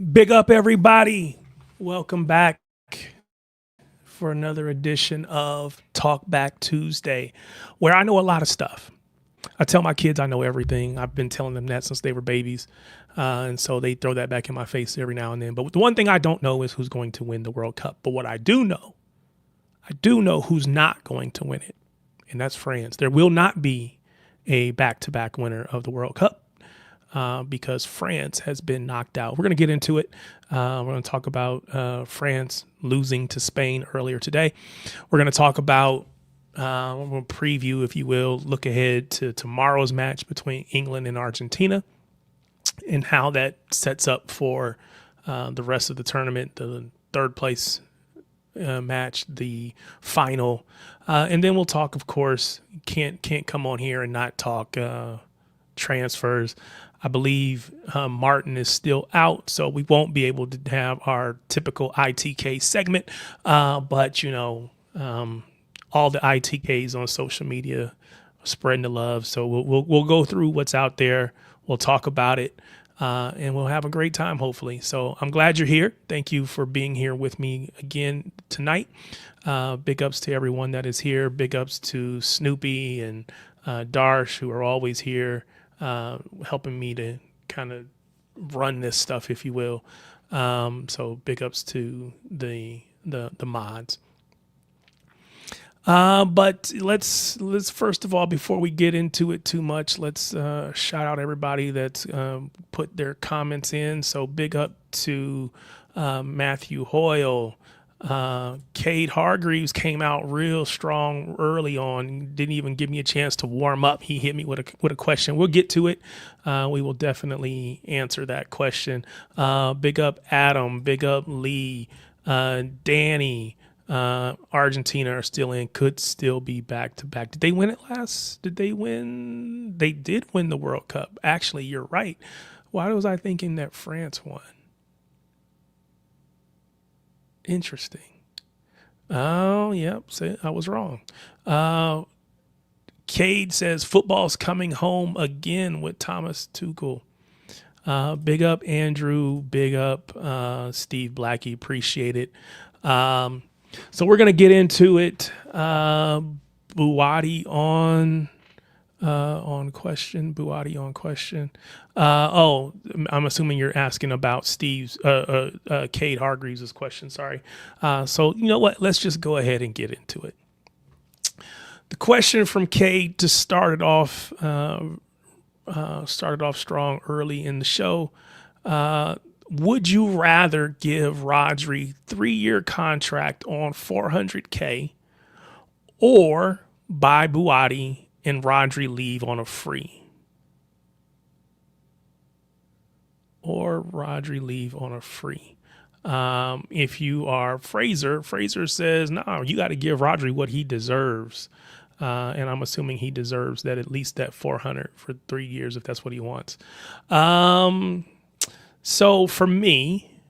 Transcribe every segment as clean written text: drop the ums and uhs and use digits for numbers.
Big up, everybody. Welcome back for another edition of Talk Back Tuesday, where I know a lot of stuff. I tell my kids I know everything. I've been telling them that since they were babies. And so they throw that back in my face every now and then. But the one thing I don't know is who's going to win the World Cup. But what I do know who's not going to win it. And that's France. There will not be a back-to-back winner of the World Cup. Because France has been knocked out. We're going to get into it. We're going to talk about France losing to Spain earlier today. We're going to talk about, we'll preview, if you will, look ahead to tomorrow's match between England and Argentina and how that sets up for the rest of the tournament, the third place match, the final. And then we'll talk, of course, can't come on here and not talk transfers. I believe Martin is still out, so we won't be able to have our typical ITK segment. But, you know, all the ITKs on social media are spreading the love. So we'll go through what's out there. We'll talk about it, and we'll have a great time, hopefully. So I'm glad you're here. Thank you for being here with me again tonight. Big ups to everyone that is here. Big ups to Snoopy and Darsh, who are always here. Helping me to kind of run this stuff, if you will. So big ups to the mods. But let's first of all, before we get into it too much, let's shout out everybody that's put their comments in. So big up to Matthew Hoyle. Cade Hargreaves came out real strong early on. Didn't even give me a chance to warm up. He hit me with a question. We'll get to it. We will definitely answer that question. Big up Adam. Big up Lee. Danny. Argentina are still in. Could still be back to back. Did they win it last? Did they win? They did win the World Cup. Actually, you're right. Why was I thinking that France won? Interesting. Oh, yep. See, I was wrong. Cade says football's coming home again with Thomas Tuchel. Big up Andrew. Big up Steve Blackie. Appreciate it. So we're gonna get into it. Buati on question. Buati on question. I'm assuming you're asking about Steve's Cade Hargreaves' question. Sorry. So you know what? Let's just go ahead and get into it. The question from Cade to started off strong early in the show. Would you rather give Rodri 3-year contract on $400K or buy Buati and Rodri leave on a free? Or Rodri leave on a free. If you are Fraser says, no, you got to give Rodri what he deserves. And I'm assuming he deserves that, at least that 400 for 3 years, if that's what he wants. So for me,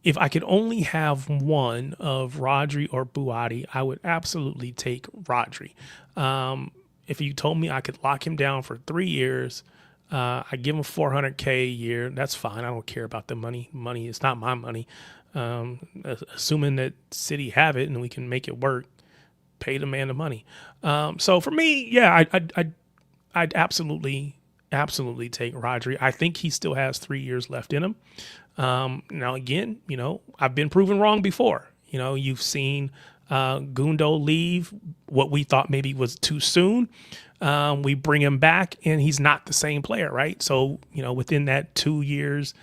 if I could only have one of Rodri or Buati, I would absolutely take Rodri. If you told me I could lock him down for 3 years, I give him $400K a year, that's fine. I don't care about the money. Money is not my money. Assuming that City have it and we can make it work, pay the man the money. So for me, yeah, I'd absolutely take Rodri. I think he still has 3 years left in him. Now, again, you know, I've been proven wrong before. You know, you've seen Gundo leave what we thought maybe was too soon. We bring him back and he's not the same player, right? So, you know, within that 2 years,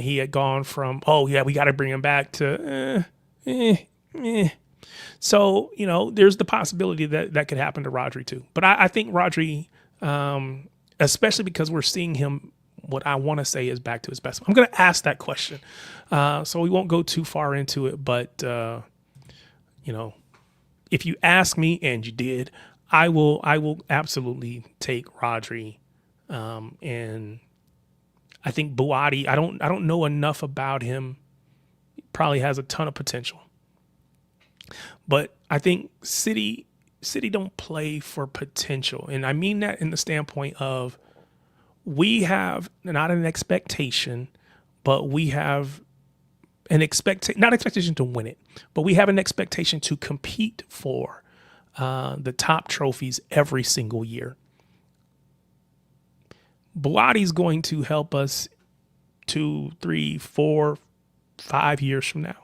he had gone from, oh, yeah, we got to bring him back to So, you know, there's the possibility that could happen to Rodri too. But I think Rodri, especially because we're seeing him, what I want to say is back to his best. I'm going to ask that question. So we won't go too far into it. But, you know, if you ask me, and you did, I will absolutely take Rodri. And I think Buati, I don't know enough about him. He probably has a ton of potential. But I think City don't play for potential. And I mean that in the standpoint of we have not an expectation, but we have an not expectation to win it, but we have an expectation to compete for the top trophies every single year. Buati's going to help us 2, 3, 4, 5 years from now.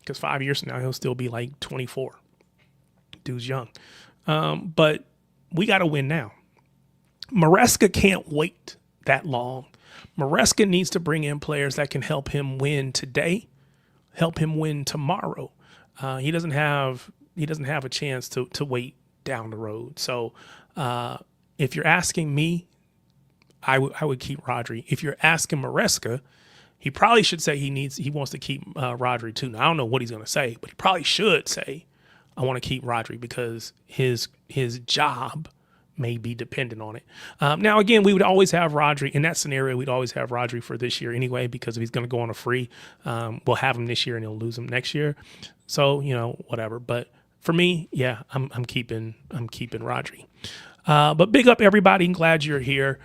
Because 5 years from now, he'll still be like 24. Dude's young. But we got to win now. Maresca can't wait that long. Maresca needs to bring in players that can help him win today, help him win tomorrow. He doesn't have a chance to wait down the road. So if you're asking me, I would keep Rodri. If you're asking Maresca, he probably should say he wants to keep Rodri too. Now, I don't know what he's going to say, but he probably should say, I want to keep Rodri because his job may be dependent on it. Now, again, we would always have Rodri in that scenario. We'd always have Rodri for this year anyway, because if he's going to go on a free, we'll have him this year and he'll lose him next year. So, whatever. But for me, yeah, I'm keeping Rodri. But big up everybody. Glad you're here.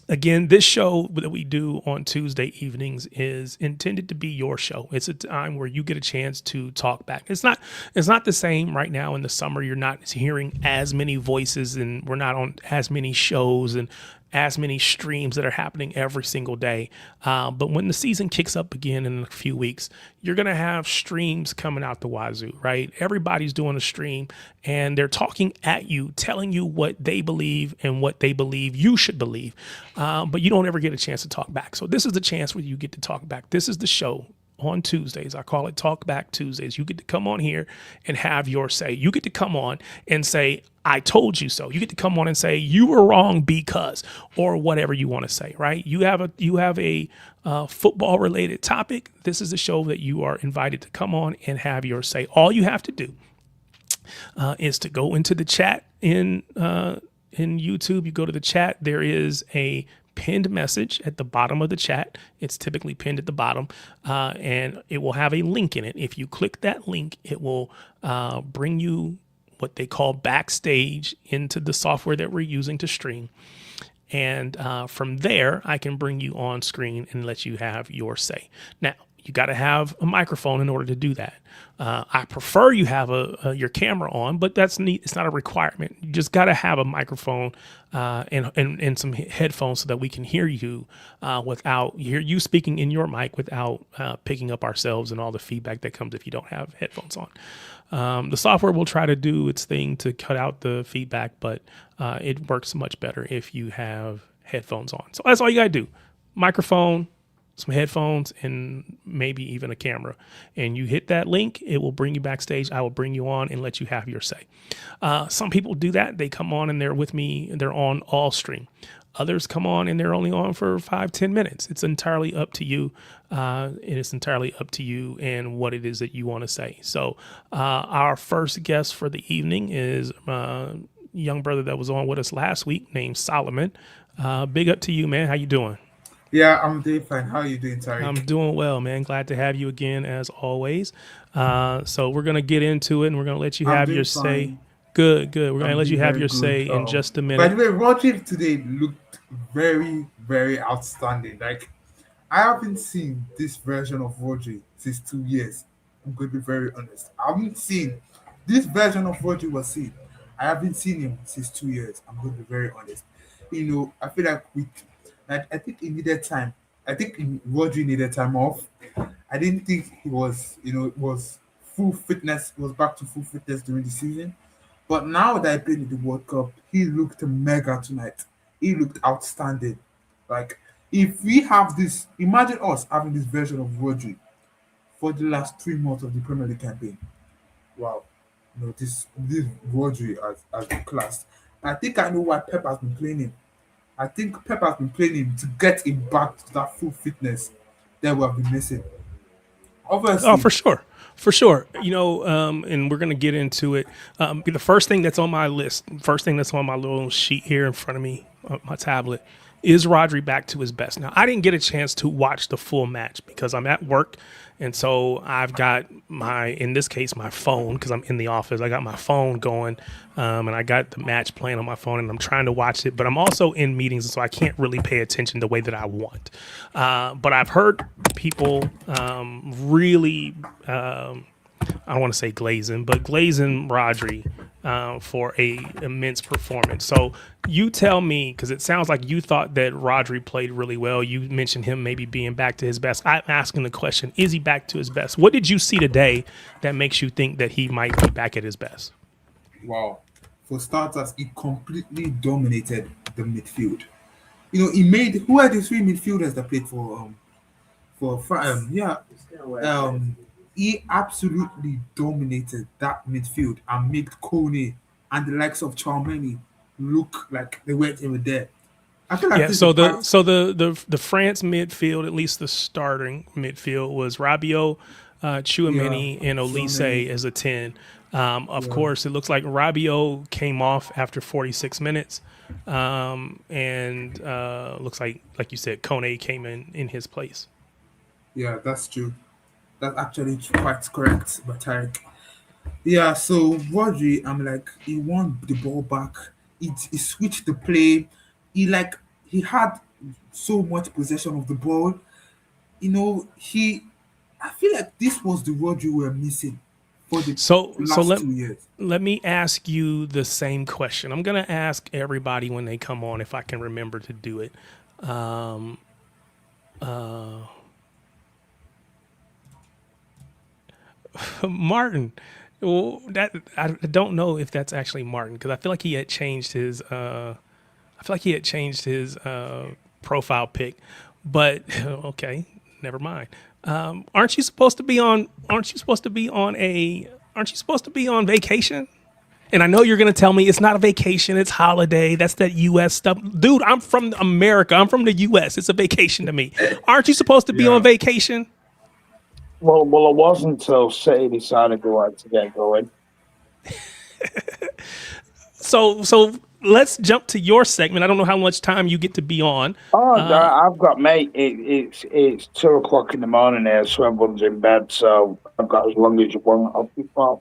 Again, this show that we do on Tuesday evenings is intended to be your show. It's a time where you get a chance to talk back. It's not the same right now in the summer. You're not hearing as many voices, and we're not on as many shows and as many streams that are happening every single day. But when the season kicks up again in a few weeks, you're going to have streams coming out the wazoo, right? Everybody's doing a stream and they're talking at you, telling you what they believe and what they believe you should believe. But you don't ever get a chance to talk back. So this is the chance where you get to talk back. This is the show on Tuesdays. I call it Talk Back Tuesdays. You get to come on here and have your say. You get to come on and say, I told you so. You get to come on and say you were wrong because, or whatever you want to say, right? You have a football related topic. This is the show that you are invited to come on and have your say. All you have to do is to go into the chat in YouTube. You go to the chat. There is a pinned message at the bottom of the chat. It's typically pinned at the bottom, and it will have a link in it. If you click that link, it will bring you what they call backstage into the software that we're using to stream. And from there, I can bring you on screen and let you have your say. Now, you got to have a microphone in order to do that. I prefer you have your camera on, but that's neat. It's not a requirement. You just got to have a microphone and some headphones so that we can hear you hear you speaking in your mic without picking up ourselves and all the feedback that comes if you don't have headphones on. The software will try to do its thing to cut out the feedback, but it works much better if you have headphones on. So that's all you got to do. Microphone, some headphones, and maybe even a camera. And you hit that link, it will bring you backstage. I will bring you on and let you have your say. Some people do that. They come on and they're with me and they're on all stream. Others come on and they're only on for 5-10 minutes. It's entirely up to you. It's entirely up to you and what it is that you want to say. So our first guest for the evening is a young brother that was on with us last week named Solomon. Big up to you, man. How you doing? Yeah, I'm doing fine. How are you doing, Tariq? I'm doing well, man. Glad to have you again, as always. So we're going to get into it, and we're going to let you have your say. Good. We're going to let you have your say in just a minute. By the way, Rodri today looked very, very outstanding. Like, I haven't seen this version of Rodri since 2 years. I'm going to be very honest. I haven't seen this version of Rodri was seen. I haven't seen him since 2 years. I'm going to be very honest. I feel like I think he needed time. I think Rodri needed time off. I didn't think he was, was full fitness. He was back to full fitness during the season. But now that I played in the World Cup, he looked mega tonight. He looked outstanding. Like, if we have this, imagine us having this version of Rodri for the last 3 months of the Premier League campaign. Wow. This Rodri as the class. I think I know why Pep has been playing him. I think Pep has been playing him to get him back to that full fitness that we have been missing. Obviously. Oh, for sure. And we're going to get into it. The first thing that's on my list, first thing that's on my little sheet here in front of me, my tablet, Is Rodri back to his best? Now, I didn't get a chance to watch the full match because I'm at work. And so I've got in this case, my phone, because I'm in the office. I got my phone going and I got the match playing on my phone and I'm trying to watch it. But I'm also in meetings, so I can't really pay attention the way that I want. But I've heard people really. I don't want to say glazing Rodri for a immense performance. So you tell me, because it sounds like you thought that Rodri played really well. You mentioned him maybe being back to his best. I'm asking the question, is he back to his best? What did you see today that makes you think that he might be back at his best? Wow. For starters, he completely dominated the midfield. He made who are the three midfielders that played yeah. Um, he absolutely dominated that midfield and made Kone and the likes of Chalmeni look like they weren't even there. I feel like Yeah, this is the so the part. so the France midfield, at least the starting midfield, was Rabiot, Yeah, Chouameni, and Olise Chalmeni. as a 10. Of Yeah, course, it looks like Rabiot came off after 46 minutes, and looks like you said, Kone came in his place. yeah, that's true. That's actually quite correct, but Tarek. Yeah, so Rodri, I'm like, he won the ball back. He switched the play. He had so much possession of the ball. He I feel like this was the Rodri we were missing for the So last let 2 years. let me ask you the same question. I'm gonna ask everybody when they come on if I can remember to do it. Um, Martin. Well, that I don't know if that's actually Martin because I feel like he had changed his. I feel like he had changed his profile pic, but okay, never mind. Aren't you supposed to be on? Aren't you supposed to be on a? Aren't you supposed to be on vacation? And I know you're going to tell me it's not a vacation, it's holiday. That's that US stuff. Dude, I'm from America. I'm from the US. It's a vacation to me. Aren't you supposed to be on Yeah. vacation? Well, it wasn't until City decided to want to get going. So let's jump to your segment. I don't know how much time you get to be on. Oh, I've got mate. It's 2 o'clock in the morning here, so everyone's in bed. So I've got as long as you want. I'll be fine.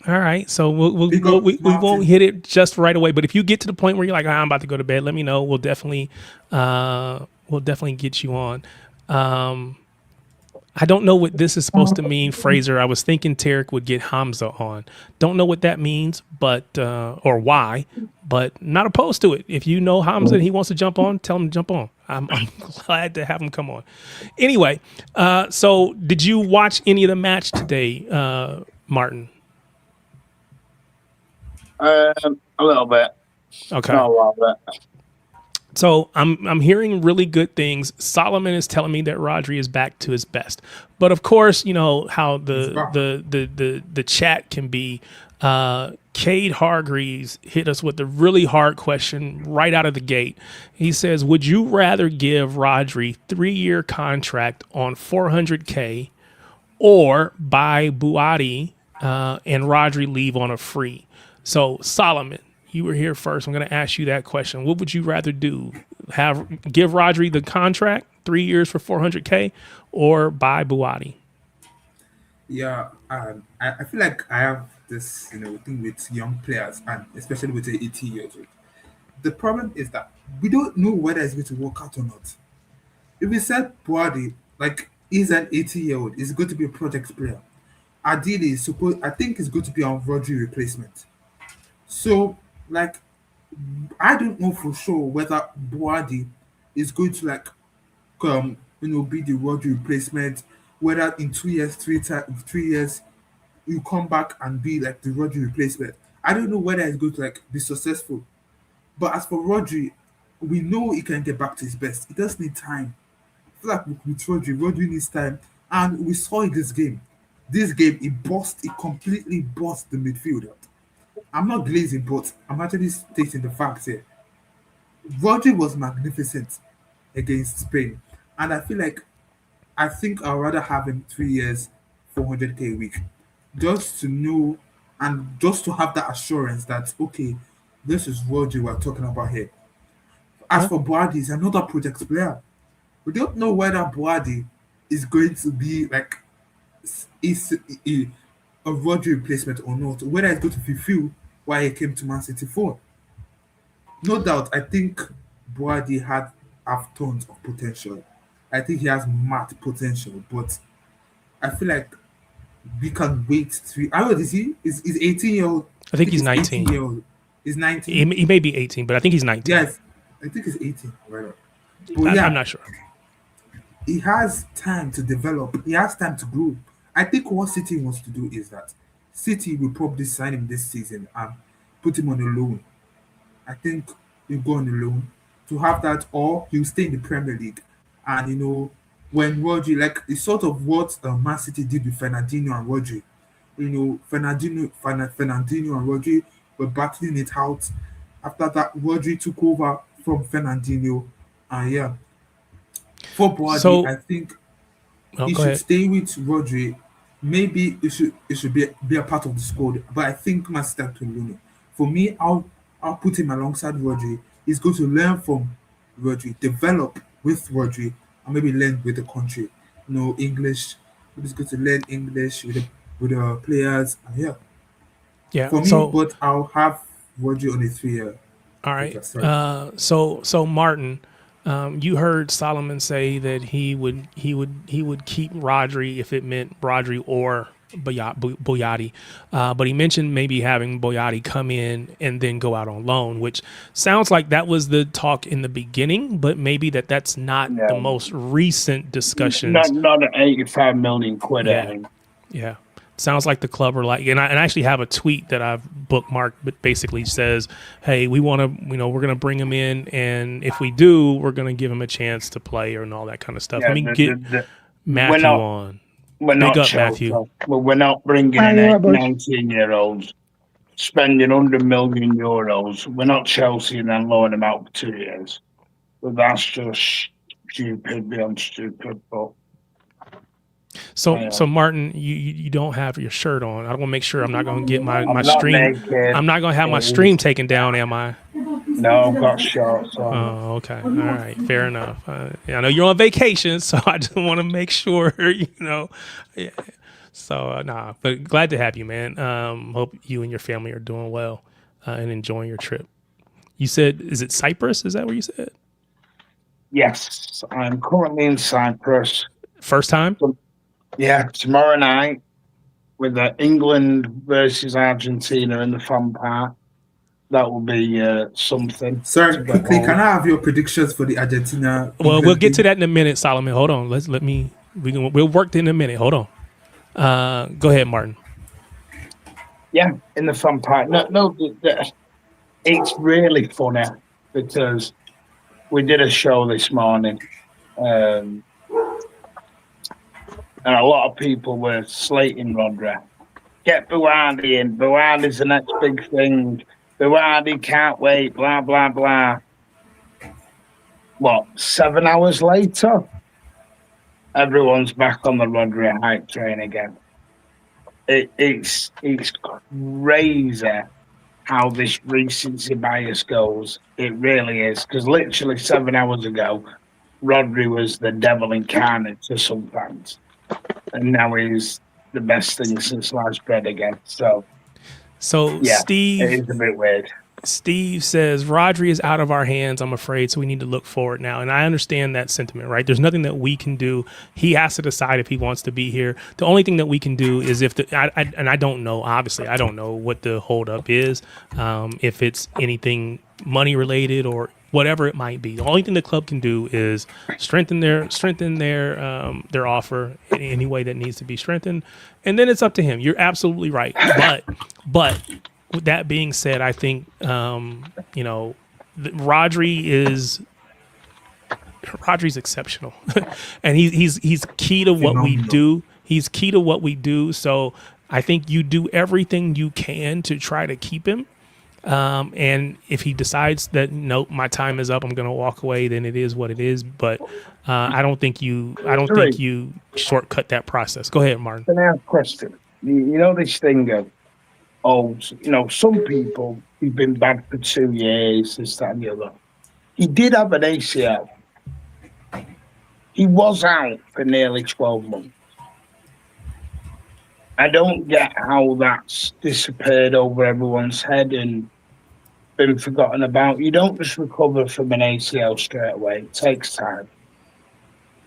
All right, so Big up we won't Martin. hit it just right away. But if you get to the point where you're like, I'm about to go to bed, let me know. We'll definitely get you on. I don't know what this is supposed to mean, Fraser. I was thinking Tarek would get Hamza on. Don't know what that means, but or why, but not opposed to it. If you know Hamza and he wants to jump on, tell him to jump on. I'm glad to have him come on. Anyway, so did you watch any of the match today, Martin? A little bit, Okay. not a lot of it. So I'm hearing really good things. Solomon is telling me that Rodri is back to his best, but of course, you know how He's the back. the chat can be. Cade Hargreaves hit us with a really hard question right out of the gate. He says, "Would you rather give Rodri 3-year contract on 400K or buy Buati and Rodri leave on a free?" So Solomon, you were here first. I'm going to ask you that question. What would you rather do? Give Rodri the contract, 3 years for 400K, or buy Buati? Yeah, I feel like I have this, thing with young players and especially with the 18 years old. The problem is that we don't know whether it's going to work out or not. If we said Boadi, like he's an 18-year-old, he's going to be a project player. Ideally, I think he's going to be on Rodri replacement. So, like, I don't know for sure whether Boadi is going to be the Rodri replacement. Whether in 2 years, 3 years, you come back and be like the Rodri replacement. I don't know whether he's going to like be successful. But as for Rodri, we know he can get back to his best. He does need time. I feel like with Rodri needs time, and we saw in this game. This game, he completely bossed the midfield out. I'm not glazing, but I'm actually stating the facts here. Rodri was magnificent against Spain, and I think I'd rather have him 3 years, 400K a week, just to know and just to have that assurance that okay, this is Rodri we're talking about here. As for Boadi, he's another project player. We don't know whether Boadi is going to be like is a Rodri replacement or not, whether it's going to fulfill why he came to Man City for. No doubt, I think Boadi had have tons of potential. I think he has mad potential, but I feel like we can wait three. How old is he? Is 18-year-old? I I think think he's he's 19. 18-year-old. He's He, 19. he may be 18, but I think he's 19. Yes, I think he's 18. Right. But I'm yeah, not sure. he has time to develop. He has time to grow. I think what City wants to do is that City will probably sign him this season and put him on a loan. I think he'll go on a loan to have that, or he'll stay in the Premier League. And when Rodri, like it's sort of what Man City did with Fernandinho and Rodri. Fernandinho and Rodri were battling it out. After that, Rodri took over from Fernandinho, and yeah, for Boadi, So, I think oh, he go should ahead. stay with Rodri. Maybe it should be a part of the squad. But I think Man City have to loan him. For me, I'll put him alongside Rodri. He's going to learn from Rodri, develop with Rodri, and maybe learn with the country. English. He's going to learn English with the players. And yeah, Yeah. for me, So, but I'll have Rodri on a 3 year. all right. Okay, sorry. So Martin, you heard Solomon say that he would keep Rodri if it meant Rodri or Boyati, but he mentioned maybe having Boyati come in and then go out on loan, which sounds like that was the talk in the beginning, but maybe that's not the Yeah. most recent discussions. Not at 85 million quid, I Yeah. think. Yeah. Sounds like the club are like, and I actually have a tweet that I've bookmarked, but basically says, "Hey, we want to, we're going to bring him in, and if we do, we're going to give him a chance to play and all that kind of stuff." Yeah, Let me get we're Matthew not on. we're Big not up, Chelsea. Matthew. Well, we're not bringing Hi, in you right, boys? 19-year-olds spending €100 million. We're not Chelsea and then loan them out for 2 years. But that's just stupid beyond stupid. But So Martin, you don't have your shirt on. I want to make sure I'm not going to get my I'm not stream. naked. I'm not going to have my stream taken down, am I? No, I've got shorts on. Oh, okay. All right. Fair enough. I know you're on vacation, so I just want to make sure, Yeah. So, nah, but glad to have you, man. Hope you and your family are doing well and enjoying your trip. You said, is it Cyprus? Is that where you said? Yes, I'm currently in Cyprus. First time? Yeah, tomorrow night with the England versus Argentina in the fun part. That will be something. Sorry, quickly, can I have your predictions for the Argentina? Well, England we'll get to game? that in a minute, Solomon. Hold on. We'll work in a minute. Hold on. Go ahead, Martin. Yeah, in the fun part. No, it's really funny because we did a show this morning, and a lot of people were slating Rodri. Get Buardi in. Buardi's the next big thing. Buardi can't wait. Blah blah blah. What? 7 hours later, everyone's back on the Rodri hype train again. It's crazy how this recency bias goes. It really is, because literally 7 hours ago, Rodri was the devil incarnate to some fans, and now he's the best thing since sliced bread again. So yeah, Steve, it is a bit weird. Steve says Rodri is out of our hands, I'm afraid, so we need to look forward now. And I understand that sentiment, right? There's nothing that we can do. He has to decide if he wants to be here. The only thing that we can do is and I don't know, obviously, I don't know what the holdup is, if it's anything money related or whatever it might be. The only thing the club can do is strengthen their offer in any way that needs to be strengthened, and then it's up to him. You're absolutely right, but with that being said, I think Rodri's exceptional, and he's key to what we do. He's key to what we do. So I think you do everything you can to try to keep him. And if he decides that nope, my time is up, I'm going to walk away, then it is what it is. But I don't think you shortcut that process. Go ahead, Martin. Can I ask a question? You know this thing of, some people, you've been bad for 2 years, this, that, and the other. he did have an ACL. He was out for nearly 12 months. I don't get how that's disappeared over everyone's head and been forgotten about. You don't just recover from an ACL straight away. It takes time.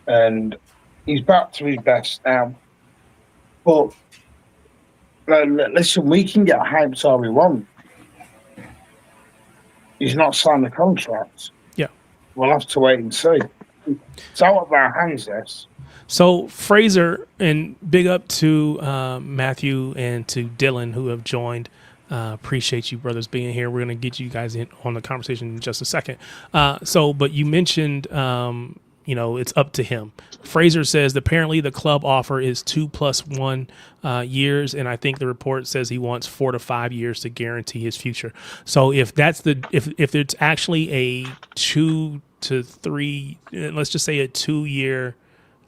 And he's back to his best now. But listen, we can get hyped all we want. He's not signed the contract. Yeah. We'll have to wait and see. It's out of our hands, this. So Fraser, and big up to Matthew and to Dylan who have joined. Appreciate you brothers being here. We're going to get you guys in on the conversation in just a second. But you mentioned, it's up to him. Fraser says apparently the club offer is 2 + 1 years, and I think the report says he wants 4 to 5 years to guarantee his future. So if that's if it's actually a 2 to 3, let's just say a 2-year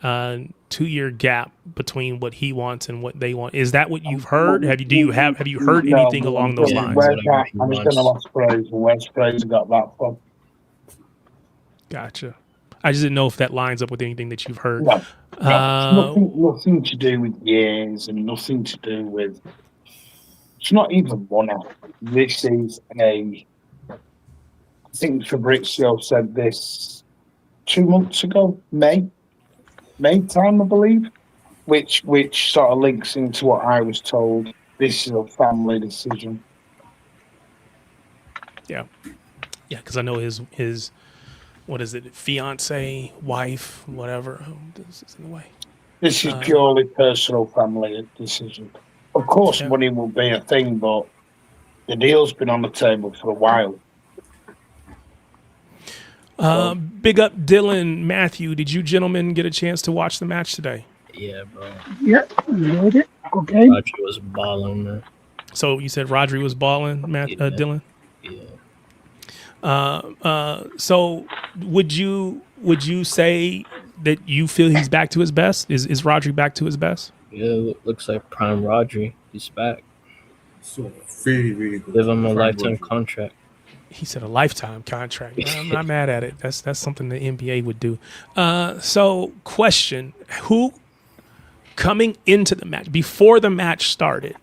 2-year gap between what he wants and what they want. Is that what you've heard? Have you heard anything along those lines? I'm just going to ask Fraser. Where's Fraser got that from? Gotcha. I just didn't know if that lines up with anything that you've heard. No, nothing to do with years and nothing to do with. It's not even money. This is I think Fabrizio said this 2 months ago, May time, I believe, which sort of links into what I was told. This is a family decision. Yeah, because I know his what is it, fiance, wife, whatever. This is in the way. This is purely personal family decision. Of course, money will be a thing, but the deal's been on the table for a while. Big up Dylan, Matthew. Did you gentlemen get a chance to watch the match today? Yeah, bro. Yep, enjoyed it. Okay. Rodri was balling, man. So you said Rodri was balling, Dylan? Yeah. So would you say that you feel he's back to his best? Is Rodri back to his best? Yeah, looks like prime Rodri. He's back. So very, very good. Give him a Fine lifetime Rodri. contract. He said a lifetime contract. I'm not mad at it. That's something the NBA would do. So question, who coming into the match, before the match started,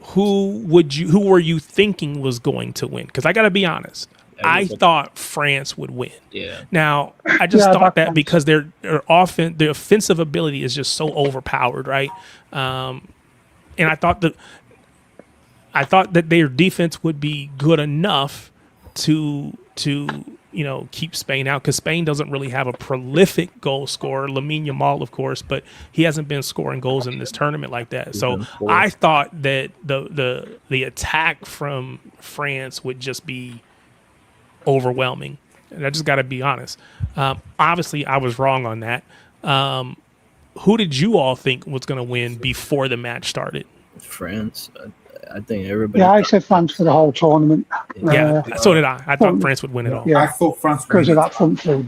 who were you thinking was going to win? Because I got to be honest, I thought France would win. Yeah. Now, I just thought that because their offensive ability is just so overpowered, right? And I thought that their defense would be good enough to keep Spain out, because Spain doesn't really have a prolific goal scorer. Lamine Yamal, of course, but he hasn't been scoring goals in this tournament like that. So I thought that the attack from France would just be overwhelming. And I just got to be honest. Obviously, I was wrong on that. Who did you all think was going to win before the match started? France. I think everybody. Yeah, I said France for the whole tournament. Yeah, so did I. I thought France would win it all. Yeah. I thought France would Because win of it. that front three.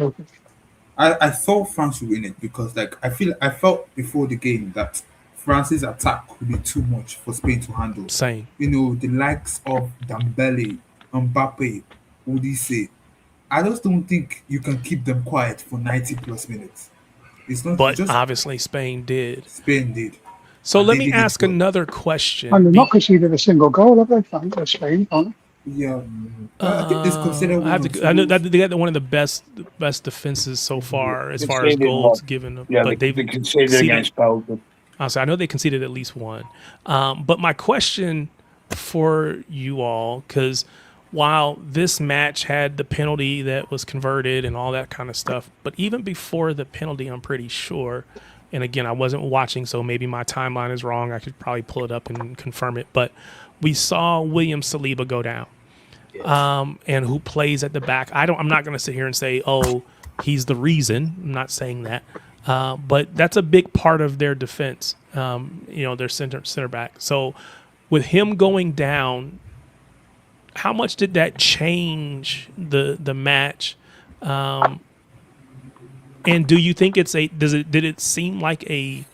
I thought France would win it because I felt before the game that France's attack would be too much for Spain to handle. Same. The likes of Dembele, Mbappe, Udise. I just don't think you can keep them quiet for 90 plus minutes. It's not But just obviously Spain did. Spain did. So And let they me did it ask well. another question. And they've not conceded a single goal, have they? France or Spain, aren't Yeah, I think it's considered. I know that they got one of the best defenses so far as far as Conceded goals one. given. Yeah, but they conceded against Belgium. So I know they conceded at least one. But my question for you all, because while this match had the penalty that was converted and all that kind of stuff, but even before the penalty, I'm pretty sure, and again, I wasn't watching, so maybe my timeline is wrong. I could probably pull it up and confirm it. But we saw William Saliba go down, and who plays at the back. I'm not going to sit here and say, oh, he's the reason. I'm not saying that. But that's a big part of their defense, their center back. So with him going down, how much did that change the match? And do you think did it seem like a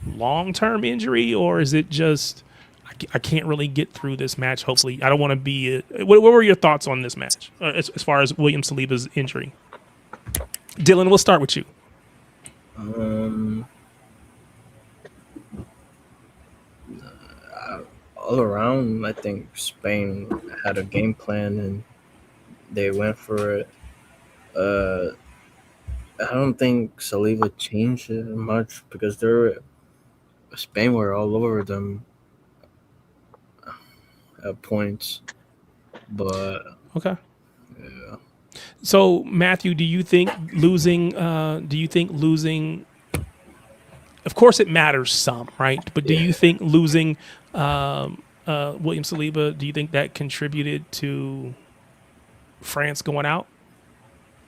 long-term injury, or is it just, I I can't really get through this match. Hopefully, I don't want to be. What were your thoughts on this match as far as William Saliba's injury? Dylan, we'll start with you. All around, I think Spain had a game plan and they went for it. I don't think Saliba changed it much because Spain were all over them at points. But Okay. yeah, So, Matthew, do you think losing? Of course, it matters some, right? But do you think losing William Saliba? Do you think that contributed to France going out?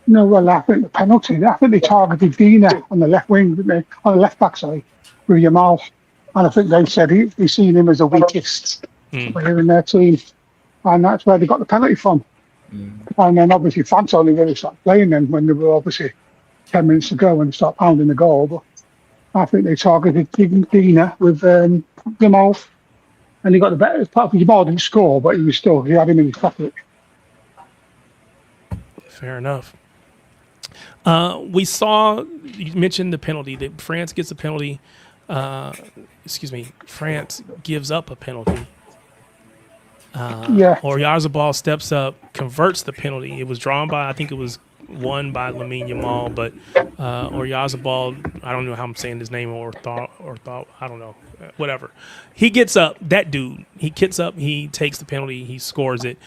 No, well, I think the penalty. I think they targeted Dina on the left wing, didn't they? On the left back, sorry, with Yamal. And I think they said they seen him as the weakest player in their team. And that's where they got the penalty from. And then obviously France only really started playing them when they were obviously 10 minutes to go and start pounding the goal. But I think they targeted Dina with Yamal. And he got the better part of Yamal didn't score, but he had him in his pocket. Fair enough. We saw, you mentioned the penalty, that France gets a penalty. France gives up a penalty. Oyarzabal steps up, converts the penalty. It was drawn by, I think it was won by Lamine Yamal, but Oyarzabal, I don't know how I'm saying his name, or thought, I don't know, whatever. He gets up, that dude, he gets up, he takes the penalty, he scores it.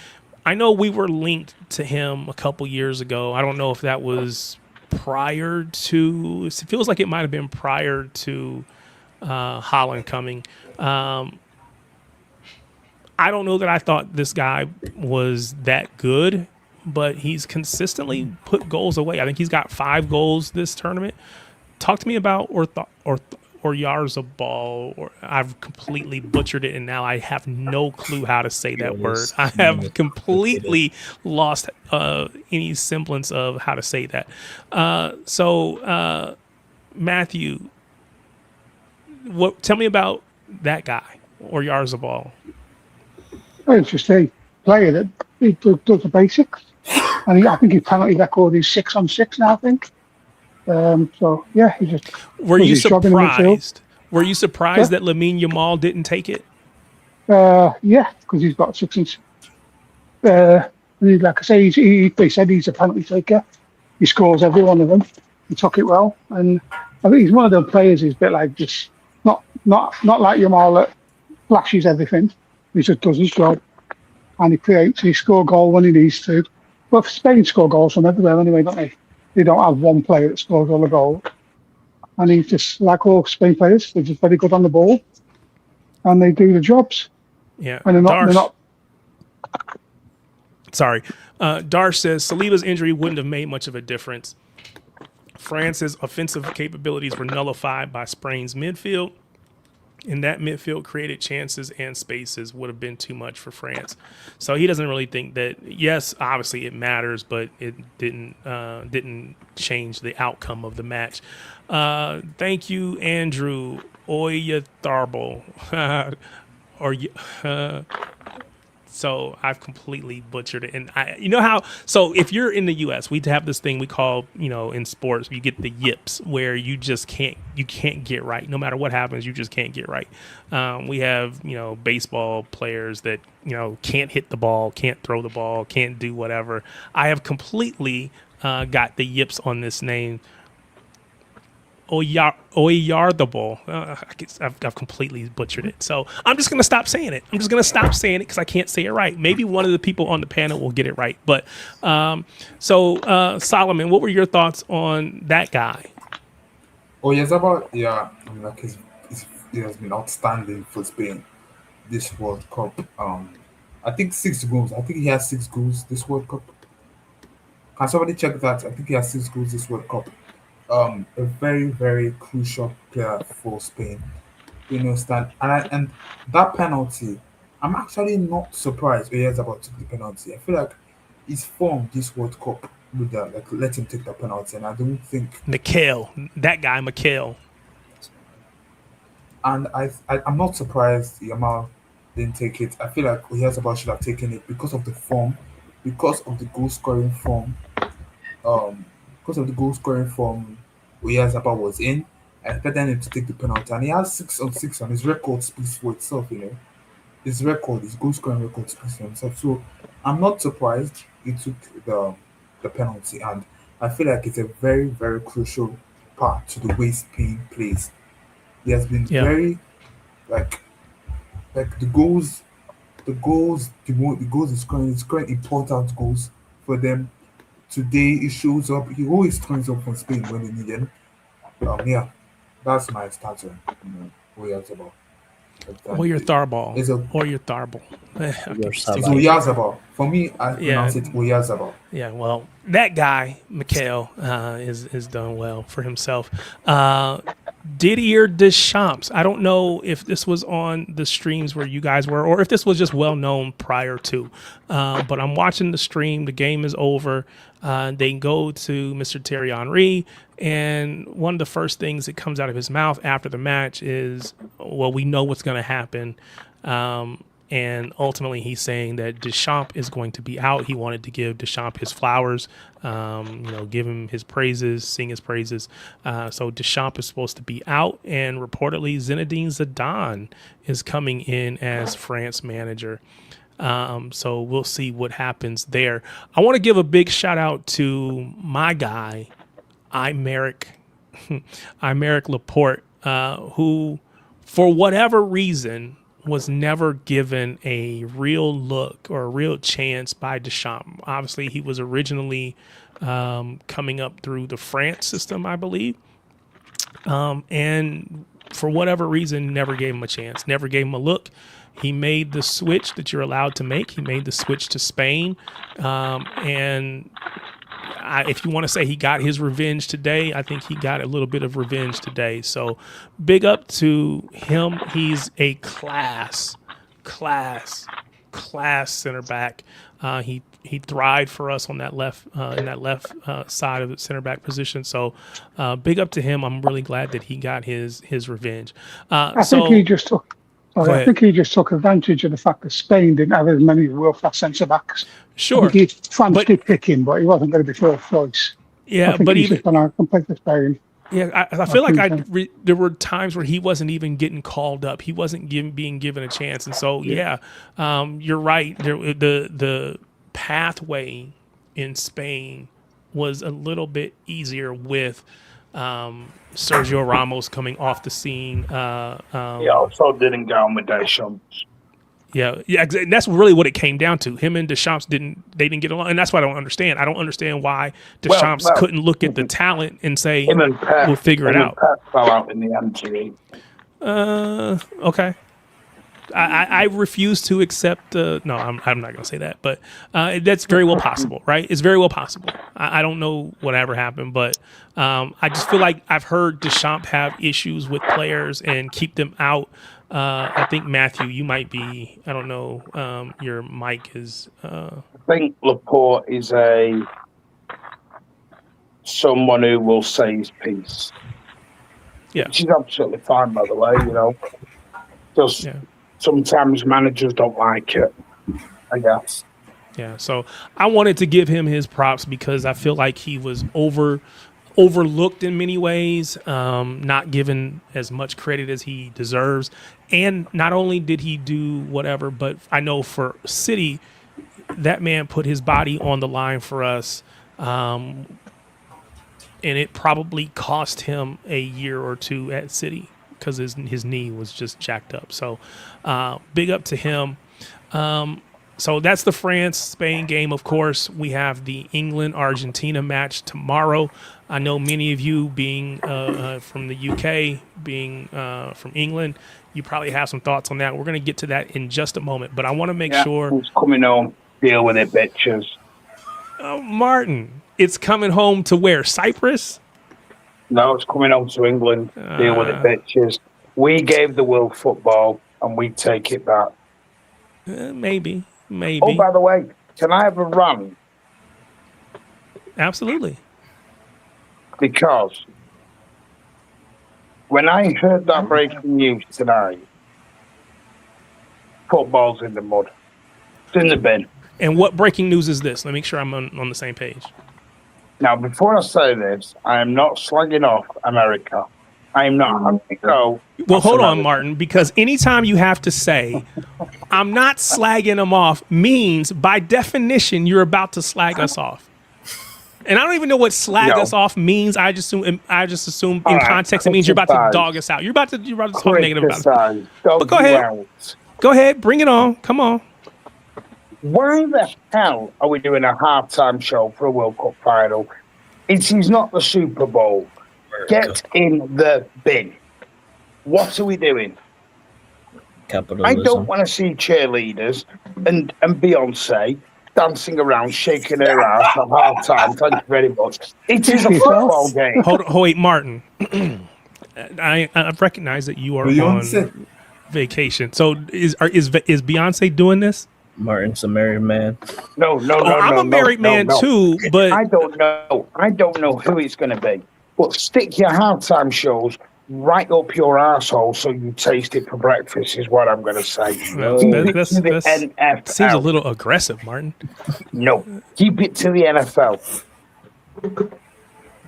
I know we were linked to him a couple years ago. I don't know if that was prior to, it feels like it might have been prior to Holland coming. I don't know that I thought this guy was that good, but he's consistently put goals away. I think he's got 5 goals this tournament. Talk to me about Oyarzabal, or I've completely butchered it, and now I have no clue how to say that word. I have completely lost any semblance of how to say that. So, Matthew, tell me about that guy, Oyarzabal. It's just a player that he does the basics. And I think his penalty record is 6 on 6 now, I think. So yeah, he just. Were you surprised? Were you surprised that Lamine Yamal didn't take it? Yeah, because he's got 6 inches. Like I say, they said he's a penalty taker. He scores every one of them. He took it well, and I think he's one of those players who's a bit like just not like Yamal that flashes everything. He just does his job, and he score a goal when he needs to. But Spain score goals from everywhere anyway, don't they? They don't have one player that scores all the goals. And he's just, like all Spain players, they're just very good on the ball. And they do the jobs. Yeah. And they're not. Sorry. Darsh says, Saliba's injury wouldn't have made much of a difference. France's offensive capabilities were nullified by Spain's midfield. And that midfield created chances and spaces would have been too much for France. So he doesn't really think that, yes, obviously it matters, but it didn't change the outcome of the match. Thank you, Andrew Oyarzabal. So I've completely butchered it. And so if you're in the US, we have this thing we call, in sports, you get the yips where you can't get right. No matter what happens, you just can't get right. We have, baseball players that, can't hit the ball, can't throw the ball, can't do whatever. I have completely got the yips on this name. Oyarzabal. I've completely butchered it. So I'm just going to stop saying it. Because I can't say it right. Maybe one of the people on the panel will get it right. But Solomon, what were your thoughts on that guy? Oyarzabal, he has been outstanding for Spain this World Cup. I think 6 goals. I think he has 6 goals this World Cup. Can somebody check that? I think he has 6 goals this World Cup. A very, very crucial player for Spain. You understand? And that penalty, I'm actually not surprised Oyarzabal took the penalty. I feel like his form this World Cup would let him take the penalty, and I don't think that guy Mikel. And I'm not surprised Yamal didn't take it. I feel like Oyarzabal should have taken it because of the form, because of the goal scoring form. Um, because of the goal scoring form Oyarzabal was in. I expected him to take the penalty, and he has 6 on 6 on his record speaks for itself. His record, his goal scoring record speaks for himself. So I'm not surprised he took the penalty, and I feel like it's a very very crucial part to the way Spain plays. He has been Yeah. very like the goals, the goals he's scoring important goals for them. Today he shows up. He always turns up for Spain when they need him. Yeah, that's my starter. What you about? Or your Tharball. It's a Or your Tharball. Your it's Sabah. Oyarzabal. For me, I Yeah. pronounce it Oyarzabal. Yeah, well, that guy, Mikhail, is done well for himself. Didier Deschamps. I don't know if this was on the streams where you guys were, or if this was just well known prior to. But I'm watching the stream. The game is over. They go to Mr. Thierry Henry, and one of the first things that comes out of his mouth after the match is, "Well, we know what's going to happen." And ultimately, he's saying that Deschamps is going to be out. He wanted to give Deschamps his flowers, give him his praises, sing his praises. So Deschamps is supposed to be out, and reportedly Zinedine Zidane is coming in as France manager. So we'll see what happens there. I want to give a big shout out to my guy, Imeric Laporte, who, for whatever reason, was never given a real look or a real chance by Deschamps. Obviously, he was originally coming up through the France system, I believe. And for whatever reason, never gave him a chance, never gave him a look. He made the switch that you're allowed to make. He made the switch to Spain. If you want to say he got his revenge today, I think he got a little bit of revenge today. So big up to him. He's a class center back. He thrived for us on that left side of the center back position. So big up to him. I'm really glad that he got his revenge. I think he just took. Go I ahead. think he just took advantage of the fact that Spain didn't have as many world-class centre backs. Sure, France did pick him, but he wasn't going to be first choice. yeah, I think but he's even just going to completely Spain. yeah, I feel like think there were times where he wasn't even getting called up. He wasn't being given a chance, and so you're right. The pathway in Spain was a little bit easier with Sergio Ramos coming off the scene. He also didn't go on with Deschamps. Yeah, and that's really what it came down to. Him and Deschamps didn't get along, and that's what I don't understand. I don't understand why Deschamps couldn't look at the talent and say, Him and Pep, "We'll figure it out." Pep fell out in the end to me. Okay. I refuse to accept. No, I'm not going to say that, but that's very well possible, right? It's very well possible. I don't know whatever happened, but I just feel like I've heard Deschamps have issues with players and keep them out. I think Matthew, you might be. I don't know. Your mic is. I think Laporte is someone who will say his piece. Yeah, Which is absolutely fine, by the way. Just. Yeah. Sometimes managers don't like it, I guess. Yeah, so I wanted to give him his props because I feel like he was overlooked in many ways, not given as much credit as he deserves. And not only did he do whatever, but I know for City, that man put his body on the line for us, and it probably cost him a year or two at City because his knee was just jacked up. So big up to him. So that's the France-Spain game, of course. We have the England-Argentina match tomorrow. I know many of you being from the UK, being from England, you probably have some thoughts on that. We're going to get to that in just a moment. But I want to make sure... Who's coming home? Deal with it, bitches. Martin, it's coming home to where? Cyprus? No, it's coming home to England. Deal with it, bitches. We gave the world football, and we take it back. Maybe. Oh, by the way, can I have a run? Absolutely. Because when I heard that breaking news tonight, football's in the mud. It's in the bin. And what breaking news is this? Let me make sure I'm on the same page. Now, before I say this, I am not slagging off America. I am not having to go. Well, hold on, Martin, because anytime you have to say, I'm not slagging them off, means by definition, you're about to slag us off. And I don't even know what slag us off means. I just assume in context, it means you're about to dog us out. You're about to talk negative about us. But go ahead. Go ahead. Bring it on. Come on. Why the hell are we doing a halftime show for a World Cup final? It is not the Super Bowl. Get in the bin. What are we doing? Capitalism. I don't want to see cheerleaders and Beyonce dancing around, shaking her ass at halftime. Thank you very much. It is a football game. Wait, Martin. I recognize that you are on vacation. So is Beyonce doing this? Martin's a married man. No. I'm a married man too, but I don't know. I don't know who it's going to be. But stick your halftime shows right up your asshole so you taste it for breakfast is what I'm going to say. That seems a little aggressive, Martin. No, keep it to the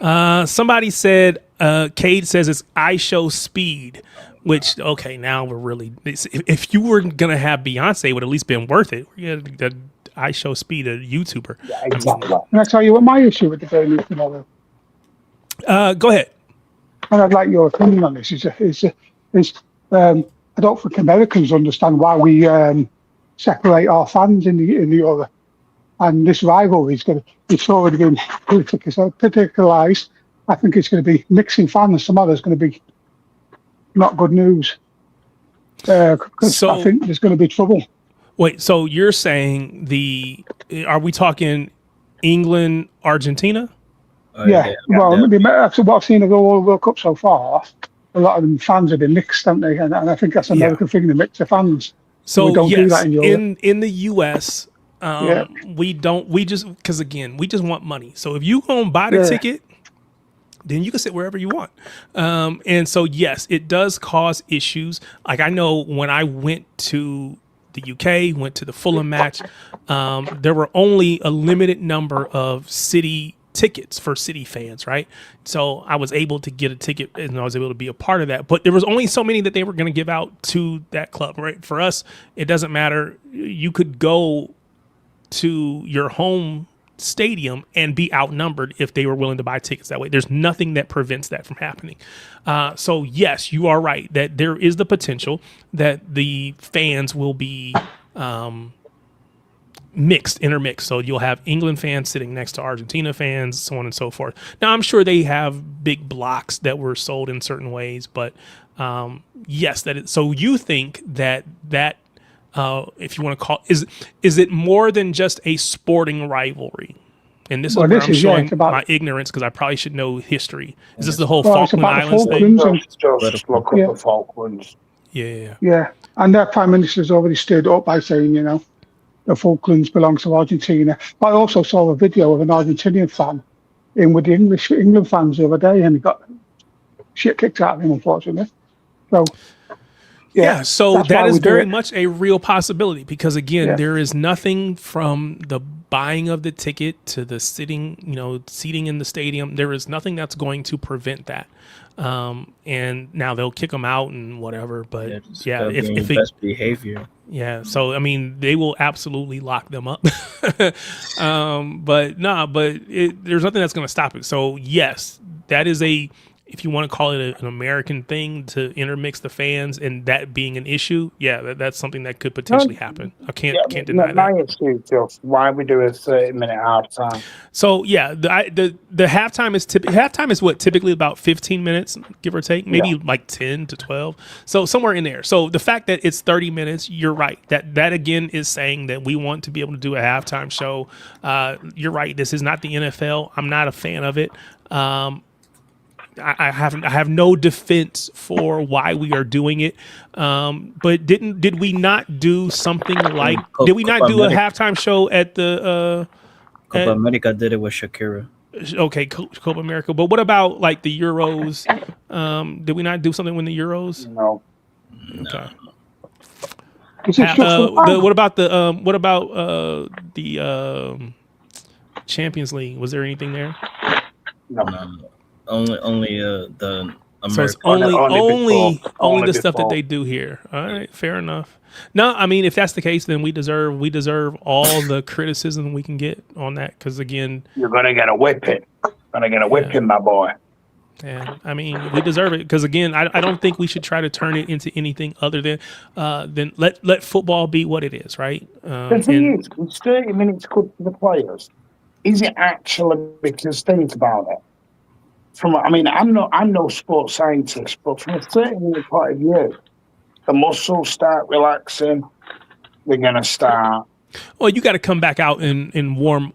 NFL. Somebody said, Cade says it's I Show Speed, which, okay, now we're really, if you were going to have Beyonce, it would at least been worth it. We had I Show Speed, a YouTuber. Yeah, exactly. Can I tell you what my issue with the game is tomorrow? Go ahead. And I'd like your opinion on this. I don't think Americans understand why we separate our fans in the other. And this rivalry it's already been politicalized. I think it's going to be mixing fans. Tomorrow is going to be not good news. Because I think there's going to be trouble. Wait, so you're saying are we talking England, Argentina? Yeah. Well, after what I've seen of the World Cup so far, a lot of them fans have been mixed, haven't they? And I think that's an American thing, the mix of fans. So we don't do that in Europe. In the US, we just want money. So if you go and buy the ticket, then you can sit wherever you want. And so, yes, it does cause issues. Like I know when I went to the UK, went to the Fulham match, there were only a limited number of city tickets for city fans, right? So I was able to get a ticket and I was able to be a part of that. But there was only so many that they were going to give out to that club, right? For us, it doesn't matter. You could go to your home stadium and be outnumbered if they were willing to buy tickets that way. There's nothing that prevents that from happening. So yes, you are right that there is the potential that the fans will be intermixed. So you'll have England fans sitting next to Argentina fans, so on and so forth. Now I'm sure they have big blocks that were sold in certain ways, but yes, so you think that if you want to call is it more than just a sporting rivalry? And this is where I'm showing my ignorance because I probably should know history. Is this the whole Falkland Islands thing? Just look up the Falklands. Yeah. And their prime minister's already stood up by saying, the Falklands belongs to Argentina. But I also saw a video of an Argentinian fan in with the England fans the other day, and he got shit kicked out of him, unfortunately. So, so that is very much a real possibility because, again, there is nothing from the buying of the ticket to the seating in the stadium. There is nothing that's going to prevent that. And now they'll kick them out and whatever, but if best behavior. Yeah, so I mean, they will absolutely lock them up. But there's nothing that's going to stop it. So yes, that is if you want to call it an American thing to intermix the fans and that being an issue, that's something that could potentially happen. I can't deny that. My issue is just why we do a 30-minute halftime. So the halftime is what typically about 15 minutes, give or take, maybe like 10 to 12. So somewhere in there. So the fact that it's 30 minutes, you're right. That again is saying that we want to be able to do a halftime show. You're right. This is not the NFL. I'm not a fan of it. I have no defense for why we are doing it. But did we not do something like? Did we not do a halftime show at the? Copa America did it with Shakira. Okay, Copa America. But what about like the Euros? Did we not do something with the Euros? No. Okay. Is it structural? What about the Champions League? Was there anything there? No. Only the So it's American. only the stuff that they do here. All right, fair enough. No, I mean, if that's the case, then we deserve all the criticism we can get on that. Because again, you're gonna get a whipping. My boy. Yeah, I mean, we deserve it because again, I don't think we should try to turn it into anything other than let football be what it is, right? The thing is, it's 30 minutes good for the players. Is it actually? Because think about it. I'm no sports scientist, but from a 30-minute point of view, the muscles start relaxing. They're gonna start. Well, you got to come back out and warm,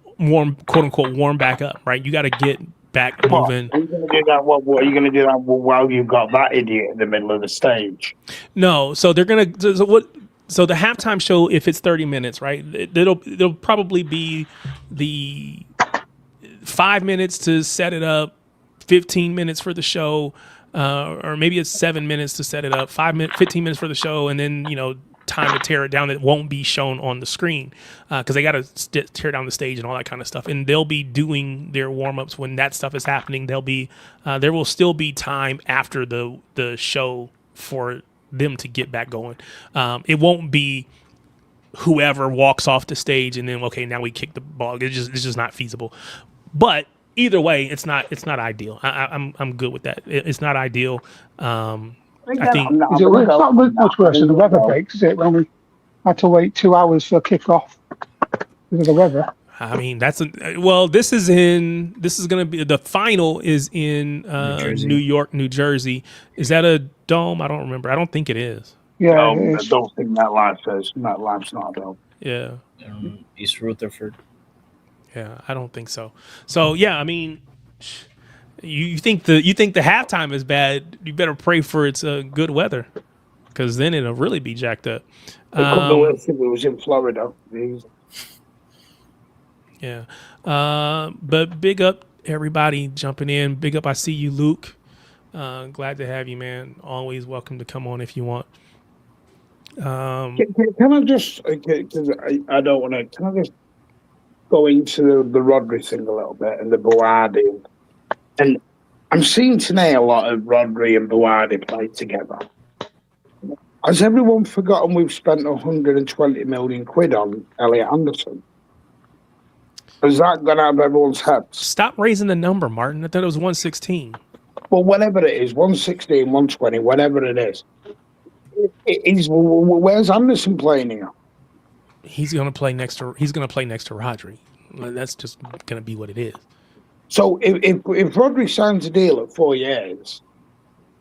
quote unquote, warm back up, right? You got to get back moving. Are you going to do that? What are you going to do that while you've got that idiot in the middle of the stage? No, so they're gonna. So the halftime show, if it's 30 minutes, right? It'll probably be the 5 minutes to set it up, 15 minutes for the show, or maybe it's 7 minutes to set it up, 15 minutes for the show, and then time to tear it down that won't be shown on the screen because they got to tear down the stage and all that kind of stuff. And they'll be doing their warm-ups when that stuff is happening. There will still be time after the show for them to get back going. It won't be whoever walks off the stage and then, okay, now we kick the ball. It's just not feasible. But either way, it's not ideal. I'm good with that. It's not ideal. I think it's not much worse than the weather breaks, is it? When we had to wait 2 hours for kickoff because of the weather. I mean, this is going to be the final is in New York, New Jersey. Is that a dome? I don't remember. I don't think it is. Yeah, no, I don't think MetLife says MetLife's not a dome. Yeah. East Rutherford. Yeah, I don't think so. So yeah, I mean, you think the halftime is bad? You better pray for its good weather, because then it'll really be jacked up. It could be worse if it was in Florida. Yeah, but big up everybody jumping in. Big up, I see you, Luke. Glad to have you, man. Always welcome to come on if you want. Can I just? Because I don't want to. Can I just go into the Rodri thing a little bit and the Buardi? And I'm seeing today a lot of Rodri and Buardi play together. Has everyone forgotten we've spent 120 million quid on Elliot Anderson? Has that gone out of everyone's heads? Stop raising the number, Martin. I thought it was 116. Well, whatever it is, 116, 120, whatever it is. Where's Anderson playing here? He's going to play next to Rodri. That's just going to be what it is. So if Rodri signs a deal at 4 years,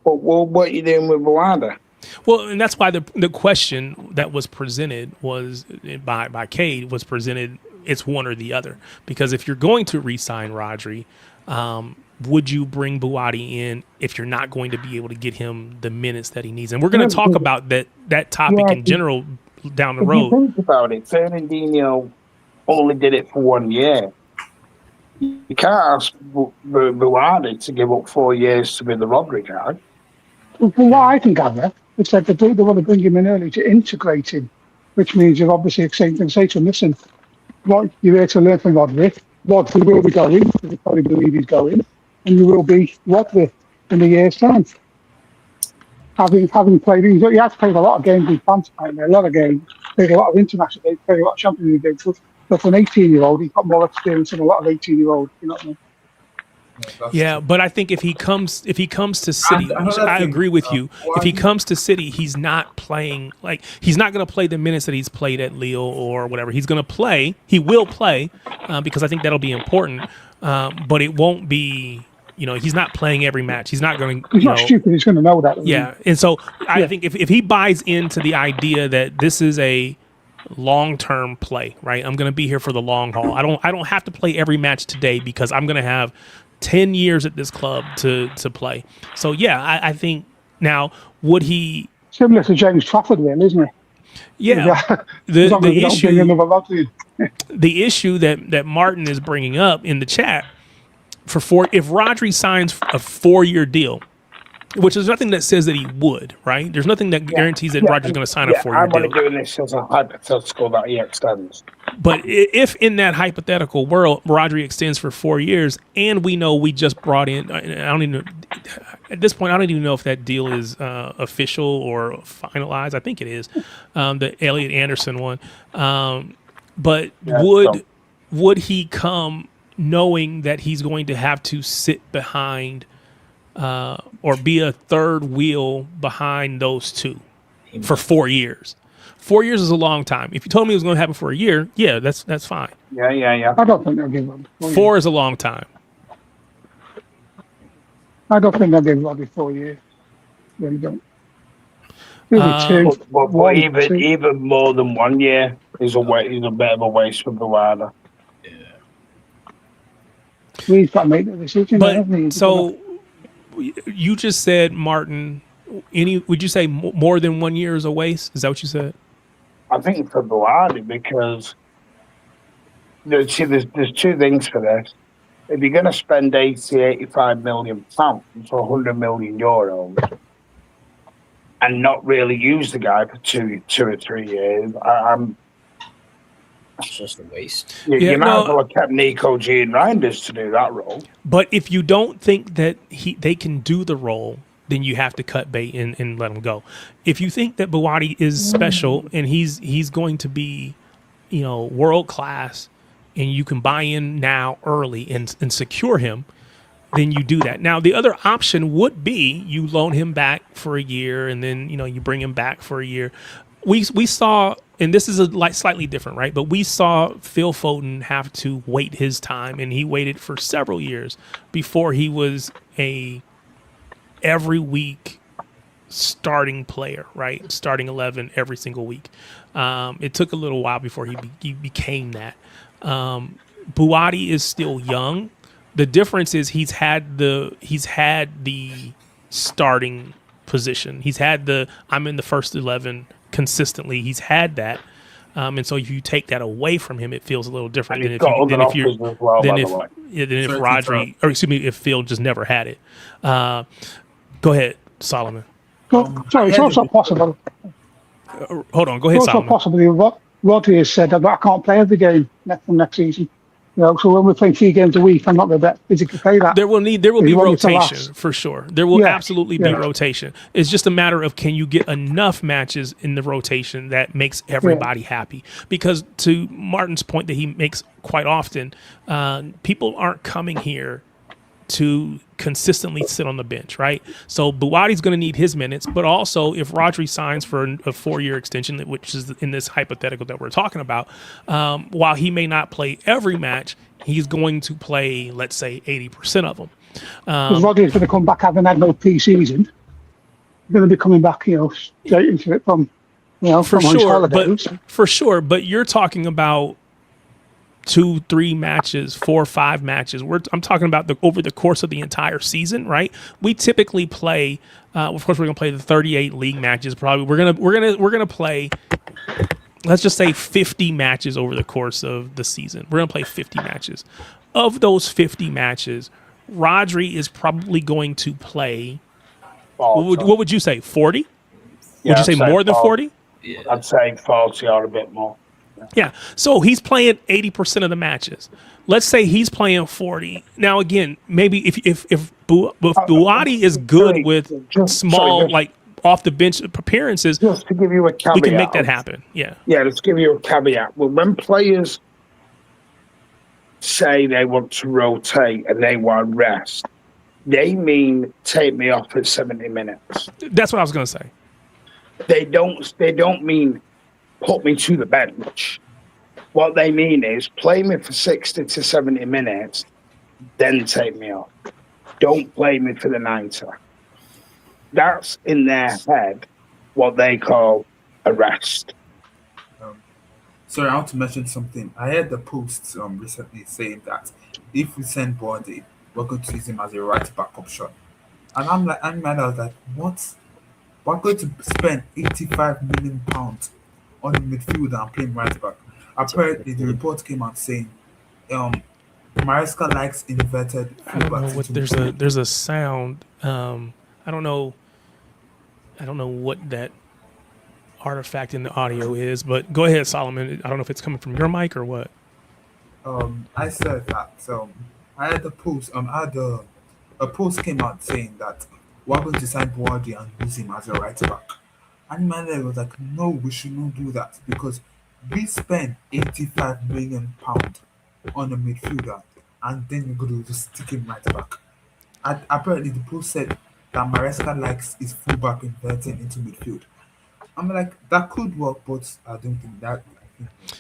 what are you doing with Buardi? Well, and that's why the question that was presented was by Cade was presented. It's one or the other, because if you're going to re-sign Rodri, would you bring Buardi in if you're not going to be able to get him the minutes that he needs? And we're going to talk about that topic in general down the road. If you think about it, Fernandinho only did it for 1 year. You can't ask Buardi to give up 4 years to be the Rodri guy. Well, what I can gather is that they want to bring him in early to integrate him, which means you're obviously saying to him, listen, what you're here to learn from Rodri. Rodri will be going, because you probably believe he's going, and you will be Rodri in a year's time. Having played, he has played a lot of games in France, a lot of games, played a lot of international games, played a lot of Champions League games. But for an 18-year-old, he's got more experience than a lot of 18-year-olds. You know what I mean? Yeah, but I think if he comes to City, I agree with you. If he comes to City, he's not playing he's not going to play the minutes that he's played at Lille or whatever. He's going to play. He will play because I think that'll be important. But it won't be. He's not playing every match. He's not going to. He's not stupid. He's going to know that. Yeah, and so I think if he buys into the idea that this is a long-term play, right? I'm going to be here for the long haul. I don't have to play every match today because I'm going to have 10 years at this club to play. So yeah, I think now would he similar to James Trafford then, isn't he? Yeah. The issue that Martin is bringing up in the chat if Rodri signs a 4-year deal, which is nothing that says that he would, right? There's nothing that guarantees that Roger's going to sign a 4-year I'm deal. only doing this as a hypothetical that he extends. But if in that hypothetical world, Rodri extends for 4 years, and we know we just brought in, I don't even, at this point, I don't even know if that deal is official or finalized. I think it is, the Elliot Anderson one. But would he come knowing that he's going to have to sit behind or be a third wheel behind those two for 4 years? 4 years is a long time. If you told me it was going to happen for a year, yeah, that's fine. Yeah. I don't think they'll give him 4 is a long time. I don't think they'll give Roddy 4 years. Really don't. Maybe 2. But even more than 1 year is a bit of a waste for Buada. He's got to make the decision. But so you just said, Martin, would you say more than 1 year is a waste? Is that what you said? I think for Buada, because there's two things for this. If you're going to spend 85 million pounds for 100 million euros and not really use the guy for two or 3 years, It's just a waste. You might as well have kept Nico G and Reinders to do that role. But if you don't think that they can do the role, then you have to cut bait and let him go. If you think that Buwadi is special and he's going to be, world class, and you can buy in now early and secure him, then you do that. Now, the other option would be you loan him back for a year, and then you bring him back for a year. We saw, and this is slightly different, right? But we saw Phil Foden have to wait his time, and he waited for several years before he was a every week starting player, right? Starting 11 every single week. It took a little while before he became that. Buwadi is still young. The difference is he's had the starting position. He's had I'm in the first 11 consistently. He's had that. And so if you take that away from him, it feels a little different than if Rodri, or excuse me, if Phil just never had it. Go ahead, Solomon. Sorry, it's also possible. Hold on, go ahead, It's also Solomon. possibly what Rodri has said that I can't play every game next season. So when we're playing 3 games a week, I'm not going to physically play that. There will be rotation for sure. There will absolutely be rotation. It's just a matter of, can you get enough matches in the rotation that makes everybody happy? Because to Martin's point that he makes quite often, people aren't coming here to consistently sit on the bench, right? So Buwadi's going to need his minutes, but also if Rodri signs for a 4-year extension, which is in this hypothetical that we're talking about, while he may not play every match, he's going to play, let's say, 80% of them. Because Rodri's going to come back having had no pre-season. He's going to be coming back, straight into it from his holidays. For sure, but you're talking about 2-3 matches, 4-5 matches. I'm talking about over the course of the entire season, right? We typically play. Of course, we're gonna play the 38 league matches. Probably we're gonna play. Let's just say 50 matches over the course of the season. We're gonna play 50 matches. Of those 50 matches, Rodri is probably going to play. What would you say? 40? Would you say more than 40? Yeah. I'd say 40 or a bit more. Yeah, so he's playing 80% of the matches. Let's say he's playing 40. Now, again, maybe if Buwadi is good with small, like off the bench appearances, just to give you a caveat, we can make that happen. Yeah. Yeah, let's give you a caveat. Well, when players say they want to rotate and they want rest, they mean take me off at 70 minutes. That's what I was going to say. They don't mean put me to the bench. What they mean is play me for 60 to 70 minutes, then take me off. Don't play me for the 90. That's in their head what they call a rest. Sorry, I want to mention something. I heard the posts recently saying that if we send Body, we're going to use him as a right back option. And I was like, what? We're going to spend £85 million on the midfield and playing right back. Apparently, the report came out saying Maresca likes inverted I don't know what there's a sound. I I don't know what that artifact in the audio is, but go ahead, Solomon. I don't know if it's coming from your mic or what. I said that. I had a post. I had a post came out saying that we're going to sign Buadi and use him as a right back. And my leg was like, no, we should not do that because we spent £85 million on a midfielder, and then you're going to just stick him right back. And apparently, the post said that Maresca likes his fullback inverting into midfield. I'm like, that could work, but I don't think that.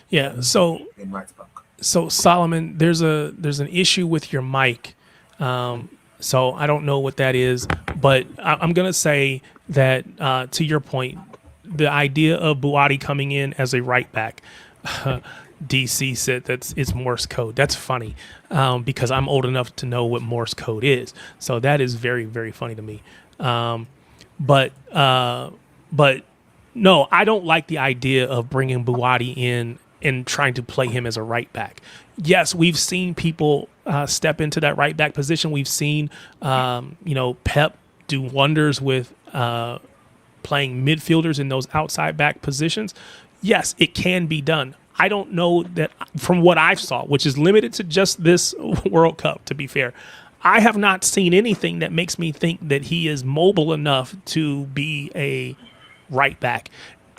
Yeah. So right back. So Solomon, there's an issue with your mic. So I don't know what that is, but I'm gonna say that to your point, the idea of Buati coming in as a right back, DC said it's Morse code. That's funny because I'm old enough to know what Morse code is. So that is very, very funny to me. But no, I don't like the idea of bringing Buati in and trying to play him as a right back. Yes, we've seen people step into that right back position. We've seen, Pep do wonders with playing midfielders in those outside back positions. Yes, it can be done. I don't know that from what I've saw, which is limited to just this World Cup, to be fair. I have not seen anything that makes me think that he is mobile enough to be a right back.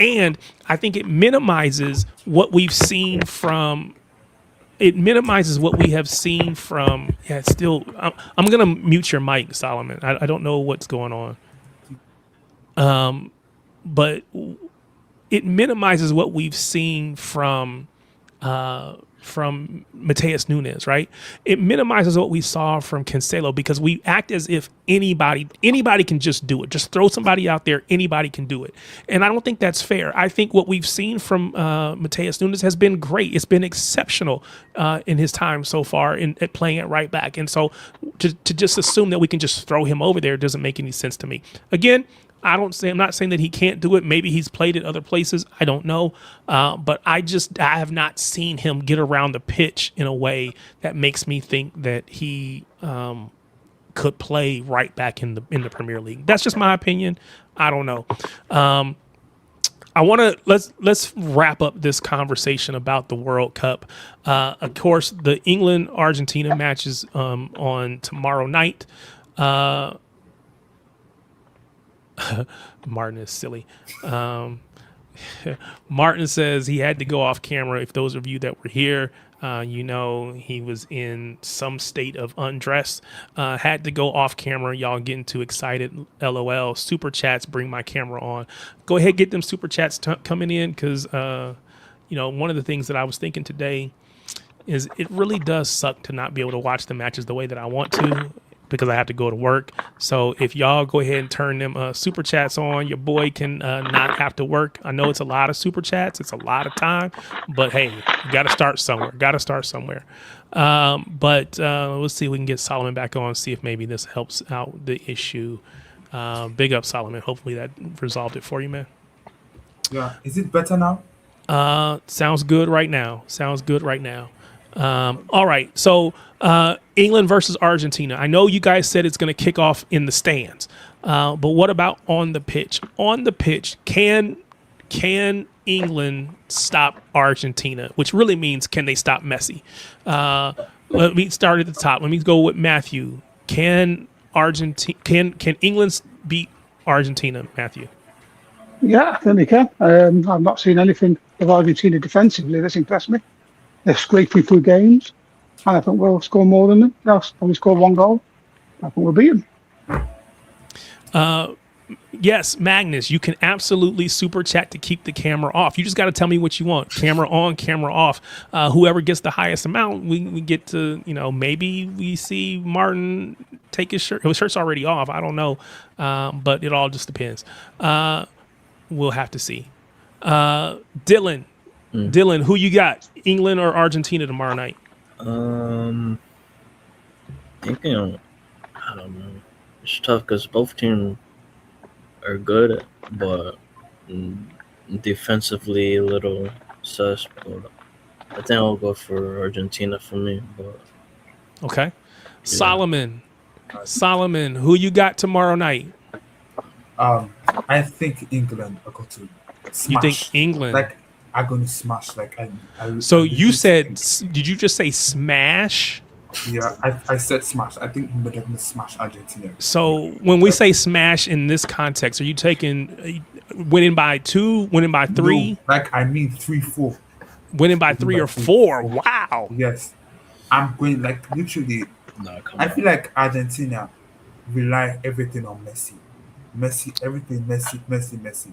And I think it minimizes what we've seen from. It minimizes what we have seen from. Yeah, it's still. I'm gonna mute your mic, Solomon. I don't know what's going on. But it minimizes what we've seen from Mateus Nunes, right? It minimizes what we saw from Cancelo because we act as if anybody can just do it. Just throw somebody out there, anybody can do it. And I don't think that's fair. I think what we've seen from Mateus Nunes has been great. It's been exceptional in his time so far at playing at right back. And so to just assume that we can just throw him over there doesn't make any sense to me. Again, I'm not saying that he can't do it. Maybe he's played at other places. I don't know. But I have not seen him get around the pitch in a way that makes me think that he could play right back in the Premier League. That's just my opinion. I don't know. I want to let's wrap up this conversation about the World Cup. Of course, the England-Argentina match is on tomorrow night. Martin is silly. Martin says he had to go off camera. If those of you that were here, he was in some state of undress. Had to go off camera. Y'all getting too excited. LOL. Super chats bring my camera on. Go ahead, get them super chats coming in because, one of the things that I was thinking today is it really does suck to not be able to watch the matches the way that I want to, because I have to go to work. So if y'all go ahead and turn them super chats on, your boy can not have to work. I know it's a lot of super chats. It's a lot of time. But, hey, you got to start somewhere. But let's see if we can get Solomon back on, see if maybe this helps out the issue. Big up, Solomon. Hopefully that resolved it for you, man. Yeah. Is it better now? Sounds good right now. All right. So England versus Argentina. I know you guys said it's going to kick off in the stands, but what about on the pitch? On the pitch, can England stop Argentina? Which really means, can they stop Messi? Let me start at the top. Let me go with Matthew. Can England beat Argentina, Matthew? Yeah, I think they can. I've not seen anything of Argentina defensively that's impressed me. They're scraping through games, and I think we'll score more than them. They'll only score one goal. I think we'll beat them. Yes, Magnus, you can absolutely super chat to keep the camera off. You just got to tell me what you want. Camera on, camera off. Whoever gets the highest amount, we get to, maybe we see Martin take his shirt. His shirt's already off. I don't know, but it all just depends. We'll have to see. Dylan, who you got? England or Argentina tomorrow night? Thinking, I don't know. It's tough because both teams are good, but defensively a little sus. But I think I'll go for Argentina for me. But okay, yeah. Solomon, who you got tomorrow night? I think England are going to You think smash. England? Like, are going to smash. Like, So I you legit said? think- Did you just say smash? yeah, I said smash. I think England are going to smash Argentina. So when we say smash in this context, are you taking winning by 2, winning by 3, No, like I mean 3-4. winning by Winning 3 by or 3. 4? Wow. Yes, I'm going like literally. No, come I on. feel like Argentina rely everything on Messi. Messi, everything Messi, Messi, Messi.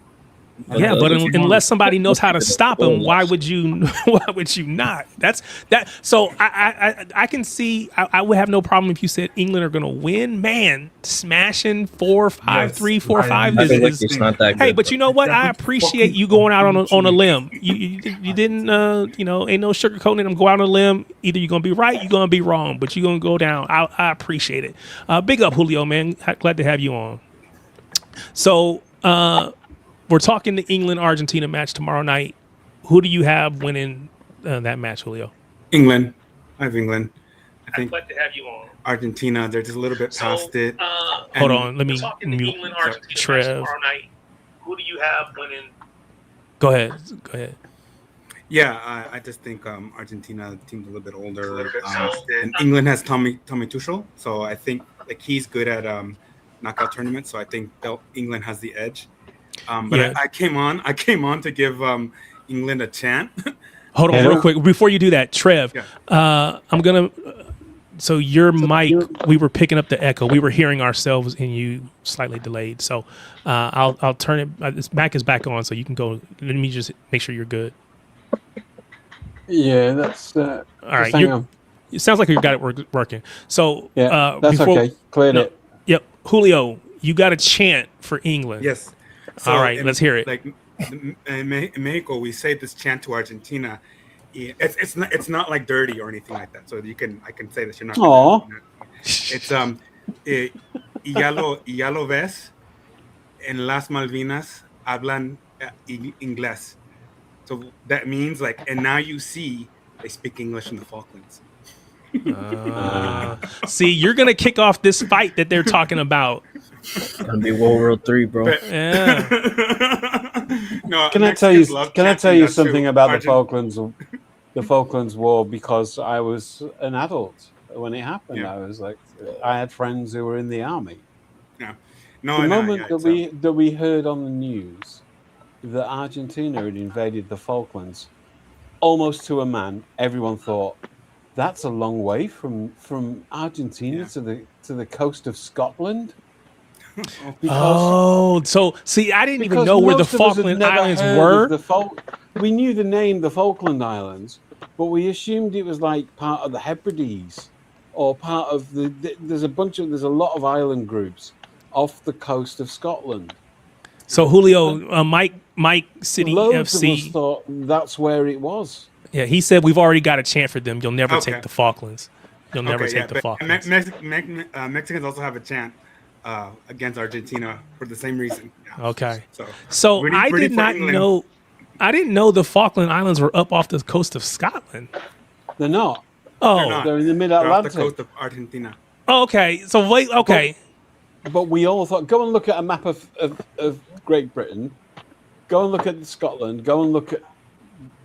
And Yeah, like, but if you want- unless somebody knows how to stop him, why would you? Why would you not? That's that. So I can see. I would have no problem if you said England are going to win. Man, smashing 4-5, yes, 3-4-5 I is. legit It's think- not that Hey, good. but you know what? They're I going to appreciate fucking you going out on a completely limb. You didn't ain't no sugarcoating them. Go out on a limb. Either you're gonna be right, you're gonna be wrong, but you're gonna go down. I appreciate it. Big up, Julio, man. Glad to have you on. So we're talking the England Argentina match tomorrow night. Who do you have winning that match, Julio? England. I have England. I think Glad to have you on. Argentina, they're just a little bit past it. Hold on, let me mute Trev. Night. Who do you have winning? Go ahead. Yeah, I just think Argentina, the team's a little bit older, and England has Tommy Tuchel, so I think like he's good at knockout tournaments. So I think England has the edge. But Yeah. I came on to give England a chant. Hold on, real quick before you do that, Trev. Yeah. I'm gonna. So your mic, we were picking up the echo. We were hearing ourselves and you slightly delayed. So I'll turn it. This back is back on, so you can go. Let me just make sure you're good. Yeah, that's All right. hang on. It sounds like you got it working. So Yeah, that's okay. Cleared it. Yep, Julio, you got a chant for England. Yes. All right, let's hear it. Like in Mexico, we say this chant to Argentina. It's not like dirty or anything like that. So I can say this. You're not. Aw. It's y ya lo ves. En las Malvinas hablan inglés. So that means like, and now you see they speak English in the Falklands. See, you're gonna kick off this fight that they're talking about. It's gonna be World War III, bro. Yeah. No, Can I tell you? Mexicans love Can I chanting tell you that something too. about the Falklands War? Because I was an adult when it happened. Yeah. I was like, I had friends who were in the army. No, The no, moment yeah, that we heard on the news that Argentina had invaded the Falklands, almost to a man, everyone thought that's a long way from Argentina to the coast of Scotland. So see, I didn't even Because know where the most of us had Falkland never Islands heard of were. we knew the name, the Falkland Islands, but we assumed it was like part of the Hebrides or part of there's a lot of island groups off the coast of Scotland. So Julio, Mike City Loads of us FC. thought that's where it was. Yeah, he said we've already got a chant for them. You'll never Okay. take the Falklands. You'll never take the but Falklands. Mexicans also have a chant against Argentina for the same reason. Yeah. Okay. So So I did not know. I didn't know the Falkland Islands were up off the coast of Scotland. They're not. Oh, They're in the They're off the mid-Atlantic. coast of Argentina. okay. So wait. Okay. But we all thought, go and look at a map of Great Britain. Go and look at Scotland. Go and look at.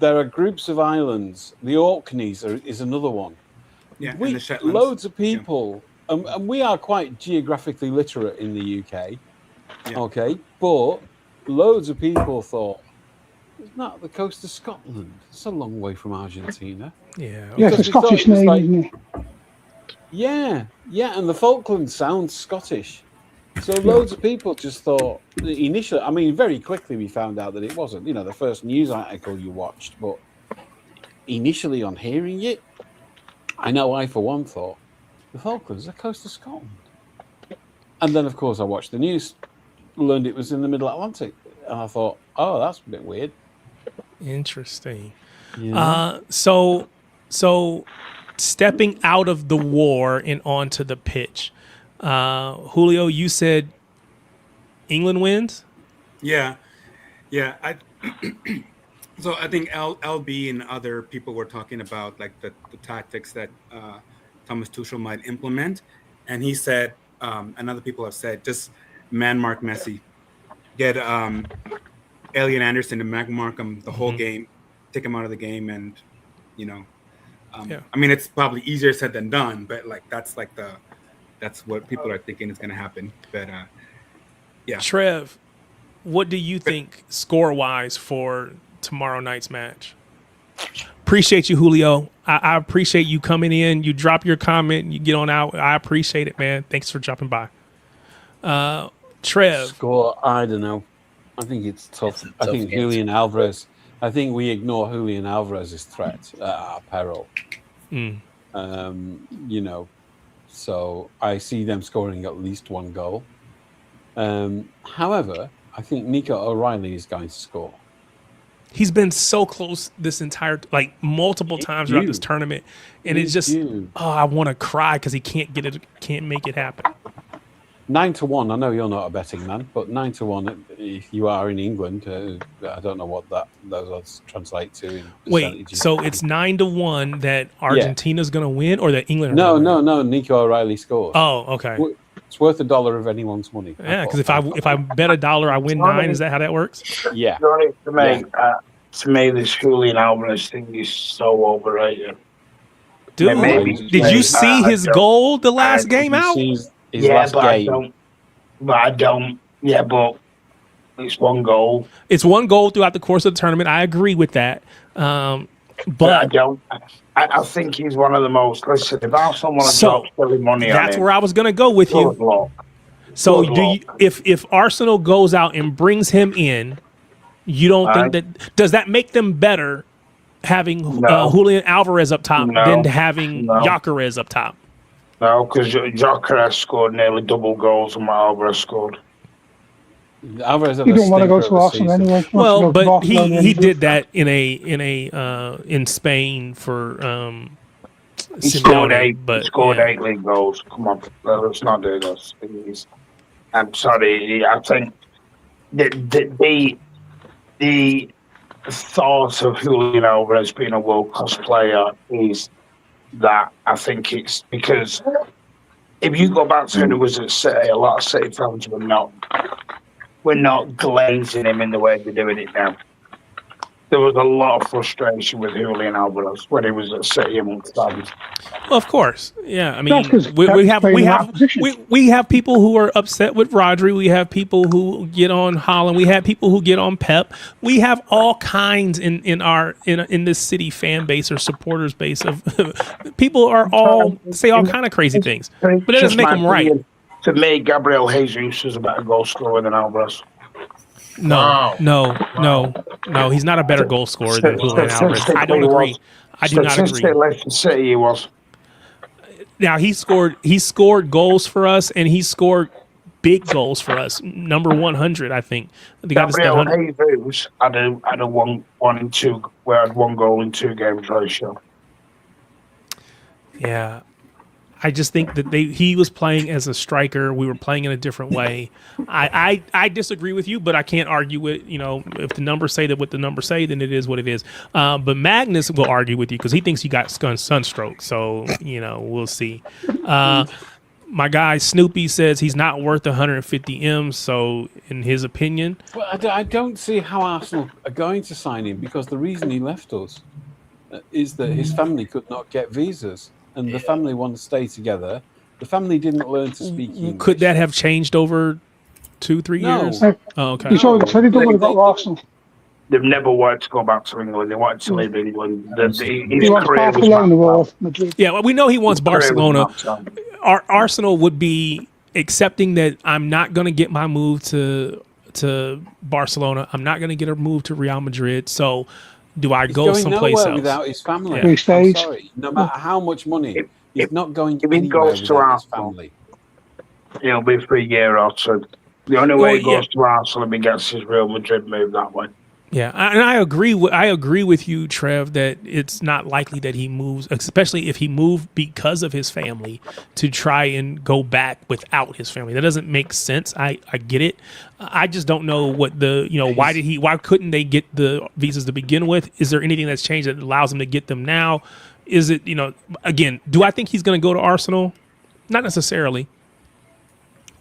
There are groups of islands. The Orkneys is another one. Yeah, and the Shetlands. Loads of people, and we are quite geographically literate in the UK. Yeah. Okay, but loads of people thought it's not the coast of Scotland. It's a long way from Argentina. Yeah. Yeah, it's a Because we thought Scottish it was name, like- isn't it? Yeah, and the Falklands sounds Scottish. So loads of people just thought initially. I mean, very quickly we found out that it wasn't. You know, the first news article you watched, but initially on hearing it, I know I for one thought the Falklands, the coast of Scotland, and then of course I watched the news, learned it was in the Middle Atlantic, and I thought, oh, that's a bit weird. Interesting. Yeah. So stepping out of the war and onto the pitch. Julio, you said England wins? Yeah. So I think LB and other people were talking about like the tactics that Thomas Tuchel might implement, and he said, and other people have said, just man mark Messi, get Elliot Anderson and Mac Markham the whole Mhm. game, take him out of the game, and you know, Yeah. I mean, it's probably easier said than done, but like that's what people are thinking is going to happen. But yeah, Trev, what do you think score wise for tomorrow night's match? Appreciate you, Julio. I appreciate you coming in. You drop your comment and you get on out. I appreciate it, man. Thanks for dropping by. Trev. Score, I don't know. I think it's tough. It's a I tough think game. Julian Alvarez. I think we ignore Julian Alvarez's threat at our peril. Mm. You know, so I see them scoring at least one goal. However, I think Nico O'Reilly is going to score. He's been so close this entire, like multiple times throughout this tournament, and it's just, I want to cry because he can't make it happen. 9-1. I know you're not a betting man, but 9-1. If you are in England, I don't know what those odds translate to. In Wait, percentages. so it's 9-1 that Argentina's going to win, or that England? Are gonna win? No. Nico O'Reilly scores. Oh, okay. It's worth $1 of anyone's money. Yeah, because if I bet $1, I win 9. Is that how that works? Yeah. To me, this Julian Alvarez thing is so overrated. Dude, did you see his goal the last game out? His last game. I don't. Yeah, but it's one goal. It's one goal throughout the course of the tournament. I agree with that. But But I don't. I think he's one of the most. Listen, if Arsenal want to drop silly money on him, that's where I was going to go with you. good luck. So Good do luck. you, if Arsenal goes out and brings him in, you don't think that does that make them better having Julian Alvarez up top than having Gyökeres up top? No, because Gyökeres scored nearly double goals than what Alvarez scored. Alvarez He don't want to go to Arsenal anyway. He wants to Well, go to but Barcelona he anyway. did that in Spain for He scored Simeone, 8. but He scored yeah. 8 league goals. Come on, let's not do this. I'm sorry. I think the thought of Julian Alvarez being a world class player is that I think it's because if you go back to when he was at City, a lot of City fans were not glazing him in the way they're doing it now. There was a lot of frustration with Julian Alvarez when he was at City amongst fans. Well, of course, yeah. I mean, That's 'cause we have playing in that position. we have people who are upset with Rodri. We have people who get on Holland. We have people who get on Pep. We have all kinds in this City fan base or supporters base of people are all say all kind of crazy things, but that doesn't make them right. To me, Gabriel Jesus is a better goal scorer than Alvarez. No, he's not a better goal scorer than Julian Alvarez. I don't agree. I do not agree. Leicester City, he was. Now he scored goals for us, and he scored big goals for us. Number 100, I think. The guy that's done Gabriel 100. Jesus had a one in two, where I had 1 goal in 2 games ratio. Yeah. I just think that he was playing as a striker. We were playing in a different way. I disagree with you, but I can't argue with, if the numbers say that what the numbers say, then it is what it is. But Magnus will argue with you because he thinks you got sunstroke. So, we'll see. My guy Snoopy says he's not worth 150 M's. So, in his opinion. Well, I don't see how Arsenal are going to sign him because the reason he left us is that his family could not get visas. And the family want to stay together. The family didn't learn to speak English. Could that have changed over 2-3 years? Oh, okay. He's already said he doesn't want to go to Arsenal. They've never wanted to go back to England. They wanted to leave England. He wants Barcelona or Madrid. Yeah, well, we know he wants Barcelona. Arsenal would be accepting that I'm not going to get my move to Barcelona. I'm not going to get a move to Real Madrid. So do I go someplace else? Without his family. Yeah. I'm sorry. No matter how much money, he's not going anywhere without his family. It'll be for a year or two. The only way he goes to Arsenal if he gets his Real Madrid move that way. Yeah, and I agree with you, Trev, that it's not likely that he moves, especially if he moved because of his family, to try and go back without his family. That doesn't make sense. I get it. I just don't know what why couldn't they get the visas to begin with? Is there anything that's changed that allows him to get them now? Is it, again, do I think he's going to go to Arsenal? Not necessarily.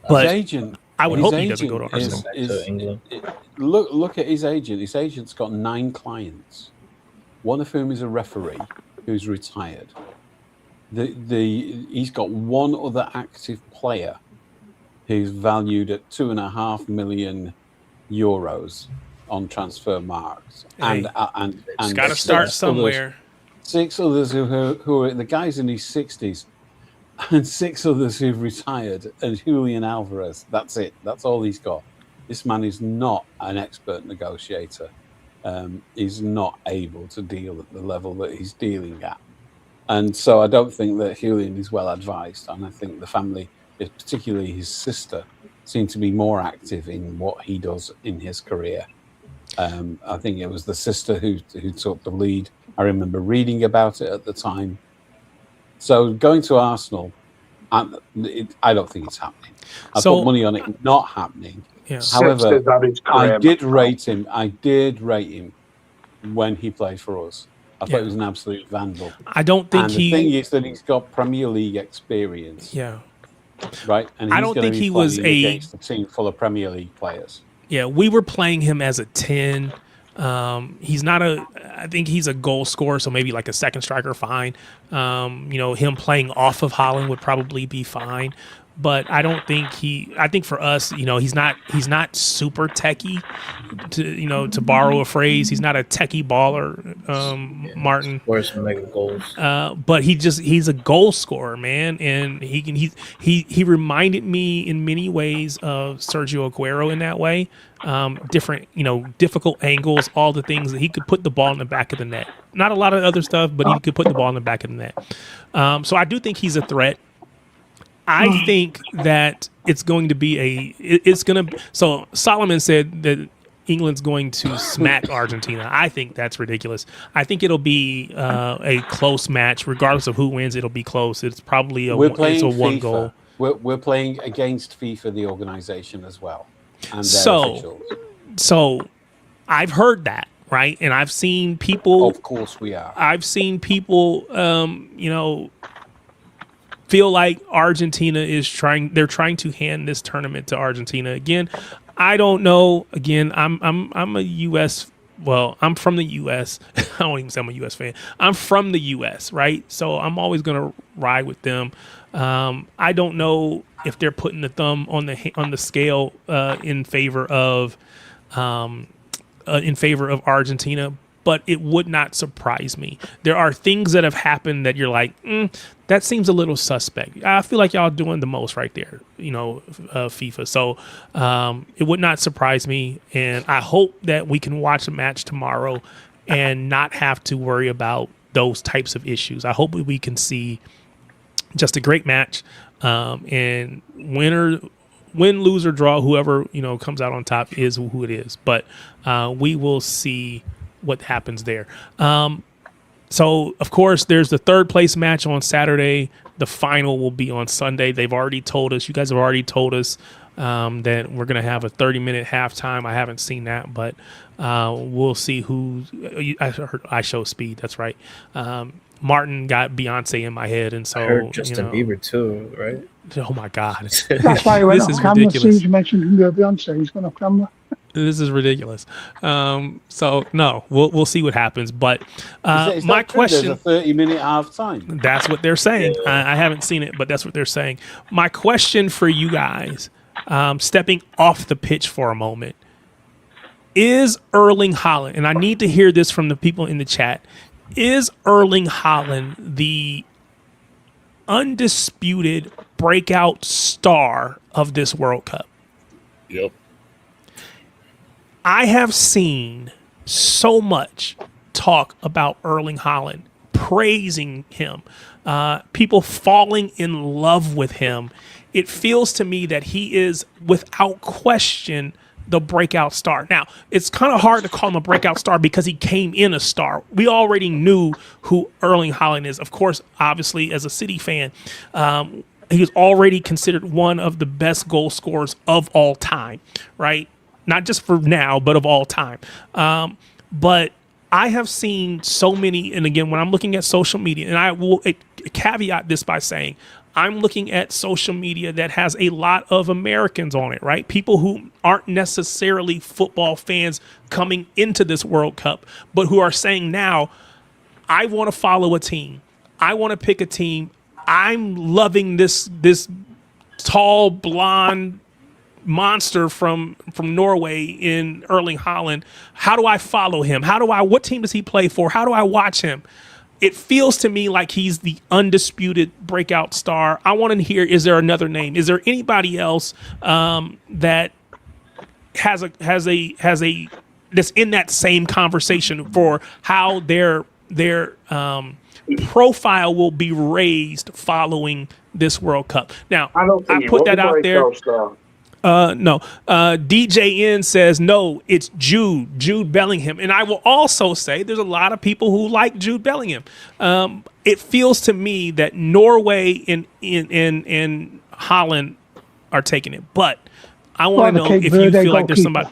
But His agent I would His hope he doesn't agent go to Arsenal. To England. Look at his agent. His agent's got 9 clients, one of whom is a referee who's retired. He's got one other active player who's valued at €2.5 million on transfer marks, Hey, and got to start somewhere. 6 others who are the guys in his 60s, and 6 others who've retired, and Julian Alvarez. That's it. That's all he's got. This man is not an expert negotiator. He's not able to deal at the level that he's dealing at. And so I don't think that Julian is well advised. And I think the family, particularly his sister, seem to be more active in what he does in his career. I think it was the sister who took the lead. I remember reading about it at the time. So going to Arsenal, I don't think it's happening. I put money on it not happening. Yeah. However, I did rate him when he played for us. I thought he was an absolute vandal. I don't think the thing is that he's got Premier League experience. Yeah. Right? And I don't think he was against a team full of Premier League players. Yeah, we were playing him as a 10. He's not I think he's a goal scorer, so maybe like a second striker, fine. Him playing off of Haaland would probably be fine. But I don't think I think for us, he's not super techie, to borrow a phrase. He's not a techie baller, Martin. Of course, making goals. But he's a goal scorer, man, and he reminded me in many ways of Sergio Aguero in that way. Different, difficult angles, all the things that he could put the ball in the back of the net. Not a lot of other stuff, but he could put the ball in the back of the net. So I do think he's a threat. I think that it's going to be so Solomon said that England's going to smack Argentina. I think that's ridiculous. I think it'll be a close match. Regardless of who wins, it'll be close. It's probably one goal. We're playing against FIFA, the organization, as well. And their officials. So I've heard that, right? And I've seen people. Of course we are. I've seen people, feel like Argentina they're trying to hand this tournament to Argentina. Again, I don't know. Again, I'm a US, I'm from the US. I don't even say I'm a US fan. I'm from the US, right? So I'm always going to ride with them. I don't know if they're putting the thumb on the scale in favor of Argentina, but it would not surprise me. There are things that have happened that you're like, that seems a little suspect. I feel like y'all doing the most right there, FIFA. So it would not surprise me. And I hope that we can watch a match tomorrow and not have to worry about those types of issues. I hope we can see just a great match, and win, lose, or draw, whoever, comes out on top is who it is. But we will see what happens there. So, of course, there's the third place match on Saturday. The final will be on Sunday. You guys have already told us that we're going to have a 30-minute halftime. I haven't seen that, but we'll see I show speed. That's right. Martin got Beyonce in my head, and so I heard Justin Bieber too, right? Oh my God, that's why he went this off is camera. As soon ridiculous. as you mentioned Beyonce, he's gone off camera. This is ridiculous. So no, we'll see what happens. But is my question, there's a 30-minute halftime. That's what they're saying. I haven't seen it, but that's what they're saying. My question for you guys, stepping off the pitch for a moment, is Erling Haaland, and I need to hear this from the people in the chat, is Erling Haaland the undisputed breakout star of this World Cup? Yep. I have seen so much talk about Erling Haaland, praising him, people falling in love with him. It feels to me that he is, without question, the breakout star. Now, it's kind of hard to call him a breakout star because he came in a star. We already knew who Erling Haaland is. Of course, obviously, as a City fan, he was already considered one of the best goal scorers of all time, right? Not just for now, but of all time. But I have seen so many, and again, when I'm looking at social media, and I will caveat this by saying, I'm looking at social media that has a lot of Americans on it, right? People who aren't necessarily football fans coming into this World Cup, but who are saying now, I want to follow a team. I want to pick a team. I'm loving this tall, blonde monster from Norway in Erling Haaland. How do I follow him? What team does he play for? How do I watch him? It feels to me like he's the undisputed breakout star. I want to hear, is there another name? Is there anybody else that has a that's in that same conversation for how their profile will be raised following this World Cup? Now, I put that out there. No. DJN says, no, it's Jude Bellingham. And I will also say there's a lot of people who like Jude Bellingham. It feels to me that Norway and Holland are taking it. But I want to know if you feel like there's somebody.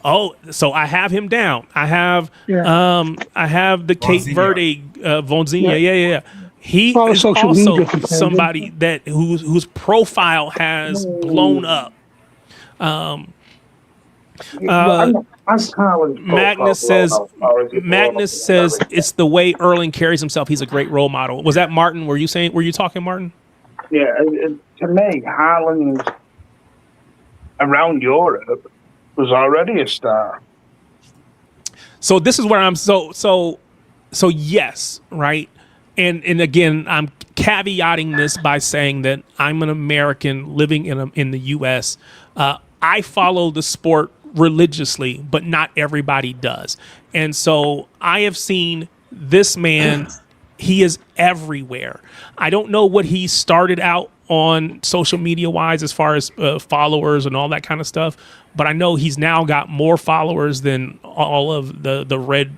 Oh, so I have him down. I have the Cape Verde Vonzinha. Yeah. He is also somebody that whose profile has blown up. Magnus says it's the way Erling carries himself. He's a great role model. Was that Martin? Were you talking, Martin? Yeah, to me, Haaland around Europe was already a star. So this is where I'm so yes, right? And again, I'm caveating this by saying that I'm an American living in the US. I follow the sport religiously, but not everybody does. And so I have seen this man, he is everywhere. I don't know what he started out on social media wise as far as followers and all that kind of stuff, but I know he's now got more followers than all of the red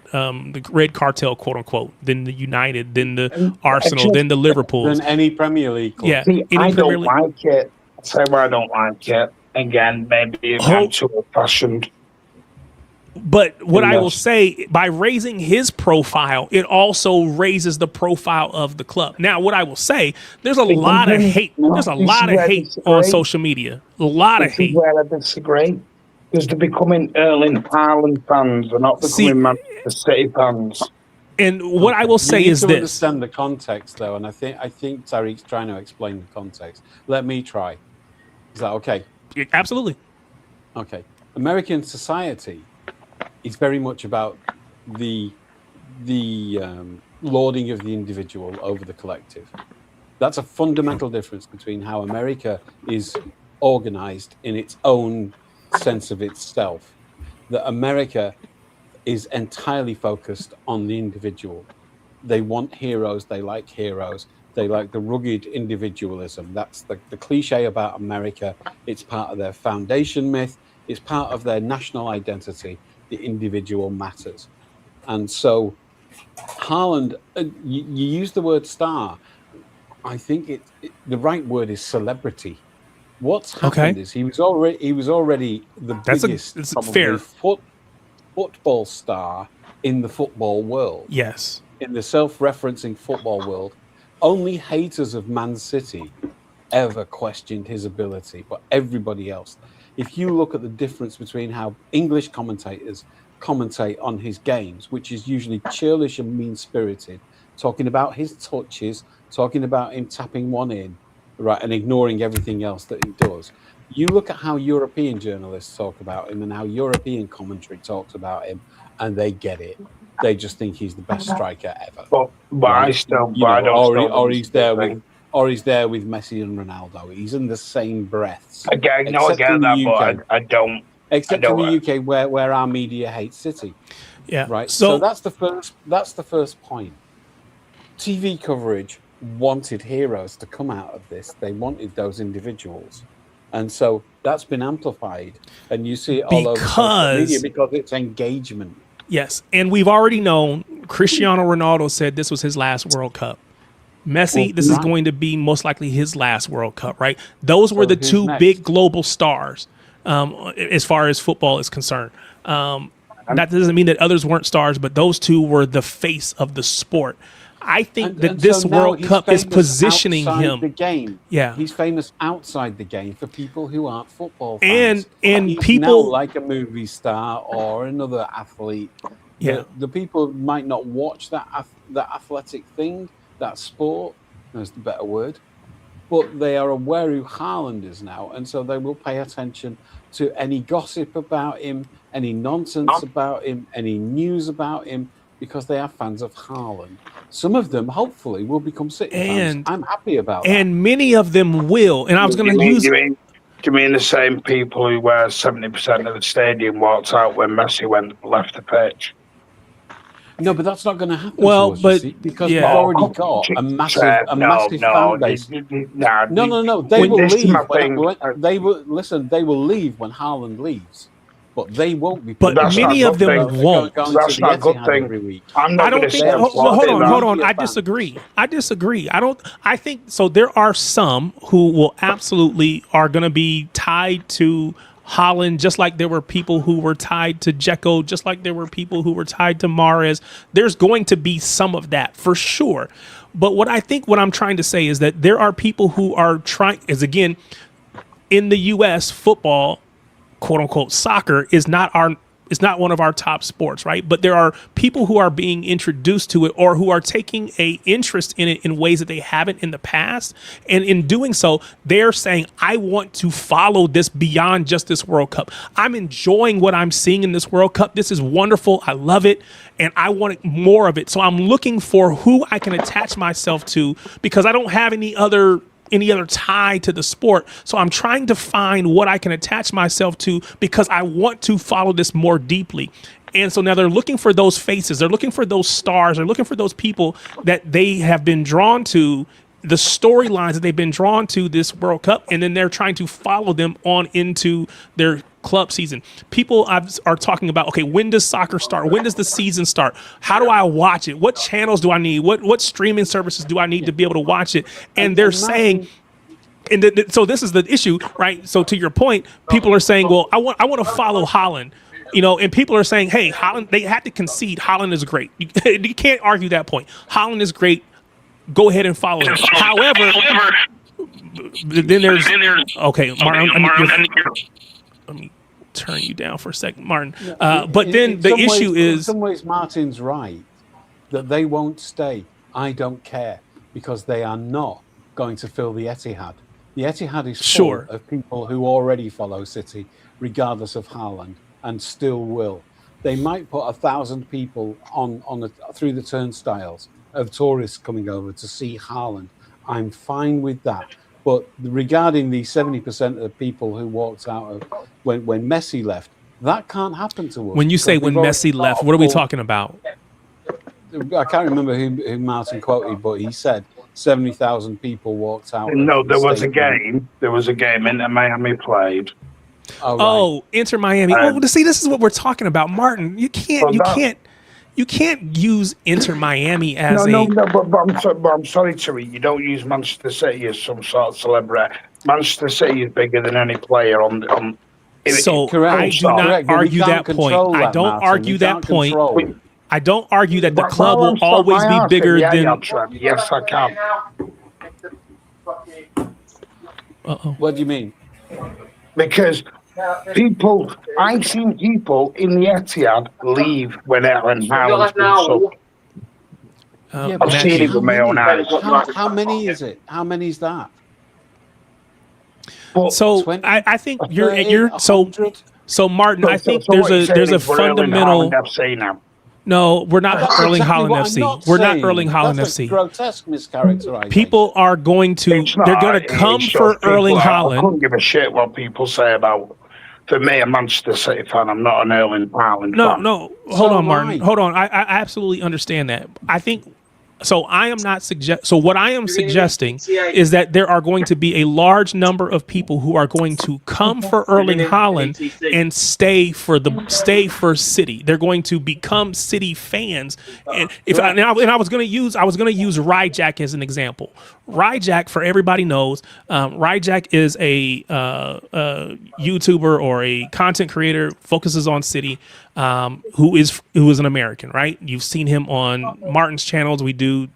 cartel, quote unquote, than the United, than the Arsenal, than the Liverpool, than any Premier League club. Yeah, See, I don't like it. I'll say why I don't like it. Again, maybe I'm too old-fashioned. But what I will say, by raising his profile, it also raises the profile of the club. Now, what I will say, there's a lot of hate. There's a lot of hate on social media. A lot of hate. Where I disagree. Because they're becoming Erling Haaland fans. They're not becoming Manchester City fans. And what I will say is this. You need to understand the context, though, and I think Tariq's trying to explain the context. Let me try. Is that okay? Absolutely. Okay. American society is very much about the lauding of the individual over the collective. That's a fundamental difference between how America is organized in its own sense of itself. That America is entirely focused on the individual. They want heroes. They like heroes. They like the rugged individualism. That's the cliche about America. It's part of their foundation myth. It's part of their national identity. The individual matters. And so Haaland, you use the word star. I think the right word is celebrity. What's happened is he was already the biggest football star in the football world. Yes. In the self-referencing football world. Only haters of Man City ever questioned his ability, but everybody else. If you look at the difference between how English commentators commentate on his games, which is usually churlish and mean-spirited, talking about his touches, talking about him tapping one in, right, and ignoring everything else that he does. You look at how European journalists talk about him and how European commentary talks about him, and they get it. They just think he's the best striker ever. But right? he's there with Messi and Ronaldo. He's in the same breaths. I get that, but I don't. Except in the UK, where our media hates City. Yeah. Right. So that's the first point. TV coverage wanted heroes to come out of this. They wanted those individuals. And so that's been amplified. And you see it all over social media because it's engagement. Yes. And we've already known Cristiano Ronaldo said this was his last World Cup. Messi, this is going to be most likely his last World Cup, right? Those were the two big global stars as far as football is concerned. That doesn't mean that others weren't stars, but those two were the face of the sport. I think And- that and this so now World he's Cup is famous positioning outside him. the game. Yeah. He's famous outside the game for people who aren't football fans. And he's people now like a movie star or another athlete. Yeah. The people might not watch that athletic thing, that sport, is the better word, but they are aware who Haaland is now, and so they will pay attention to any gossip about him, any nonsense about him, any news about him, because they are fans of Haaland. Some of them, hopefully, will become City fans. I'm happy about that. And many of them will. And I was going to use. Do you mean the same people who were 70% of the stadium walked out when Messi left the pitch? No, but that's not going to happen. Well, to us, but you see, because yeah. we've already got a massive fan base. No. They will leave. They will listen. They will leave when Haaland leaves, but they won't be. But many of them won't. That's not a good thing. Every week. I don't think. Hold on. I disagree. I think so. There are some who will absolutely are going to be tied to Haaland, just like there were people who were tied to Dzeko, just like there were people who were tied to Mahrez. There's going to be some of that for sure. But what I'm trying to say is that there are people who are trying, as again, in the U.S., football, quote unquote, soccer is not one of our top sports, right? But there are people who are being introduced to it or who are taking a interest in it in ways that they haven't in the past. And in doing so, they're saying, I want to follow this beyond just this World Cup. I'm enjoying what I'm seeing in this World Cup. This is wonderful. I love it. And I want more of it. So I'm looking for who I can attach myself to because I don't have any other tie to the sport. So I'm trying to find what I can attach myself to because I want to follow this more deeply. And so now they're looking for those faces. They're looking for those stars. They're looking for those people that they have been drawn to, the storylines that they've been drawn to this World Cup. And then they're trying to follow them on into their club season. People are talking about, okay, when does soccer start? When does the season start? How do I watch it? What channels do I need? What streaming services do I need to be able to watch it? And they're saying, so this is the issue, right? So to your point, people are saying, well, I want to follow Haaland, and people are saying, hey, Haaland, they had to concede. Haaland is great. You can't argue that point. Haaland is great. Go ahead and follow him. However, then there's okay, Martin. Let me turn you down for a second, Martin. But then the issue is, in some ways, Martin's right that they won't stay. I don't care because they are not going to fill the Etihad. The Etihad is full of people who already follow City, regardless of Haaland, and still will. They might put 1,000 people through the turnstiles of tourists coming over to see Haaland. I'm fine with that. But regarding the 70% of the people who walked out of when Messi left, that can't happen to us. When you say when Messi left, what are we talking about? I can't remember who Martin quoted, but he said 70,000 people walked out. No, there was a game. There was a game Inter Miami played. Oh, Inter Miami. See, this is what we're talking about, Martin. You can't use Inter Miami as but I'm sorry, Terry. You don't use Manchester City as some sort of celebrity. Manchester City is bigger than any player on. So I do not argue that point. I don't argue that point. I don't argue that the club will always be bigger than. Yes, I can. What do you mean? Because I've seen people in the Etihad leave when Erling Haaland's been subbed. I've seen it with my own eyes. How many is it? How many is that? So 20, I think you're so Martin. I think there's a fundamental. FC now. No, we're not Erling Haaland FC. We're not Erling Haaland FC. Grotesque mischaracterization. People are going to. They're going to come for Erling Haaland. I couldn't give a shit what people say about. For me, a Manchester City fan, I'm not an Erling Haaland fan. No. Hold on, Martin. Hold on. I absolutely understand that. I think. So I am not So what I am suggesting is that there are going to be a large number of people who are going to come for Erling Haaland and stay for City. They're going to become City fans. And I was going to use Ryjack as an example. Ryjack, for everybody knows, Ryjack is a YouTuber or a content creator, focuses on City. who is an American, right? You've seen him on Martin's channels. We do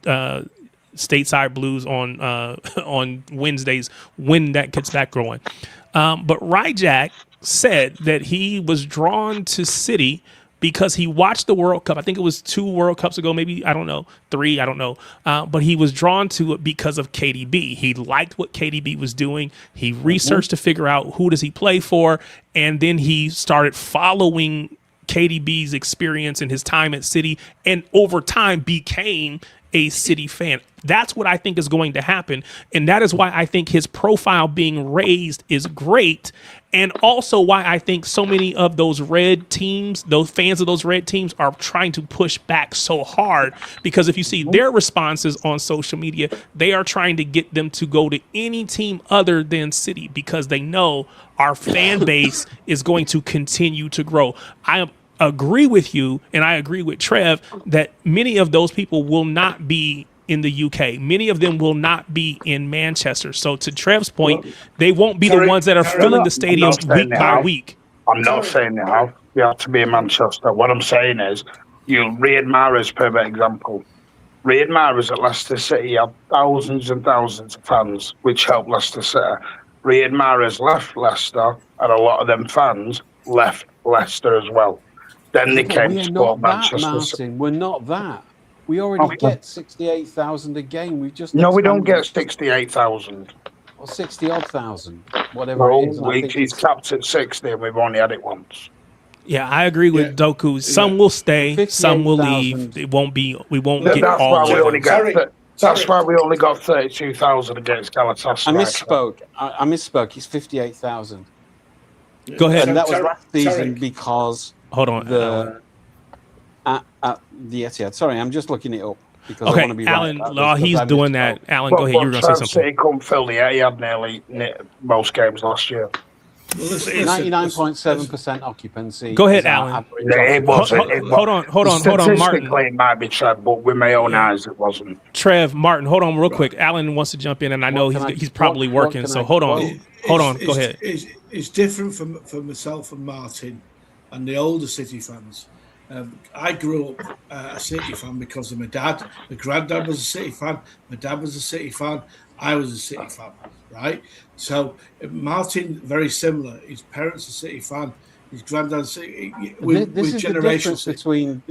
Stateside Blues on on Wednesdays when that gets that growing. But Ryjack said that he was drawn to City because he watched the World Cup. I think it was 2 World Cups ago, maybe, I don't know, 3, I don't know. But he was drawn to it because of KDB. He liked what KDB was doing. He researched to figure out who does he play for, and then he started following KDB's experience and his time at City, and over time became a City fan. That's what I think is going to happen. And that is why I think his profile being raised is great. And also why I think so many of those red teams, those fans of those red teams, are trying to push back so hard. Because if you see their responses on social media, they are trying to get them to go to any team other than City because they know our fan base is going to continue to grow. I agree with you, and I agree with Trev, that many of those people will not be in the UK. Many of them will not be in Manchester. So to Trev's point, they won't be the ones that are filling the stadium week by week. I'm not saying they have. You have to be in Manchester. What I'm saying is, Riyad Mahrez, perfect example. Riyad Mahrez at Leicester City had thousands and thousands of fans, which helped Leicester City. Riyad Mahrez left Leicester, and a lot of them fans left Leicester as well. Then they came to support Manchester. Martin, we're not that. We already get 68,000 a game. We've just we don't get 68,000. Or 60 odd thousand, whatever it is. He's capped at 60, and we've only had it once. Yeah, I agree with Doku. Some will stay, some will leave. It won't be. We won't get all of them. That's why we only got 32,000 against Galatasaray. I misspoke. It's 58,000. Go ahead. And that was last season because hold on. At the Etihad. Sorry, I'm just looking it up because okay, I want to be Alan, right. While he's doing that, Alan, go ahead. You were going to say something. City couldn't fill the Etihad nearly most games last year. 99.7% occupancy. Go ahead, Alan. Hold on, Martin. It might be Trev, but with my own eyes, it wasn't. Trev, Martin, hold on real quick. Alan wants to jump in, and I know he's probably working, so hold on. Go ahead. It's different for myself and Martin and the older City fans. I grew up a City fan because of my dad. My granddad was a City fan. My dad was a City fan. I was a City fan, right? So Martin, very similar. His parents are City fan. His granddad, this is the difference between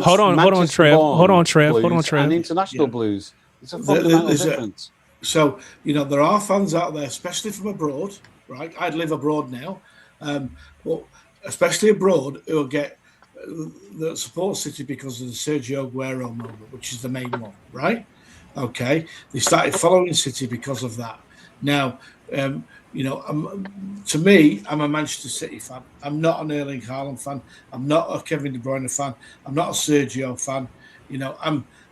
hold on, Trev. And international blues. It's a fundamental difference. So there are fans out there, especially from abroad, right? I live abroad now, but especially abroad, who will get the support City because of the Sergio Aguero moment, which is the main one, right? Okay, they started following City because of that. Now, to me, I'm a Manchester City fan. I'm not an Erling Haaland fan. I'm not a Kevin De Bruyne fan. I'm not a Sergio fan.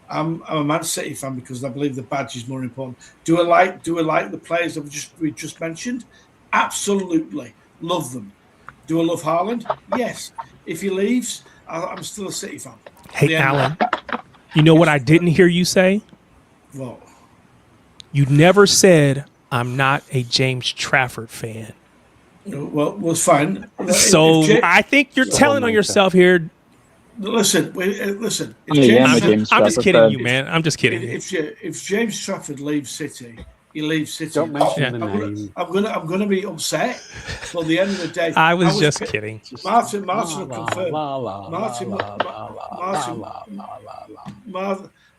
I'm a Man City fan because I believe the badge is more important. Do I like the players that we just mentioned? Absolutely, love them. Do I love Haaland? Yes. If he leaves, I'm still a City fan. Hey, Alan, you know what I didn't hear you say? What? You never said, I'm not a James Trafford fan. Well, it's fine. So I think you're telling on yourself here. Listen. I'm just kidding you, man. I'm just kidding. If James Trafford leaves City, he leaves City. Don't mention the name. I'm gonna be upset. But at the end of the day, I was just kidding. Martin will confirm.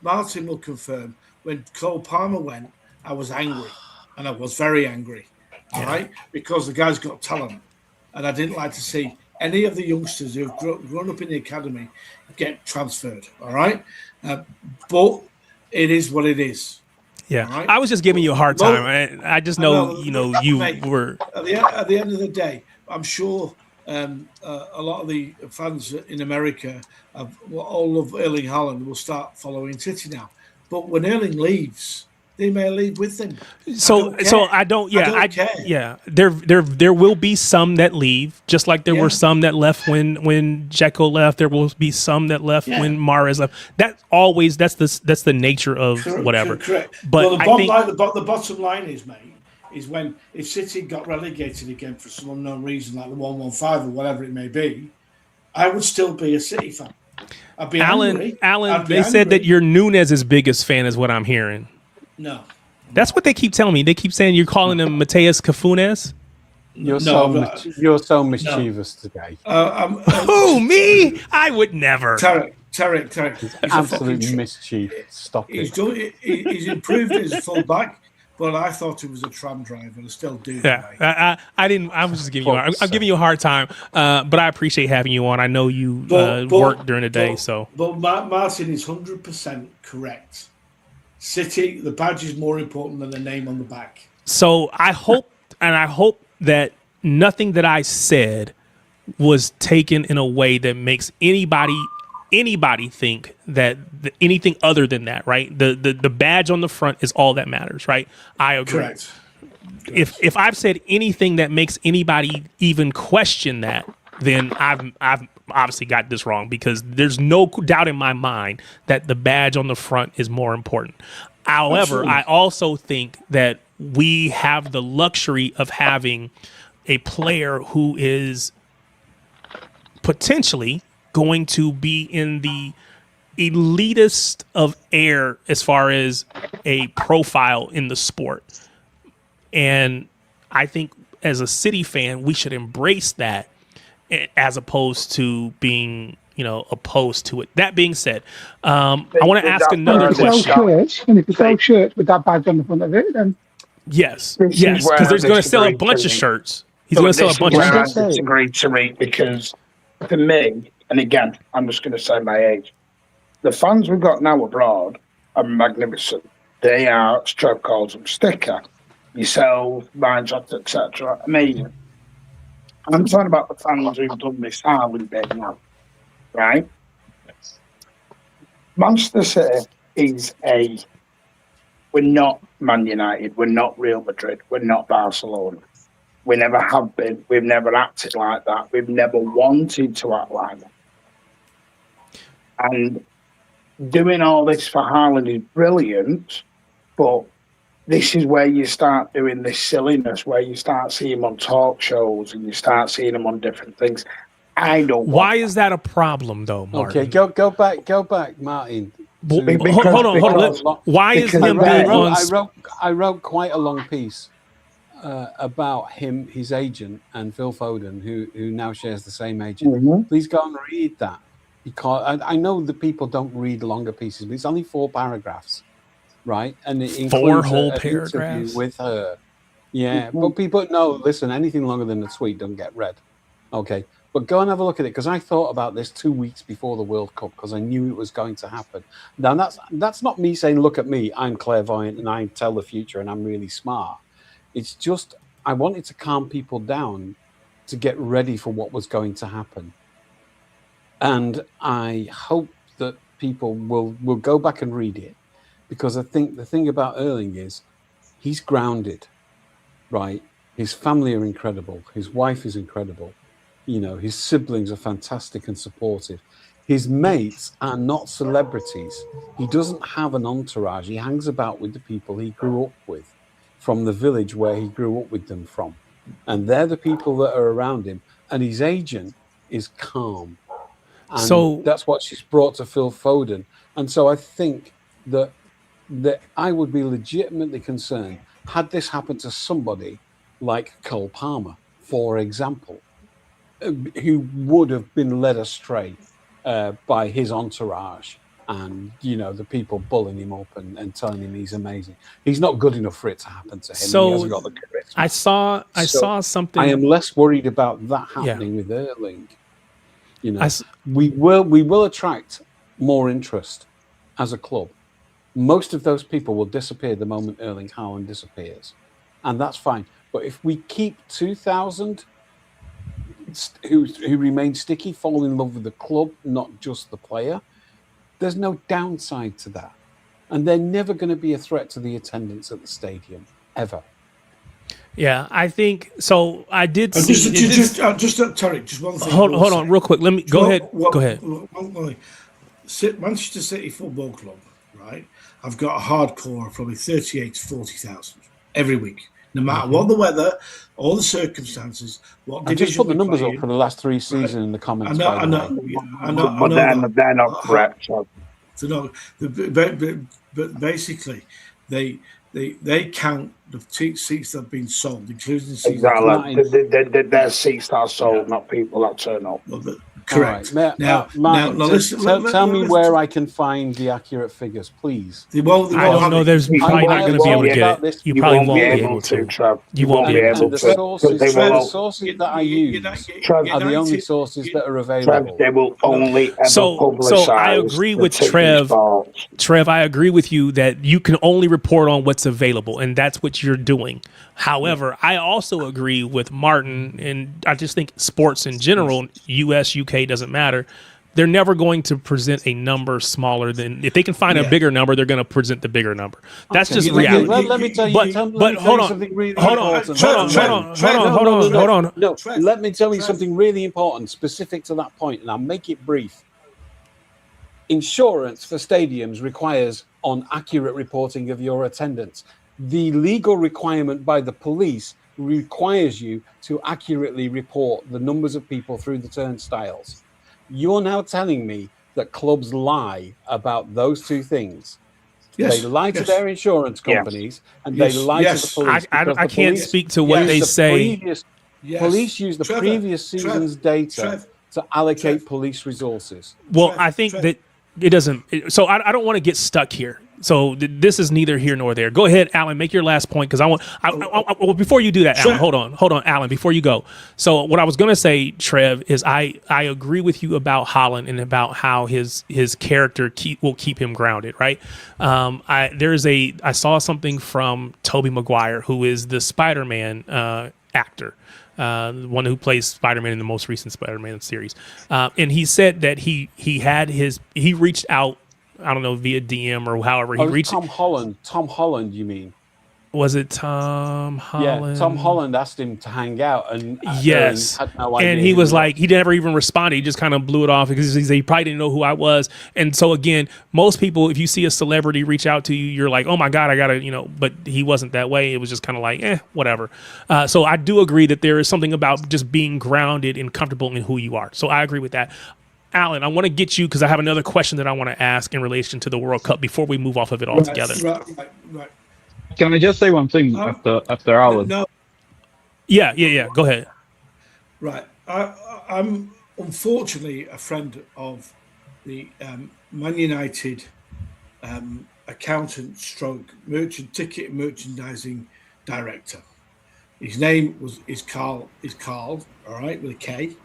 Martin will confirm. When Cole Palmer went, I was angry, and I was very angry. All right, because the guy's got talent, and I didn't like to see any of the youngsters who've grown up in the academy get transferred. All right, but it is what it is. Yeah, right? I was just giving you a hard time. I just know, you were. At the end of the day, I'm sure a lot of the fans in America, all of Erling Haaland, will start following City now. But when Erling leaves, they may leave with him. I don't care. Yeah. There will be some that leave, just like there were some that left when Dzeko left. There will be some that left when Mahrez left. That's the nature of whatever. Correct. But the bottom line is, mate, is when if City got relegated again for some unknown reason, like the 115 or whatever it may be, I would still be a City fan. I'd be angry. Alan, I'd be they said angry. that you're Nunez's biggest fan is what I'm hearing. No. That's what they keep telling me. They keep saying you're calling him Mateus Cafunes. You're No, so mischievous today. Who, me? I would never. Tarek. He's Absolute mischief. Stop He's it. he's improved as a full back, but I thought he was a tram driver. I still do. Yeah, I didn't. I was just giving you. I'm giving you a hard time, but I appreciate having you on. I know you work during the day, so. But Martin is 100% correct. City, the badge is more important than the name on the back. So I hope that nothing that I said was taken in a way that makes anybody think that anything other than that, right? The badge on the front is all that matters, right? I agree. Correct. If I've said anything that makes anybody even question that, then I've obviously got this wrong, because there's no doubt in my mind that the badge on the front is more important. However, I also think that we have the luxury of having a player who is potentially going to be in the elitist of air as far as a profile in the sport. And I think as a City fan, we should embrace that as opposed to being, opposed to it. That being said, I want to ask another question. And if you sell shirts with that badge on the front of it, then yes, because there's going to sell a bunch of shirts. He's going to sell a bunch of shirts. I disagree to me, because for me, and again, I'm just going to say my age, the fans we've got now abroad are magnificent. They are, Stroke calls them, sticker, yourself, mind shots, etc. Amazing. I'm talking about the fans who've done this Ireland bit now, right? Manchester City is we're not Man United, we're not Real Madrid, we're not Barcelona. We never have been. We've never acted like that. We've never wanted to act like that. And doing all this for Haaland is brilliant, but this is where you start doing this silliness, where you start seeing him on talk shows and you start seeing him on different things. I don't. Why is that a problem, though, Martin? Okay, go back, Martin. Hold on. Why is him being on? I wrote quite a long piece about his agent and Phil Foden, who now shares the same agent. Mm-hmm. Please go and read that, because I know that people don't read longer pieces, but it's only 4 paragraphs, right? And it includes 4 whole an paragraphs interview with her. Yeah, but people listen, anything longer than a tweet don't get read. Okay, but go and have a look at it, because I thought about this 2 weeks before the World Cup, because I knew it was going to happen. Now that's not me saying, look at me, I'm clairvoyant and I tell the future and I'm really smart. It's just I wanted to calm people down to get ready for what was going to happen. And I hope that people will go back and read it, because I think the thing about Erling is he's grounded, right? His family are incredible. His wife is incredible. His siblings are fantastic and supportive. His mates are not celebrities. He doesn't have an entourage. He hangs about with the people he grew up with from the village where he grew up with them from. And they're the people that are around him. And his agent is calm. And so that's what she's brought to Phil Foden. And so I think that I would be legitimately concerned had this happened to somebody like Cole Palmer, for example, who would have been led astray by his entourage and, the people bullying him up and telling him he's amazing. He's not good enough for it to happen to him. So he hasn't got the charisma. I saw something. I am less worried about that happening with Erling. We will attract more interest as a club. Most of those people will disappear the moment Erling Haaland disappears, and that's fine. But if we keep 2,000 who remain sticky, fall in love with the club, not just the player, there's no downside to that. And they're never going to be a threat to the attendance at the stadium, ever. Yeah, I think so. I did see. Sorry, just one thing. Hold on, real quick. Let me go ahead. Go ahead. Manchester City Football Club, right? I've got a hardcore of probably 38 to 40,000 every week. No matter what the weather or the circumstances, what I just division put the numbers up play for the last 3 seasons in the comments. I know, But they're not correct. So. But basically, they count the seats that have been sold, including the seats. Exactly. Their seats are sold, not people that turn up. Correct. Right. Now, listen, tell me where I can find the accurate figures, please. They won't I don't know. There's probably not going to be able to get it. You probably won't be able to. Trav. You won't be able to. The sources that I use are the only sources that are available. They will only ever So I agree with Trev. Trev, I agree with you that you can only report on what's available, and that's what you're doing. However, I also agree with Martin, and I just think sports in general, US, UK, doesn't matter. They're never going to present a number smaller than, if they can find a bigger number, they're going to present the bigger number. That's just reality. Let me tell you. But hold on. No, let me tell you something really important, specific to that point, and I'll make it brief. Insurance for stadiums requires on accurate reporting of your attendance. The legal requirement by the police requires you to accurately report the numbers of people through the turnstiles. You're now telling me that clubs lie about those two things. Yes, they lie to their insurance companies and they lie to the police. I can't speak to what they say. Police use the previous season's data to allocate police resources. Well, I think that it doesn't. So I don't want to get stuck here. So this is neither here nor there. Go ahead, Alan. Make your last point because well, before you do that, Alan, hold on, Alan. Before you go, so what I was going to say, Trev, is I agree with you about Holland and about how his character will keep him grounded, right? I saw something from Tobey Maguire, who is the Spider-Man actor. The one who plays Spider-Man in the most recent Spider-Man series, and he said that he reached out. I don't know, via DM or however he reached. Tom Holland, you mean? Was it Tom Holland? Yeah, Tom Holland asked him to hang out, and yes, had no idea and he was like, he never even responded. He just kind of blew it off because he probably didn't know who I was. And so again, most people, if you see a celebrity reach out to you, you're like, oh my God, I gotta, but he wasn't that way. It was just kind of like, whatever. So I do agree that there is something about just being grounded and comfortable in who you are. So I agree with that. Alan, I want to get you because I have another question that I want to ask in relation to the World Cup before we move off of it altogether. Right. Can I just say one thing after Alan? No. Yeah. Go ahead. Right. I'm unfortunately a friend of the Man United accountant stroke ticket merchandising director. His name is Carl, all right, with a K.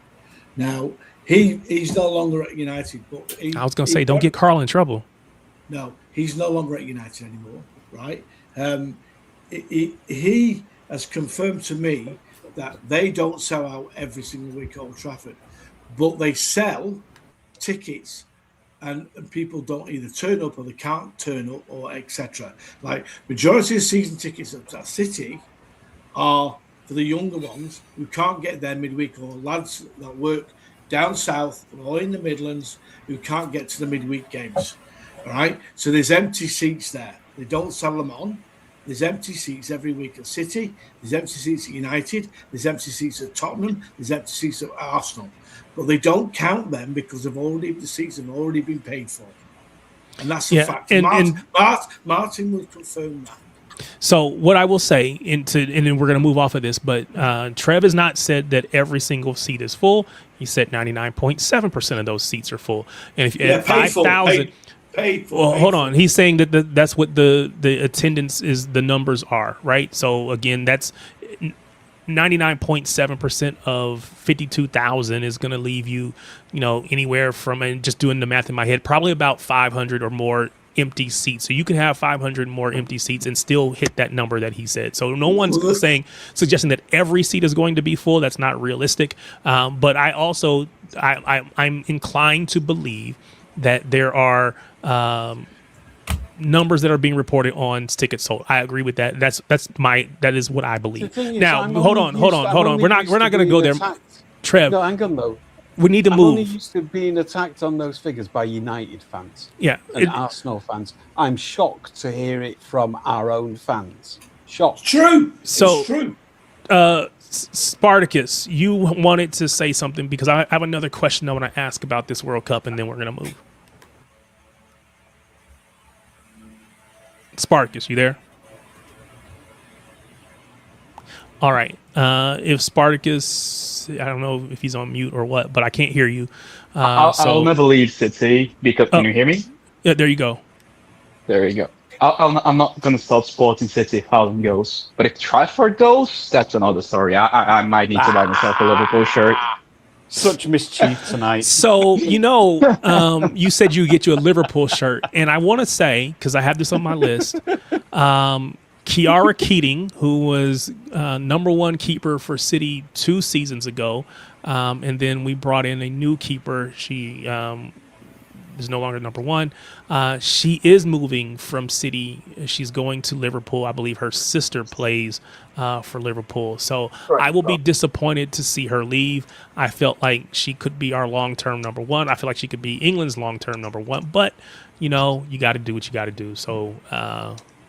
Now, he's no longer at United. But I was going to say, don't get Carl in trouble. No, he's no longer at United anymore, right? He has confirmed to me that they don't sell out every single week at Old Trafford, but they sell tickets and people don't either turn up or they can't turn up or etc. Like majority of season tickets at City are for the younger ones who can't get there midweek or lads that work down south or in the Midlands who can't get to the midweek games. All right. So there's empty seats there. They don't sell them on. There's empty seats every week at City. There's empty seats at United. There's empty seats at Tottenham. There's empty seats at Arsenal. But they don't count them because the seats have already been paid for. And that's a fact. Martin will confirm that. So what I will say, and then we're going to move off of this, but Trev has not said that every single seat is full. He said 99.7% of those seats are full. And if you add 5,000... hold on. He's saying that that's what the attendance is, the numbers are, right? So again, that's 99.7% of 52,000 is going to leave you, anywhere from, and just doing the math in my head, probably about 500 or more empty seats. So you can have 500 more empty seats and still hit that number that he said. So no one's suggesting that every seat is going to be full. That's not realistic. But I also, I'm inclined to believe that there are numbers that are being reported on tickets sold. I agree with that. That is what I believe. Now, hold on. We're not going to go there. Trev. No, hang on though. We need to move. I'm only used to being attacked on those figures by United fans. Yeah. And Arsenal fans. I'm shocked to hear it from our own fans. Shot. True. So- It's true. Spartacus, you wanted to say something because I have another question I want to ask about this World Cup, and then we're going to move. Spartacus, you there? All right. If Spartacus, I don't know if he's on mute or what, but I can't hear you. I'll never leave City because can you hear me? Yeah, there you go. There you go. I'm not going to stop supporting City if Haaland goes. But if Trafford goes, that's another story. I might need to buy myself a Liverpool shirt. Such mischief tonight. So, you said you get you a Liverpool shirt. And I want to say, because I have this on my list, Kiara Keating, who was number one keeper for City 2 seasons ago, and then we brought in a new keeper. She is no longer number one. She is moving from City. She's going to Liverpool. I believe her sister plays for Liverpool. So I will be disappointed to see her leave. I felt like she could be our long-term number one. I feel like she could be England's long-term number one. But, you got to do what you got to do. So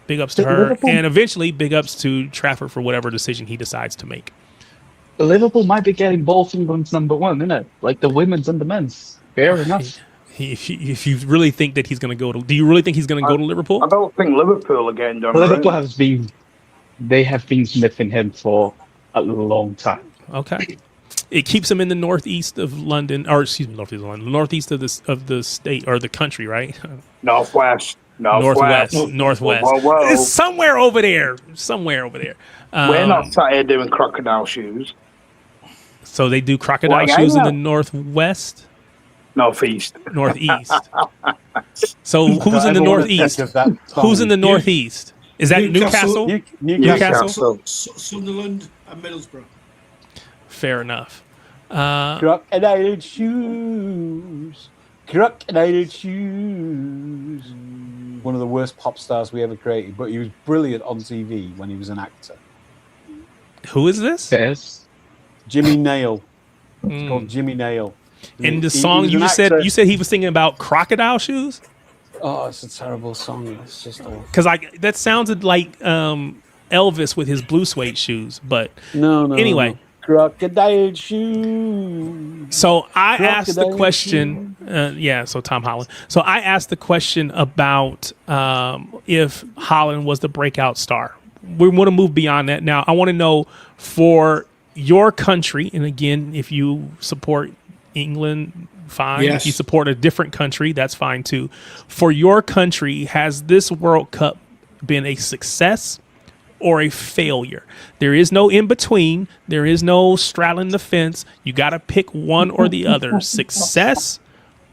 big ups to her. And eventually big ups to Trafford for whatever decision he decides to make. Liverpool might be getting both England's number one, isn't it? Like the women's and the men's. Fair enough. If you really think that he's going to go to, do you really think he's going to go to Liverpool? I don't think Liverpool are getting done. Liverpool they have been sniffing him for a long time. Okay, it keeps him in the northeast of London, or excuse me, northeast of the state or the country, right? Northwest. Northwest. Whoa. It's somewhere over there. We're not sat here doing crocodile shoes. So they do crocodile shoes in the northwest. Northeast. So who's in the northeast? Who's in the northeast? Is that Newcastle? Newcastle, Sunderland, and Middlesbrough. Fair enough. Crocodile shoes. One of the worst pop stars we ever created, but he was brilliant on TV when he was an actor. Who is this? Yes. Jimmy Nail. It's called Jimmy Nail. And the song you said he was singing about crocodile shoes? Oh, it's a terrible song. It's just because that sounded like Elvis with his blue suede shoes, but no. Anyway, crocodile shoes. So I asked the question. So Tom Holland. So I asked the question about if Holland was the breakout star. We want to move beyond that now. I want to know for your country, and again, if you support England, fine. Yes. If you support a different country, that's fine too. For your country, has this World Cup been a success or a failure? There is no in between. There is no straddling the fence. You got to pick one or the other, success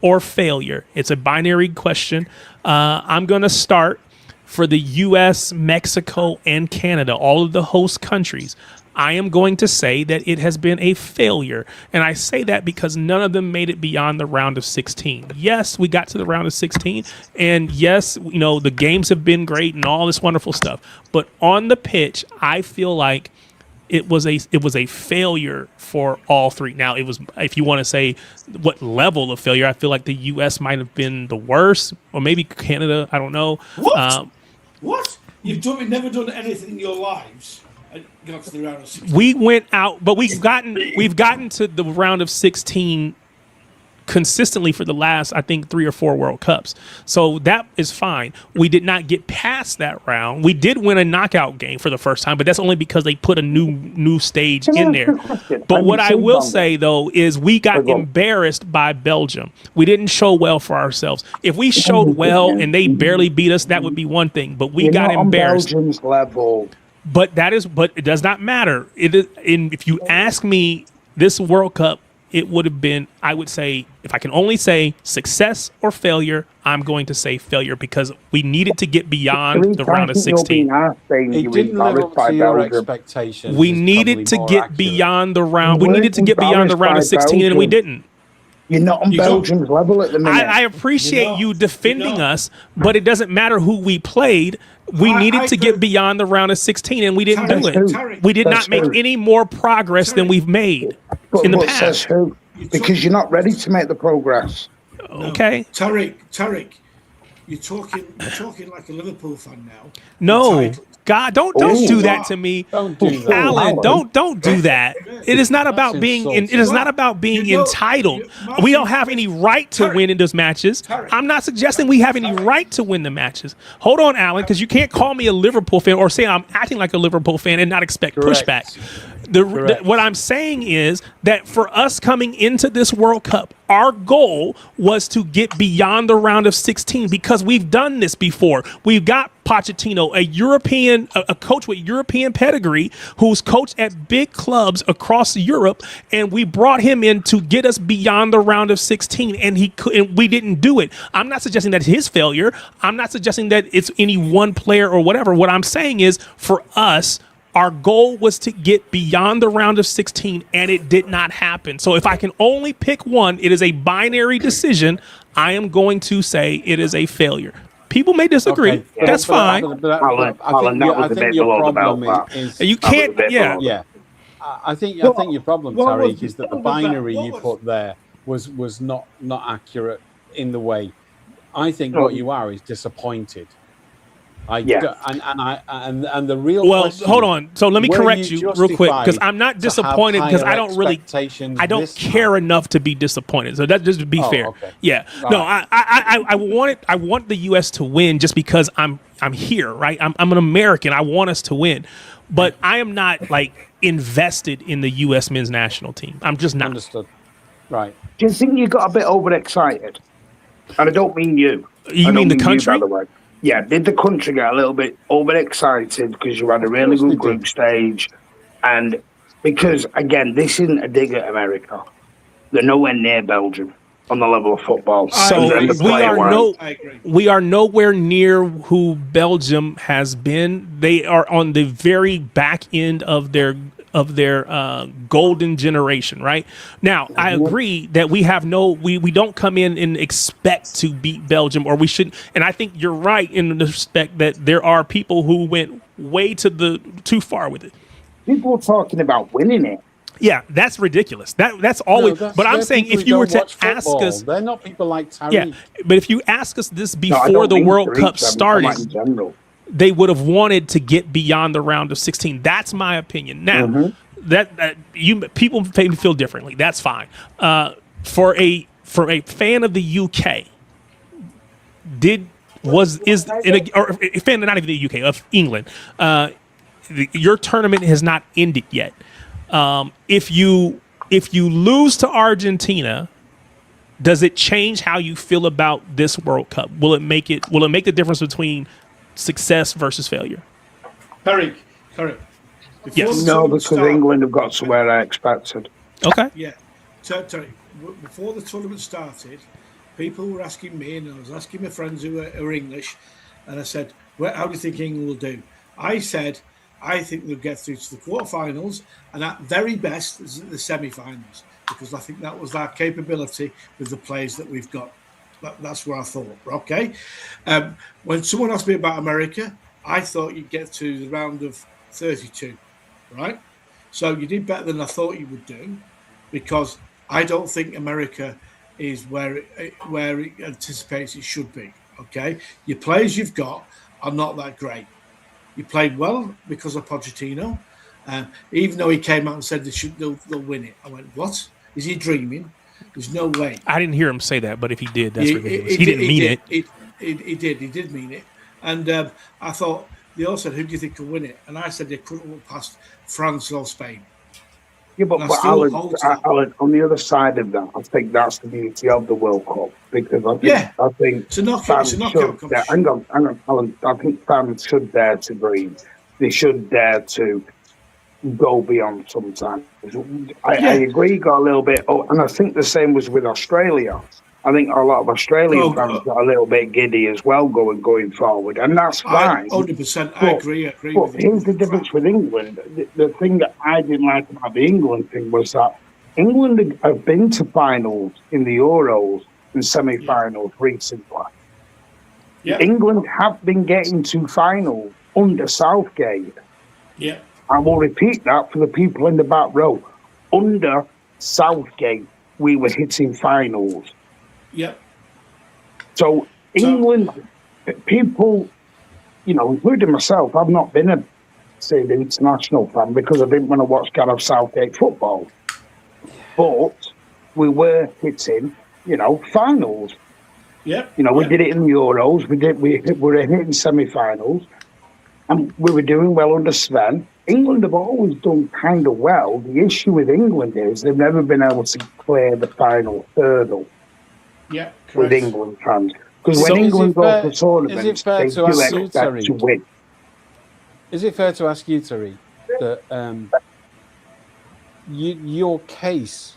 or failure. It's a binary question. I'm going to start for the U.S., Mexico, and Canada, all of the host countries. I am going to say that it has been a failure. And I say that because none of them made it beyond the round of 16. Yes, we got to the round of 16. And yes, the games have been great and all this wonderful stuff. But on the pitch, I feel like it was a failure for all three. Now, it was, if you want to say what level of failure, I feel like the U.S. might have been the worst, or maybe Canada. I don't know. What? You've never done anything in your lives. Got to the round of 16. We went out, but we've gotten to the round of 16 consistently for the last, I think, 3 or 4 World Cups. So that is fine. We did not get past that round. We did win a knockout game for the first time, but that's only because they put a new stage in there. But what I will say, though, is we got embarrassed by Belgium. We didn't show well for ourselves. If we showed well and they barely beat us, that would be one thing. But we got embarrassed. Belgium's level. But it does not matter. It is, and if you ask me, this World Cup, it would have been, I would say, if I can only say success or failure, I'm going to say failure because we needed to get beyond the round of 16. It didn't live up to your expectations. We needed to get beyond the round. We needed to get beyond the round of 16, and we didn't. You're not on Belgium's level at the minute. I appreciate you defending us, but it doesn't matter who we played. We needed to get beyond the round of 16, and we didn't do it. We did not make any more progress than we've made in the past. Says who? Because you're not ready to make the progress. Okay. Tariq, you're talking like a Liverpool fan now. No. God, don't do that to me. Don't do that. Alan, don't do that. It is not about being it is not about being entitled. We don't have any right to win in those matches. I'm not suggesting we have any right to win the matches. Hold on, Alan, because you can't call me a Liverpool fan or say I'm acting like a Liverpool fan and not expect pushback. What I'm saying is that for us coming into this World Cup, our goal was to get beyond the round of 16 because we've done this before. We've got Pochettino, a coach with European pedigree who's coached at big clubs across Europe, and we brought him in to get us beyond the round of 16, and we didn't do it. I'm not suggesting that's his failure. I'm not suggesting that it's any one player or whatever. What I'm saying is, for us, our goal was to get beyond the round of 16, and it did not happen. So if I can only pick one, it is a binary decision. I am going to say it is a failure. People may disagree. Okay. That's fine. I think your problem is you can't. Yeah. I think your problem, Tariq, is that the binary you put there was not accurate in the way. I think what you are is disappointed. And the real question, hold on. So let me correct you real quick, because I'm not disappointed because I don't care enough to be disappointed. So that just to be fair. Okay. Yeah. Right. No, I want the US to win just because I'm here, right? I'm an American. I want us to win. But I am not like invested in the US men's national team. I'm just not. Understood. Right. Do you think you got a bit overexcited? And I don't mean you. You mean the country? You, by the way. Yeah, did the country get a little bit overexcited because you had a really good group stage? And because, again, this isn't a dig at America. They're nowhere near Belgium on the level of football. So we are nowhere near who Belgium has been. They are on the very back end of their golden generation, right? Now, I agree that we don't come in and expect to beat Belgium, or we should. And I think you're right in the respect that there are people who went way too far with it. People are talking about winning it. Yeah, that's ridiculous. That's always. But I'm saying if you were to ask us, they're not people like Tariq. Yeah, but if you ask us this before the World Cup started, they would have wanted to get beyond the round of 16. That's my opinion. Now, that people feel differently. That's fine. For a fan of the UK, or a fan not even the UK of England, your tournament has not ended yet. If you lose to Argentina, does it change how you feel about this World Cup? Will it make the difference between success versus failure? Tariq. Yes. No, because England have got to where I expected. Okay. Yeah. Tariq, before the tournament started, people were asking me, and I was asking my friends who are English, and I said, how do you think England will do? I said, I think they'll get through to the quarterfinals, and at very best, the semi-finals, because I think that was our capability with the players that we've got. That's what I thought. Okay. When someone asked me about America, I thought you'd get to the round of 32, right? So you did better than I thought you would do, because I don't think America is where it anticipates it should be. Okay, your players you've got are not that great. You played well because of Pochettino, even though he came out and said they'll win it. I went, what? Is he dreaming? There's no way. I didn't hear him say that, but if he did, that's ridiculous. He didn't mean it. He did mean it. And I thought, they all said, who do you think will win it? And I said they couldn't look past France or Spain. Yeah, but Alan, on the other side of that, I think that's the beauty of the World Cup, because I think it's a knockout competition. Hang on, Alan. I think fans should dare to dream. They should dare to go beyond sometimes. I agree, got a little bit. And I think the same was with Australia. I think a lot of Australian fans got a little bit giddy as well going forward, and that's fine. 100%, I agree. But here's the difference with England. The thing that I didn't like about the England thing was that England have been to finals in the Euros and semi-finals recently. Yeah. England have been getting to finals under Southgate. Yeah. I will repeat that for the people in the back row. Under Southgate, we were hitting finals. Yep. So England, people including myself, I've not been a say the international fan because I didn't want to watch Gareth Southgate football. But we were hitting, finals. Yeah. We did it in the Euros. We were hitting semi-finals, and we were doing well under Sven. England have always done kind of well. The issue with England is they've never been able to clear the final hurdle. Yeah, correct. With England fans, because when England go to tournaments, they do expect to win. Is it fair to ask you, Tariq, that your case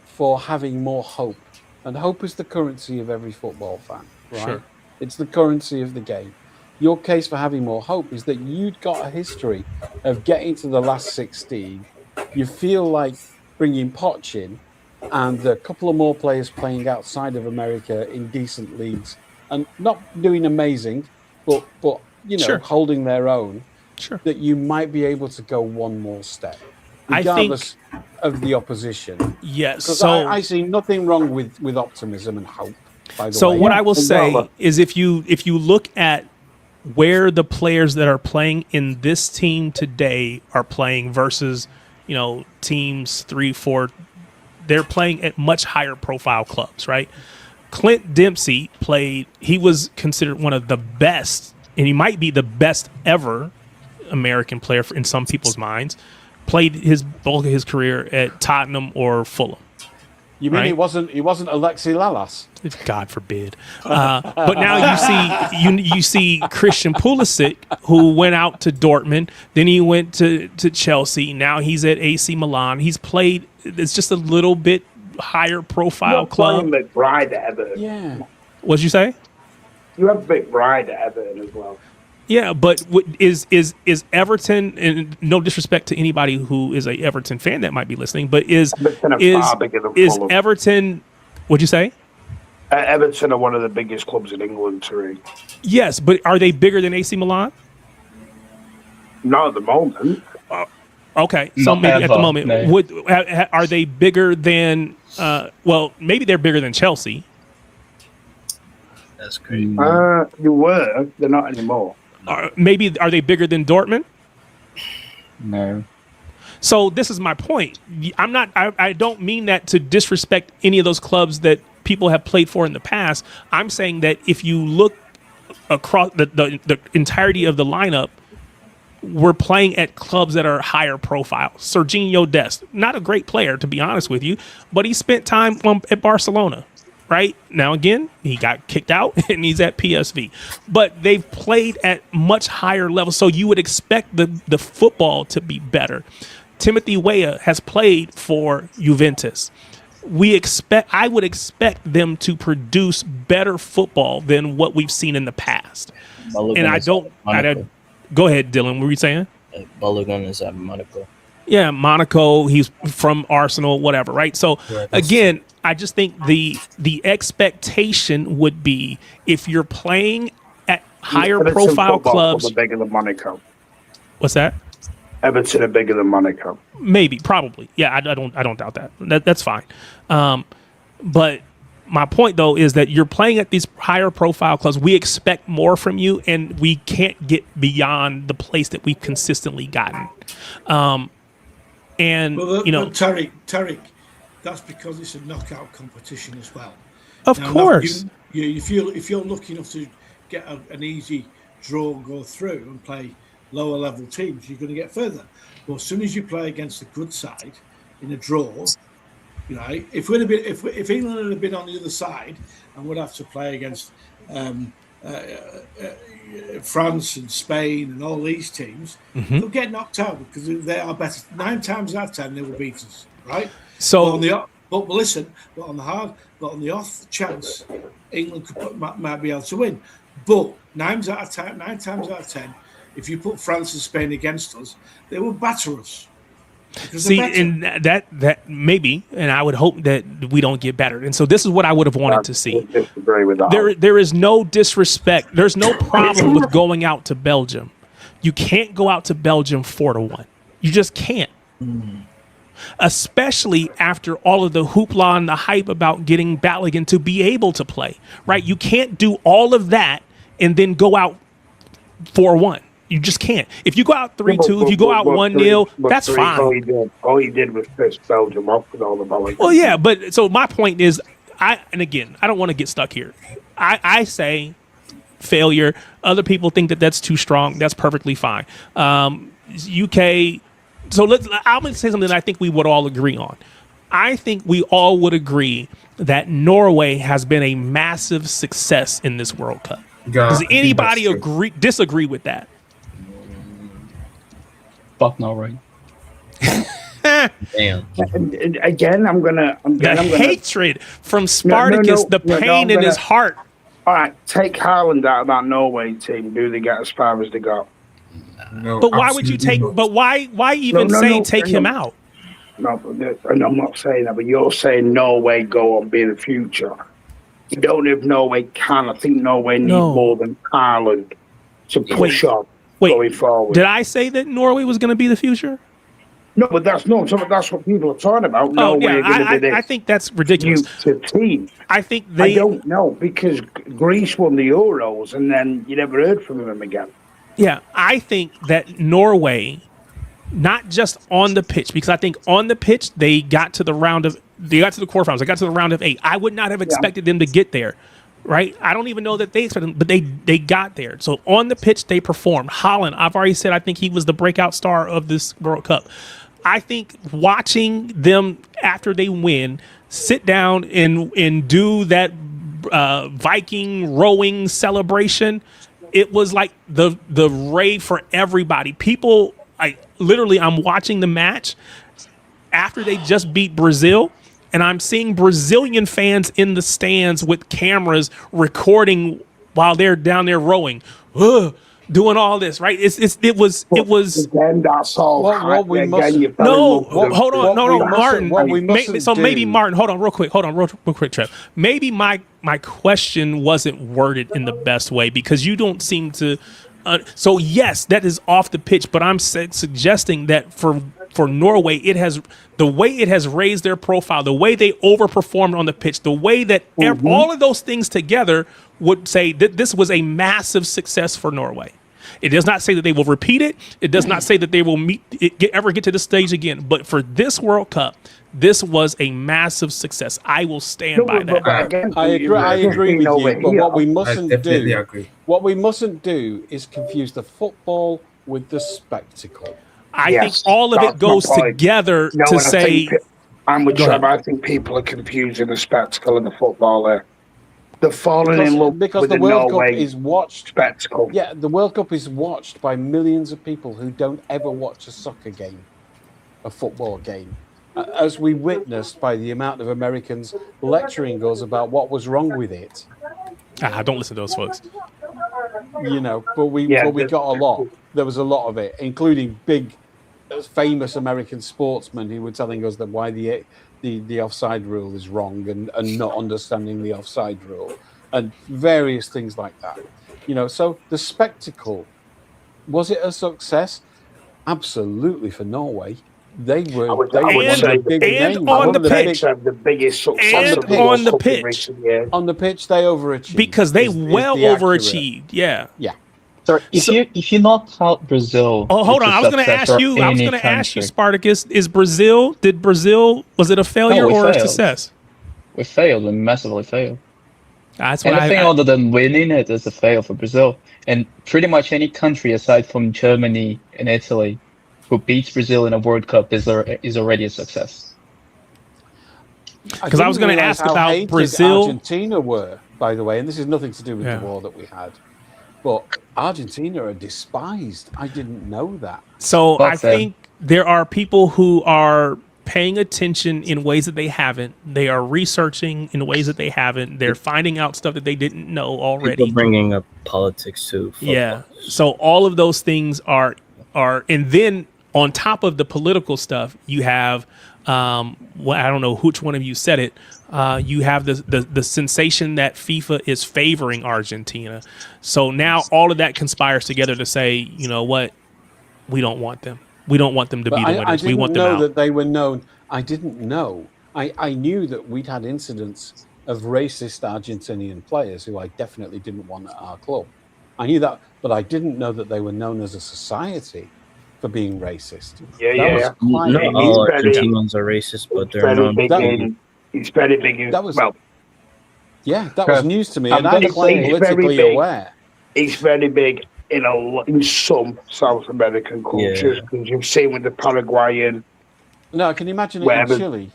for having more hope, and hope is the currency of every football fan, right? Sure. It's the currency of the game. Your case for having more hope is that you'd got a history of getting to the last 16. You feel like bringing Poch in and a couple of more players playing outside of America in decent leagues and not doing amazing, but Sure. holding their own, Sure. that you might be able to go one more step, regardless of the opposition. Yes. Because So I see nothing wrong with optimism and hope, by the So way. what I will say is if you look at where the players that are playing in this team today are playing versus, teams 3, 4, they're playing at much higher profile clubs, right? Clint Dempsey he was considered one of the best, and he might be the best ever American player in some people's minds, played his bulk of his career at Tottenham or Fulham. You mean right? he wasn't Alexi Lalas? God forbid. But now you see Christian Pulisic, who went out to Dortmund, then he went to Chelsea. Now he's at AC Milan. He's played. It's just a little bit higher profile club. McBride at Everton. Yeah. What'd you say? You have McBride at Everton as well. Yeah, but is Everton, and no disrespect to anybody who is a Everton fan that might be listening, but is Everton? What'd you say? Everton are one of the biggest clubs in England, Tariq. Yes, but are they bigger than AC Milan? Not at the moment. Okay, so Not maybe at the ever, moment, no. are they bigger than? Well, maybe they're bigger than Chelsea. That's crazy. You were. They're not anymore. Maybe are they bigger than Dortmund? No. So this is my point. I'm not. I don't mean that to disrespect any of those clubs that people have played for in the past. I'm saying that if you look across the entirety of the lineup, we're playing at clubs that are higher profile. Serginho Dest, not a great player to be honest with you, but he spent time at Barcelona. Right now, again, he got kicked out and he's at PSV, but they've played at much higher levels. So you would expect the football to be better. Timothy Weah has played for Juventus. I would expect them to produce better football than what we've seen in the past. Balogun And I don't. Go ahead, Dylan. What were you saying? Balogun is at Monaco. Yeah, Monaco. He's from Arsenal, whatever, right? So again, I just think the expectation would be if you're playing at higher profile clubs. Are bigger than Monaco. What's that? Everton are bigger than Monaco. Maybe, probably. Yeah, I don't doubt that. That's fine. But my point though is that you're playing at these higher profile clubs. We expect more from you, and we can't get beyond the place that we've consistently gotten. Tariq, that's because it's a knockout competition as well. Of course. If you're lucky enough to get an easy draw and go through and play lower level teams, you're going to get further. But as soon as you play against the good side in a draw, if England had been on the other side and would have to play against France and Spain and all these teams, they'll get knocked out because they are better. 9 times out of 10, they will beat us, right? So, but on the off chance, England might be able to win. But 9 times out of 10, if you put France and Spain against us, they will batter us. See, and that maybe, and I would hope that we don't get battered. And so this is what I would have wanted to see. Disagree with that. There is no disrespect. There's no problem with going out to Belgium. You can't go out to Belgium 4-1. You just can't. Especially after all of the hoopla and the hype about getting Balogun to be able to play, right? You can't do all of that and then go out 4-1. You just can't. If you go out 3-2, if you go out 1-0, that's fine. All he did was piss Belgium off with all the volley. Well, yeah, but so my point is, and again, I don't want to get stuck here. I say failure. Other people think that that's too strong. That's perfectly fine. UK. So I'm going to say something that I think we would all agree on. I think we all would agree that Norway has been a massive success in this World Cup. Does anybody disagree with that? Fuck Norway. Damn. And again, I'm gonna hatred from Spartacus, the pain in his heart. All right, take Haaland out of that Norway team. Do they get as far as they got? No, But why would you take? not. But why even take him out? No, and I'm not saying that, but you're saying Norway go on be the future. You don't know if Norway can. I think Norway need more than Haaland to push on going forward. Did I say that Norway was going to be the future? No, but that's what people are talking about. Norway I think that's ridiculous. Team. I think I don't know, because Greece won the Euros and then you never heard from them again. Yeah, I think that Norway, not just on the pitch, because I think on the pitch they got to the quarterfinals, they got to the round of 8. I would not have expected them to get there, right? I don't even know that they expected them, but they got there. So on the pitch they performed. Haaland, I've already said I think he was the breakout star of this World Cup. I think watching them after they win, sit down and do that Viking rowing celebration, it was like the rave for everybody. People, I'm watching the match after they just beat Brazil, and I'm seeing Brazilian fans in the stands with cameras recording while they're down there rowing. Doing all this, right? It was. Again, that's all. Hold on, Martin. Maybe Martin. Hold on, real quick, Trev. Maybe my question wasn't worded in the best way, because you don't seem to. So yes, that is off the pitch, but I'm suggesting that for Norway, the way it has raised their profile, the way they overperformed on the pitch, the way that all of those things together would say that this was a massive success for Norway. It does not say that they will repeat it. It does not say that they will ever get to this stage again. But for this World Cup, this was a massive success. I will stand by that. I agree with you. But what we mustn't do is confuse the football with the spectacle. I think all of it goes together to say. I'm with Trevor. I think people are confusing the spectacle and the football there. They're falling in love with the World Cup is watched spectacle. Yeah, the World Cup is watched by millions of people who don't ever watch a soccer game, a football game, as we witnessed by the amount of Americans lecturing us about what was wrong with it. Don't listen to those folks. But we got a lot. There was a lot of it, including big, famous American sportsmen who were telling us that why the offside rule is wrong and not understanding the offside rule and various things like that. So the spectacle, was it a success? Absolutely, for Norway. They were on the biggest success on the pitch. On the pitch, they overachieved. Because they overachieved. Yeah. So if you knock out Brazil, hold on. I was going to ask you, Spartacus. Was it a failure or a success? We failed. We massively failed. That's what anything other than winning it is a fail for Brazil. And pretty much any country aside from Germany and Italy who beats Brazil in a World Cup is already a success. Because I was going to ask about Brazil. Argentina were, by the way, and this is nothing to do with the war that we had. But Argentina are despised. I didn't know that. So I think there are people who are paying attention in ways that they haven't. They are researching in ways that they haven't. They're finding out stuff that they didn't know already. People bringing up politics too. Yeah. So all of those things are, and then on top of the political stuff, you have, I don't know which one of you said it. You have the sensation that FIFA is favoring Argentina. So now all of that conspires together to say, you know what, we don't want them. We don't want them to be the winners. We want them out. I didn't know that they were known. I didn't know. I knew that we'd had incidents of racist Argentinian players who I definitely didn't want at our club. I knew that, but I didn't know that they were known as a society for being racist. Yeah, That was quite Not It- all it's very- Argentinians are racist, but It's they're very known big to that- be. it's very big in, That was- well, Yeah, that was news to me, I'm and I'm gonna quite say- politically very big. aware. it's very big in some South American cultures, because you've seen with the Paraguayan. No, can you imagine it Wherever- in Chile?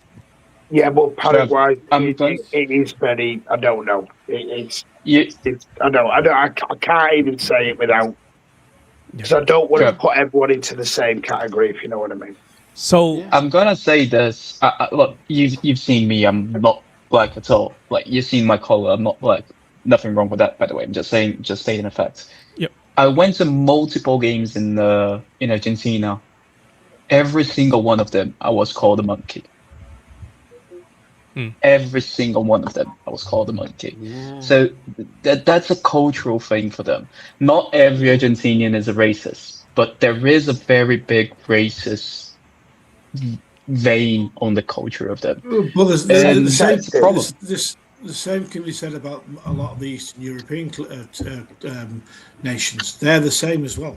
Yeah, but Paraguay, I'm going- it is very. I don't know. It's. You, I can't even say it without. Because I don't want to put everyone into the same category, if you know what I mean. So Yeah. I'm gonna say this. Look, you've seen me. I'm not black at all. Like, you've seen my color. I'm not black. Nothing wrong with that, by the way. I'm just stating a fact. Yep. I went to multiple games in Argentina. Every single one of them, I was called a monkey. Every single one of them, I was called a monkey. Yeah. So that's a cultural thing for them. Not every Argentinian is a racist, but there is a very big racist vein on the culture of them. Well, there's And the same that's the problem. The same can be said about a lot of the Eastern European nations. They're the same as well.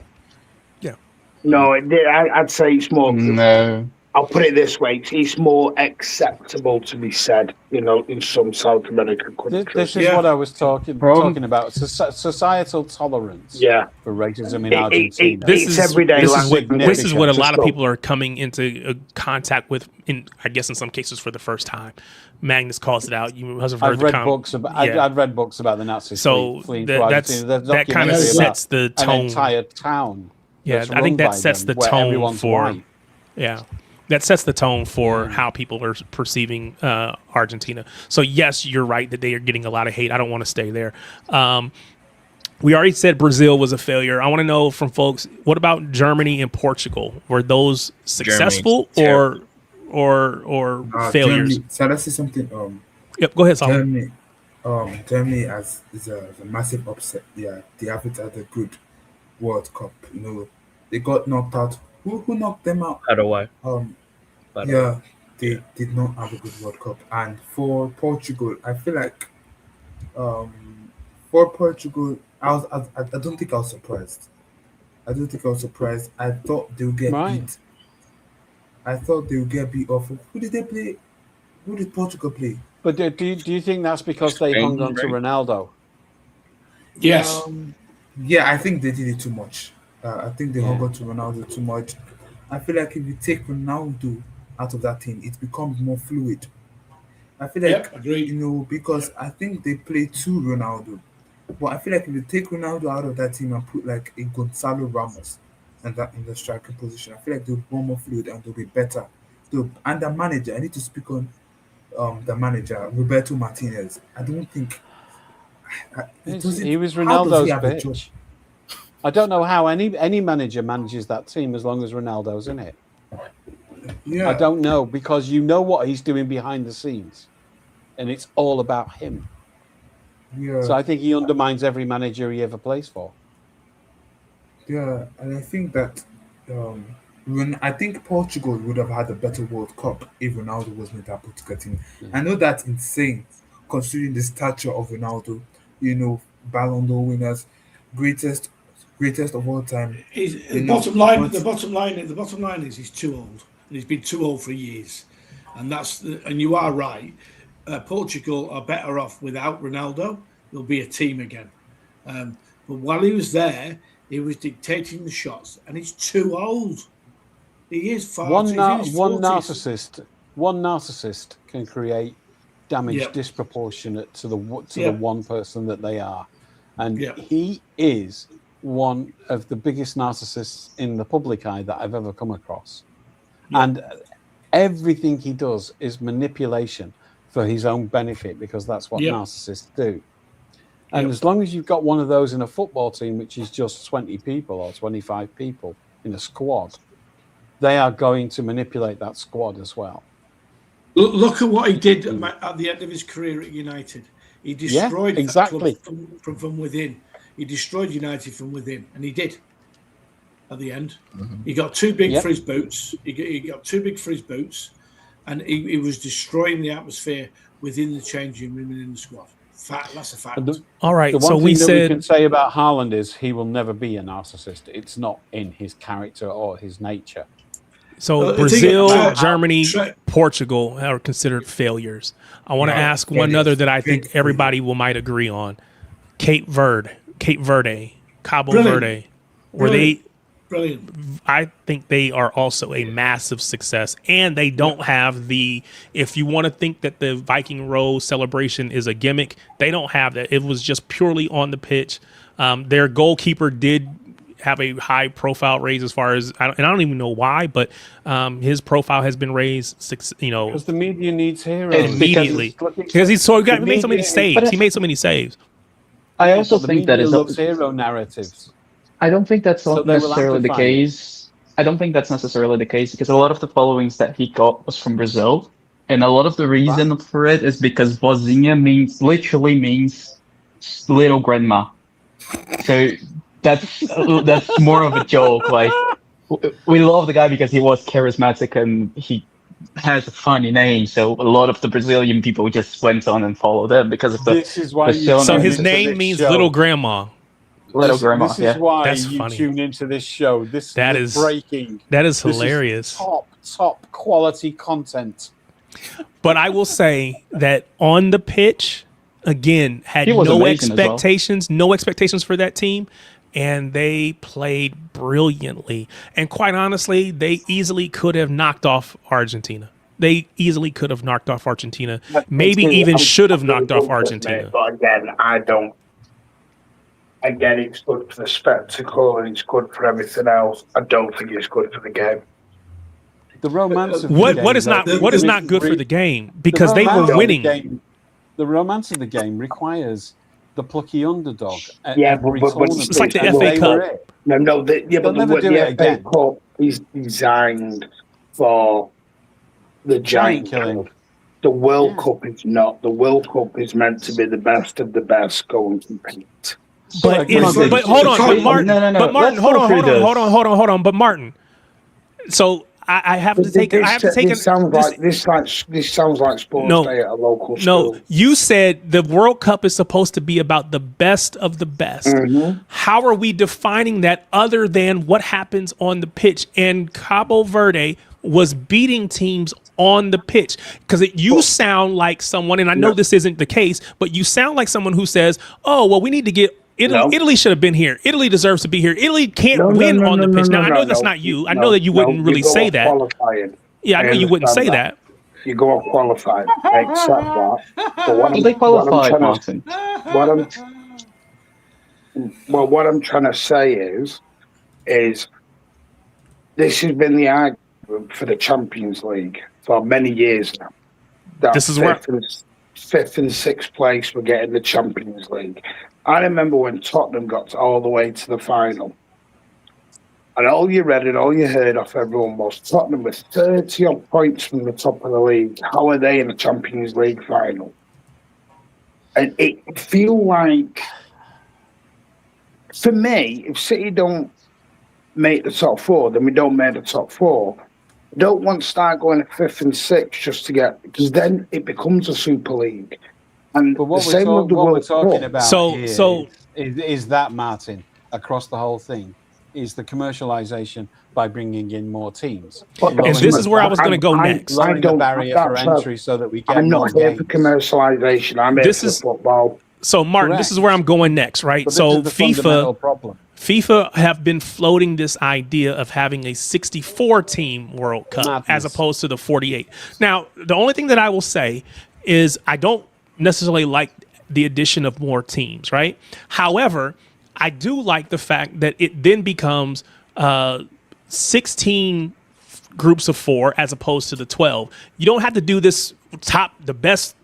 No, I'd say it's more. No. I'll put it this way: it's more acceptable to be said, in some South American countries. This is what I was talking about: societal tolerance. Yeah. For racism in Argentina. It's everyday language. This is what a lot of Just people are coming into contact with. I guess in some cases for the first time. Magnus calls it out. You must have heard I've read books about. I've read books about the Nazis. So fleeing that- to that's- Argentina. There's that kind of documentary sets about the tone. An entire town. Yeah, that's I think run that by sets them, the where tone everyone's for. white. Yeah, that sets the tone for how people are perceiving Argentina. So yes, you're right that they are getting a lot of hate. I don't want to stay there. We already said Brazil was a failure. I want to know from folks, what about Germany and Portugal? Were those successful or failures? Germany, so let's say something. Yep, go ahead, Solomon. Germany is a massive upset. Yeah, they haven't had a good World Cup. They got knocked out. Who knocked them out? Paraguay. Yeah, they did not have a good World Cup. And for Portugal, I feel like for Portugal, I don't think I was surprised. I thought they would get beat. I thought they would get beat off. Who did they play? Who did Portugal play? But do you think that's because they hung on to Ronaldo? Yes. Yeah, I think they did it too much. I think they hung on to Ronaldo too much. I feel like if you take Ronaldo out of that team, it becomes more fluid. I feel like, agreed. because I think they play to Ronaldo. But I feel like if you take Ronaldo out of that team and put like a Gonzalo Ramos in the striking position, I feel like they'll be more fluid and they'll be better. And the manager, I need to speak on the manager, Roberto Martinez. I don't think he was Ronaldo's bitch. I don't know how any manager manages that team as long as Ronaldo's in it. Yeah. I don't know, because you know what he's doing behind the scenes, and it's all about him. Yeah. So I think he undermines every manager he ever plays for. Yeah, and I think that I think Portugal would have had a better World Cup if Ronaldo wasn't in that Portugal team. I know that's insane, considering the stature of Ronaldo. Ballon d'Or winners, greatest of all time. The bottom line is he's too old, and he's been too old for years, and you are right. Portugal are better off without Ronaldo. They'll be a team again. But while he was there, he was dictating the shots, and he's too old. He is far One too old. narcissist can create damage disproportionate to the one person that they are, and he is one of the biggest narcissists in the public eye that I've ever come across. And everything he does is manipulation for his own benefit, because that's what narcissists do. And as long as you've got one of those in a football team, which is just 20 people or 25 people in a squad, they are going to manipulate that squad as well. Look at what he did at the end of his career at United. He destroyed that club from within. He destroyed United from within, and he did. At the end, he got too big for his boots. He got too big for his boots, and he was destroying the atmosphere within the changing room and in the squad. That's a fact. All right. The one So thing we that we said can say about Haaland is he will never be a narcissist. It's not in his character or his nature. so. The thing Brazil, about Germany, Tre- Portugal are considered failures. I want to Yeah, ask one failures. other that I think Big everybody might agree on: Cape Verde, Cabo Brilliant. Verde. Were they? Brilliant. I think they are also a massive success, and they don't have the. If you want to think that the Viking Row celebration is a gimmick, they don't have that. It was just purely on the pitch. Their goalkeeper did have a high profile raise as far as, and I don't even know why, but his profile has been raised. Because the media needs heroes. Immediately because he made so many saves. He made so many saves. I also the think that media is loves hero narratives. I don't think that's So not they will necessarily the amplify it. case. I don't think that's necessarily the case because a lot of the followings that he got was from Brazil, and a lot of the reason for it is because vozinha literally means little grandma. So that's more of a joke. Like we love the guy because he was charismatic and he has a funny name. So a lot of the Brazilian people just went on and followed him because of the This is why you persona. So tune his into name this means show. little grandma. little grandma. This is Yeah. why That's you funny. tune into this show. That is is- breaking. That is This is hilarious. top quality content. But I will say that on the pitch, again, had He was no amazing as well. expectations for that team, and they played brilliantly. And quite honestly, they easily could have knocked off Argentina. Maybe even should have knocked off Argentina. But again, I don't. Again, it's good for the spectacle and it's good for everything else. I don't think it's good for the game. The romance of the What game, is not though, what is not good for the game? Because they romance were of winning. The romance of the game requires the plucky underdog. At Yeah, every but tournament. It's like the And FA they Cup. were it. No, They'll but never do the it FA again. Cup is designed for the giant killing. killing. The World Cup is not. The World Cup is meant to be the best of the best going to compete. But Come on, but Dave. hold on, but Martin, No. but Martin, Let's hold go on, through this. hold on. But Martin, so I have to take. This sounds like sports No. day at a local No, school. you said the World Cup is supposed to be about the best of the best. Mm-hmm. How are we defining that other than what happens on the pitch? And Cabo Verde was beating teams on the pitch because you sound like someone, and I know this isn't the case, but you sound like someone who says, "Oh, well, we need to get." Italy, No. Italy should have been here. Italy deserves to be here. Italy can't win on the pitch. Now, I know that's not you. I know that you wouldn't really say that. Qualifying. Yeah, I know you wouldn't say understand that. You go off qualified. I accept that. But what They qualified, Martin. What I'm trying to say is this has been the argument for the Champions League for many years now. That This is where- fifth and sixth place were getting the Champions League. I remember when Tottenham got all the way to the final. And all you read and all you heard off everyone was Tottenham was 30 odd points from the top of the league. How are they in the Champions League final? And it feel like, for me, if City don't make the top four, then we don't make the top four. Don't want to start going to fifth and sixth just to get, because then it becomes a Super League. And But what the we're, same with the what we're World talking Cup. about So- here so- is that, Martin, across the whole thing, is the commercialization by bringing in more teams. But And this is where I was going to go next. Lowering the don't- barrier for that's entry so that we get I'm more not here games. for commercialization. I'm here This for is- football. So, Martin, this Correct. is where I'm going next, right? But this So, is the fundamental problem. FIFA have been floating this idea of having a 64-team World Cup Madness. as opposed to the 48. Now, the only thing that I will say is I don't necessarily like the addition of more teams, right? However, I do like the fact that it then becomes 16 groups of 4 as opposed to the 12. You don't have to do this the best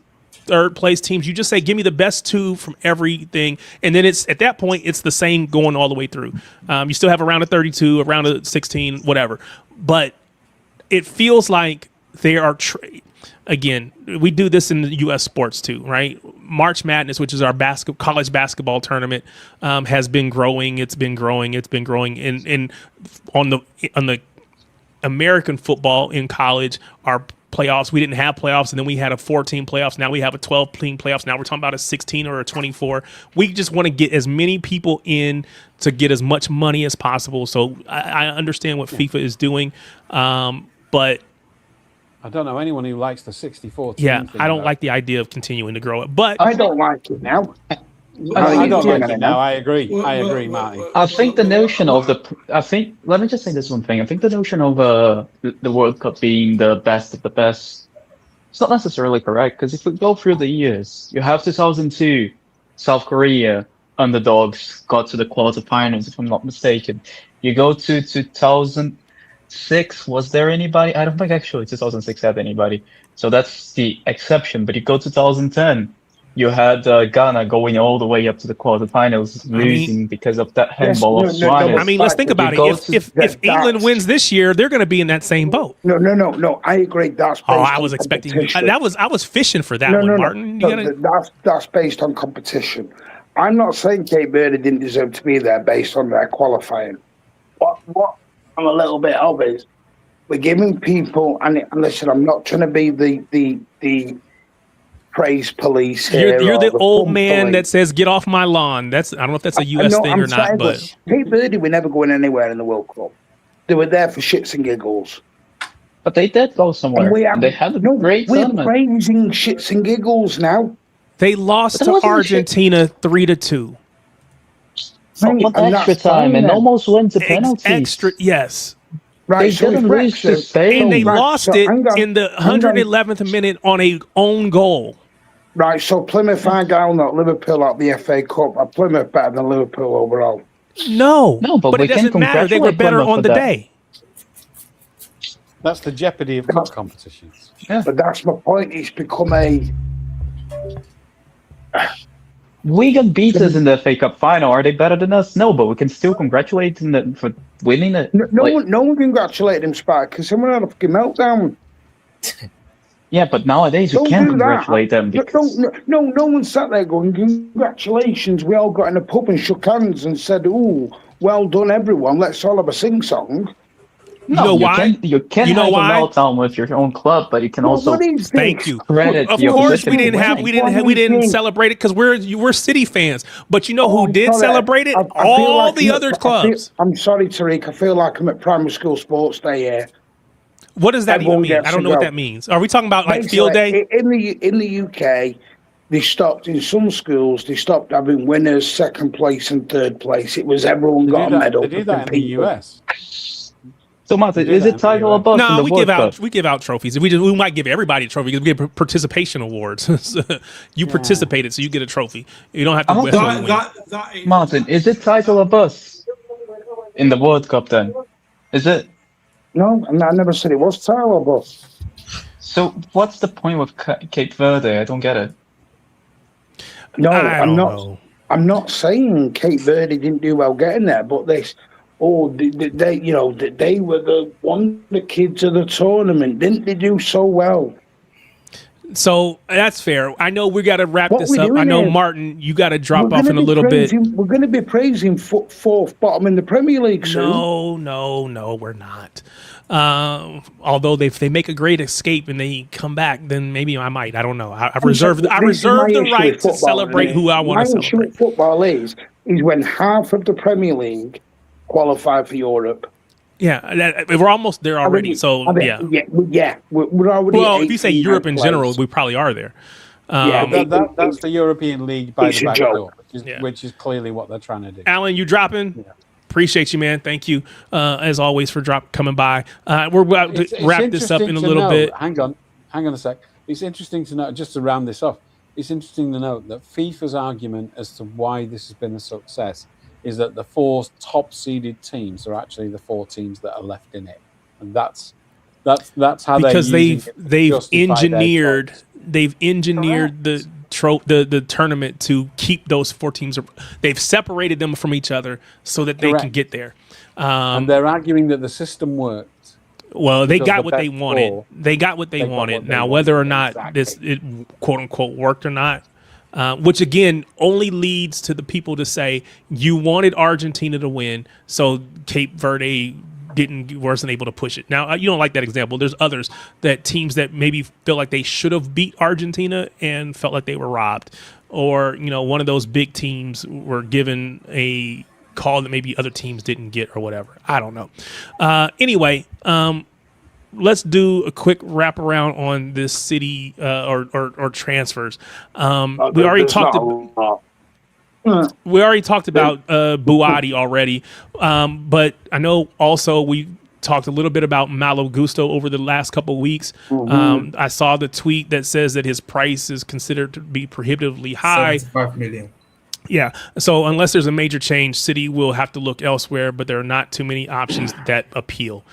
third place teams. You just say, give me the best 2 from everything. And then it's at that point, it's the same going all the way through. You still have a round of 32, a round of 16, whatever. But it feels like they are, again, we do this in the U.S. sports too, right? March Madness, which is our college basketball tournament, has been growing. It's been growing. And on the American football in college, our playoffs. We didn't have playoffs, and then we had a 14 playoffs. Now we have a 12-team playoffs. Now we're talking about a 16 or a 24. We just want to get as many people in to get as much money as possible. So I understand what FIFA is doing, but I don't know anyone who likes the 64 team. yeah, thing, I don't though. like the idea of continuing to grow it. But I don't like it now. I don't like it now. I agree, Marty. I think the notion of let me just say this one thing. I think the notion of the World Cup being the best of the best, it's not necessarily correct, because if we go through the years, you have 2002, South Korea, underdogs, got to the quarterfinals, if I'm not mistaken. You go to 2006, was there anybody? I don't think actually 2006 had anybody. So that's the exception. But you go to 2010, you had Ghana going all the way up to the quarterfinals, losing because of that handball of Suarez. I mean, let's think about it. If England wins this year, they're going to be in that same boat. No. I agree. That's based I was on expecting competition. I was fishing for that one, Martin. That's based on competition. I'm not saying Cape Verde didn't deserve to be there based on their qualifying. What I'm a little bit of is we're giving people, and listen, I'm not trying to be the praise police here. You're the old fun man police. that says "get off my lawn." I don't know if that's a U.S. thing or not, but Cape Verde were never going anywhere in the World Cup. They were there for shits and giggles. But they did go somewhere. They had a great tournament. We're praising shits and giggles now. They lost to Argentina 3-2. With extra time and almost went to penalties. Yes. Right, they didn't lose to Spain. And they lost it in the 111th minute on a own goal. Right, so Plymouth Argyle, not Liverpool at the FA Cup. Are Plymouth better than Liverpool overall? No, but it doesn't matter. They were better on the day. That's the jeopardy of cup competitions. Yeah. But that's my point. It's become a... Wigan beat us in the FA Cup final. Are they better than us? No, but we can still congratulate them for winning it. No one congratulated him, Spike, because someone had a fucking meltdown. Yeah, but nowadays we can't congratulate them. Because... No one sat there going, congratulations. We all got in a pub and shook hands and said, ooh, well done, everyone. Let's all have a sing-song. No, you know why? You can have a meltdown with your own club, but you can also thank you. Credit of the course, we opposition. didn't celebrate it because we're City fans. But you know who did celebrate it? All the other clubs. I'm sorry, Tariq. I feel like I'm at primary school sports day here. What does that even mean? I don't know what that means. Are we talking about like field day? In the UK, they stopped in some schools. They stopped having winners, second place, and third place. It was everyone got a medal. They do that in the US. So, Martin, is it title or bust? No, we give out trophies. We might give everybody a trophy because we give participation awards. You participated, so you get a trophy. You don't have to win. Martin, is it title or bust in the World Cup then? Is it? No, I never said it was title or bust. So what's the point with Cape Verde? I don't get it. No, I'm not saying Cape Verde didn't do well getting there, but they were the kids of the tournament. Didn't they do so well? So that's fair. I know we got to wrap this up. I know, Martin, you got to drop off in a little bit. We're going to be praising fourth bottom in the Premier League soon. No, we're not. Although if they make a great escape and they come back, then maybe I might. I don't know. I reserve the right to celebrate who I want to celebrate. My issue with football is when half of the Premier League qualify for Europe. Yeah, we're almost there already. We're already. Well, if you say Europe in general, we probably are there. That's the European League by the back door, which is clearly what they're trying to do. Alan, you dropping? Yeah. Appreciate you, man. Thank you, as always, for coming by. We're about to wrap this up in a little bit. Hang on a sec. It's interesting to know, just to round this off, it's interesting to note that FIFA's argument as to why this has been a success is that the 4 top-seeded teams are actually the 4 teams that are left in it, and that's how because they've engineered Correct. the tournament to keep those 4 teams. They've separated them from each other so that they can get there. And they're arguing that the system worked. Well, they got what they wanted. They got what they wanted. Now, whether or not it quote unquote worked or not. Which again only leads to the people to say you wanted Argentina to win, so Cape Verde wasn't able to push it. Now you don't like that example. There's others that teams that maybe feel like they should have beat Argentina and felt like they were robbed, or one of those big teams were given a call that maybe other teams didn't get or whatever. I don't know. Anyway, let's do a quick wraparound on this city or transfers. We already talked about. We already talked about Buati already, but I know also we talked a little bit about Malo Gusto over the last couple of weeks. I saw the tweet that says that his price is considered to be prohibitively high. 75 million. Yeah, so unless there's a major change, City will have to look elsewhere, but there are not too many options that appeal.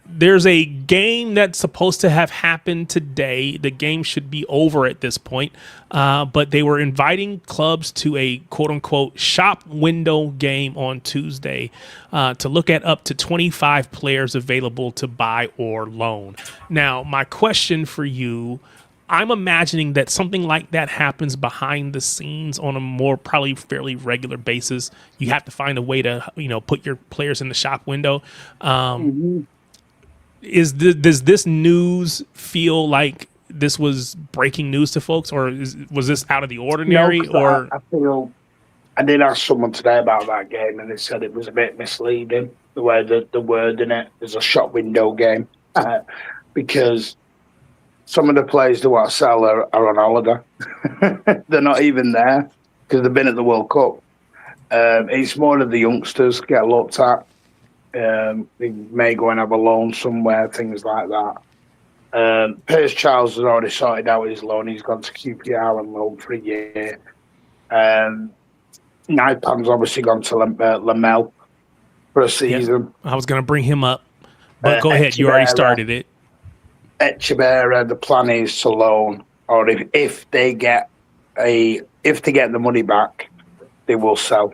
There's a game that's supposed to have happened today. The game should be over at this point, but they were inviting clubs to a quote-unquote shop window game on Tuesday to look at up to 25 players available to buy or loan. Now, my question for you, I'm imagining that something like that happens behind the scenes on a more probably fairly regular basis. You have to find a way to, put your players in the shop window. Does this news feel like this was breaking news to folks, or was this out of the ordinary? No, I feel I did ask someone today about that game, and they said it was a bit misleading the way that the word in it is a shop window game, because some of the players who want to sell are on holiday. They're not even there because they've been at the World Cup. It's more of the youngsters get looked at. They may go and have a loan somewhere, things like that. Pierce Charles has already sorted out his loan. He's gone to QPR on loan for a year. Naipan's obviously gone to Lamel for a season. Yeah, I was going to bring him up, but go ahead. You already started it. Echeverria, the plan is to loan, or if they get the money back, they will sell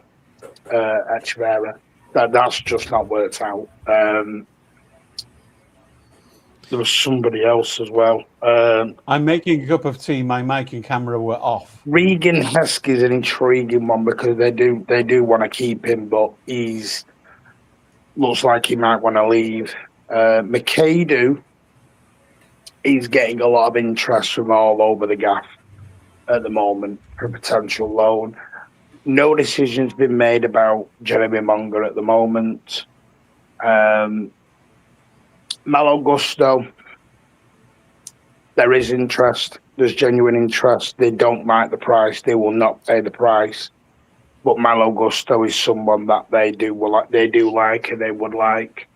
Echeverria. That's just not worked out. There was somebody else as well. I'm making a cup of tea. My mic and camera were off. Regan Heskey is an intriguing one because they do want to keep him, but looks like he might want to leave. McAdoo, he's getting a lot of interest from all over the gaff at the moment for potential loan. No decision's been made about Jeremy Monger at the moment. Malo Gusto, there is interest. There's genuine interest. They don't like the price. They will not pay the price. But Malo Gusto is someone that they do like and they would like.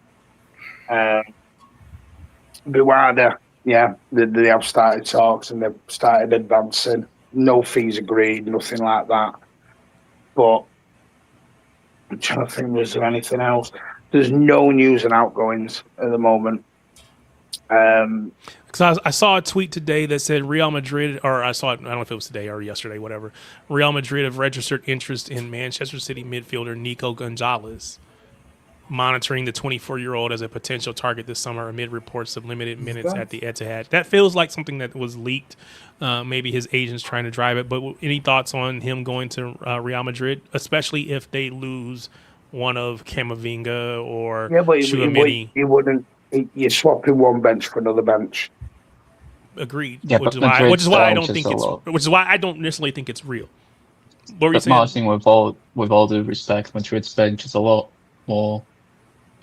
Buada, yeah, they have started talks and they've started advancing. No fees agreed, nothing like that. But I'm trying to think, is there anything else? There's no news and outgoings at the moment. Because I saw a tweet today that said Real Madrid, or I don't know if it was today or yesterday, whatever. Real Madrid have registered interest in Manchester City midfielder Nico Gonzalez, monitoring the 24-year-old as a potential target this summer amid reports of limited minutes at the Etihad. That feels like something that was leaked. Maybe his agent's trying to drive it. But any thoughts on him going to Real Madrid, especially if they lose one of Camavinga or Tchouaméni? He wouldn't. You're swapping one bench for another bench. Agreed. Yeah, which is why I don't think which is why I don't necessarily think it's real. What were you saying? Martin, with all due respect, Madrid's bench is a lot more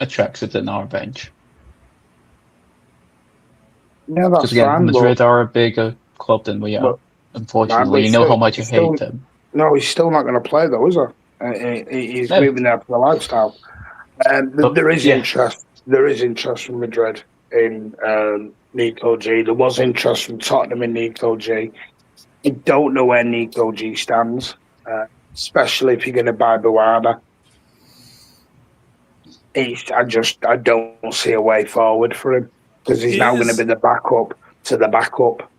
attractive than our bench. Yeah, that's because again, Madrid are a bigger club than we are. But, unfortunately, you know how much you hate them. No, he's still not going to play though, is he? He's moving there for the lifestyle. There is interest. There is interest from Madrid in Nico G. There was interest from Tottenham in Nico G. I don't know where Nico G stands, especially if you're going to buy Buada. I don't see a way forward for him because he's now going to be the backup to the backup.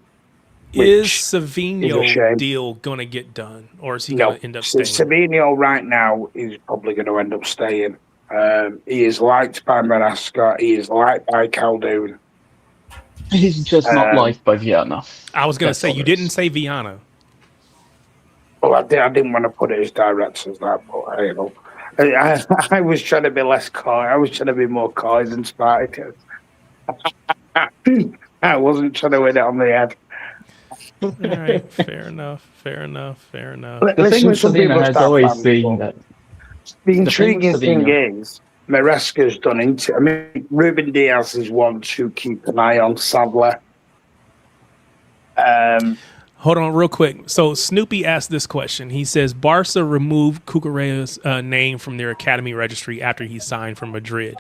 Is Savinho deal going to get done, or is he going to end up staying? Savinho right now is probably going to end up staying. He is liked by Maresca. He is liked by Caldoun. He's just not liked by Viana. I was going to say, you didn't say Viana. Well, I didn't want to put it as direct as that, but you know. I was trying to be less coy. I was trying to be more coy than Spartacus. I wasn't trying to win it on the head. All right, fair enough. The Listen, thing with some people Slovenia has start always fans, been but that the the thing with intriguing thing Slovenia. is Maresca's done into. I mean, Ruben Diaz is one to keep an eye on, sadly. Hold on real quick. So Snoopy asked this question. He says, Barca removed Cucurella's name from their academy registry after he signed for Madrid.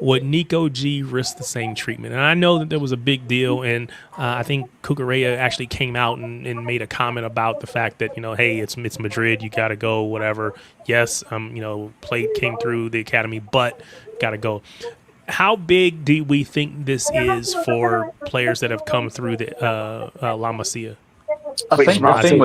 Would Nico G risk the same treatment? And I know that there was a big deal, and I think Cucurella actually came out and made a comment about the fact that, hey, it's Madrid, you got to go, whatever. Yes, play came through the academy, but got to go. How big do we think this is for players that have come through the La Masia? I think the thing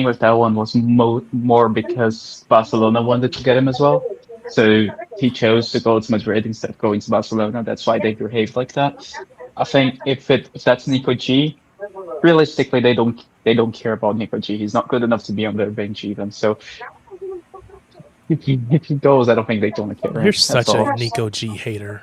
with that one was more because Barcelona wanted to get him as well. So he chose to go to Madrid instead of going to Barcelona. That's why they behaved like that. I think if that's Nico G, realistically they don't care about Nico G. He's not good enough to be on their bench even. So if he goes, I don't think they're gonna care. You're such a Nico G hater.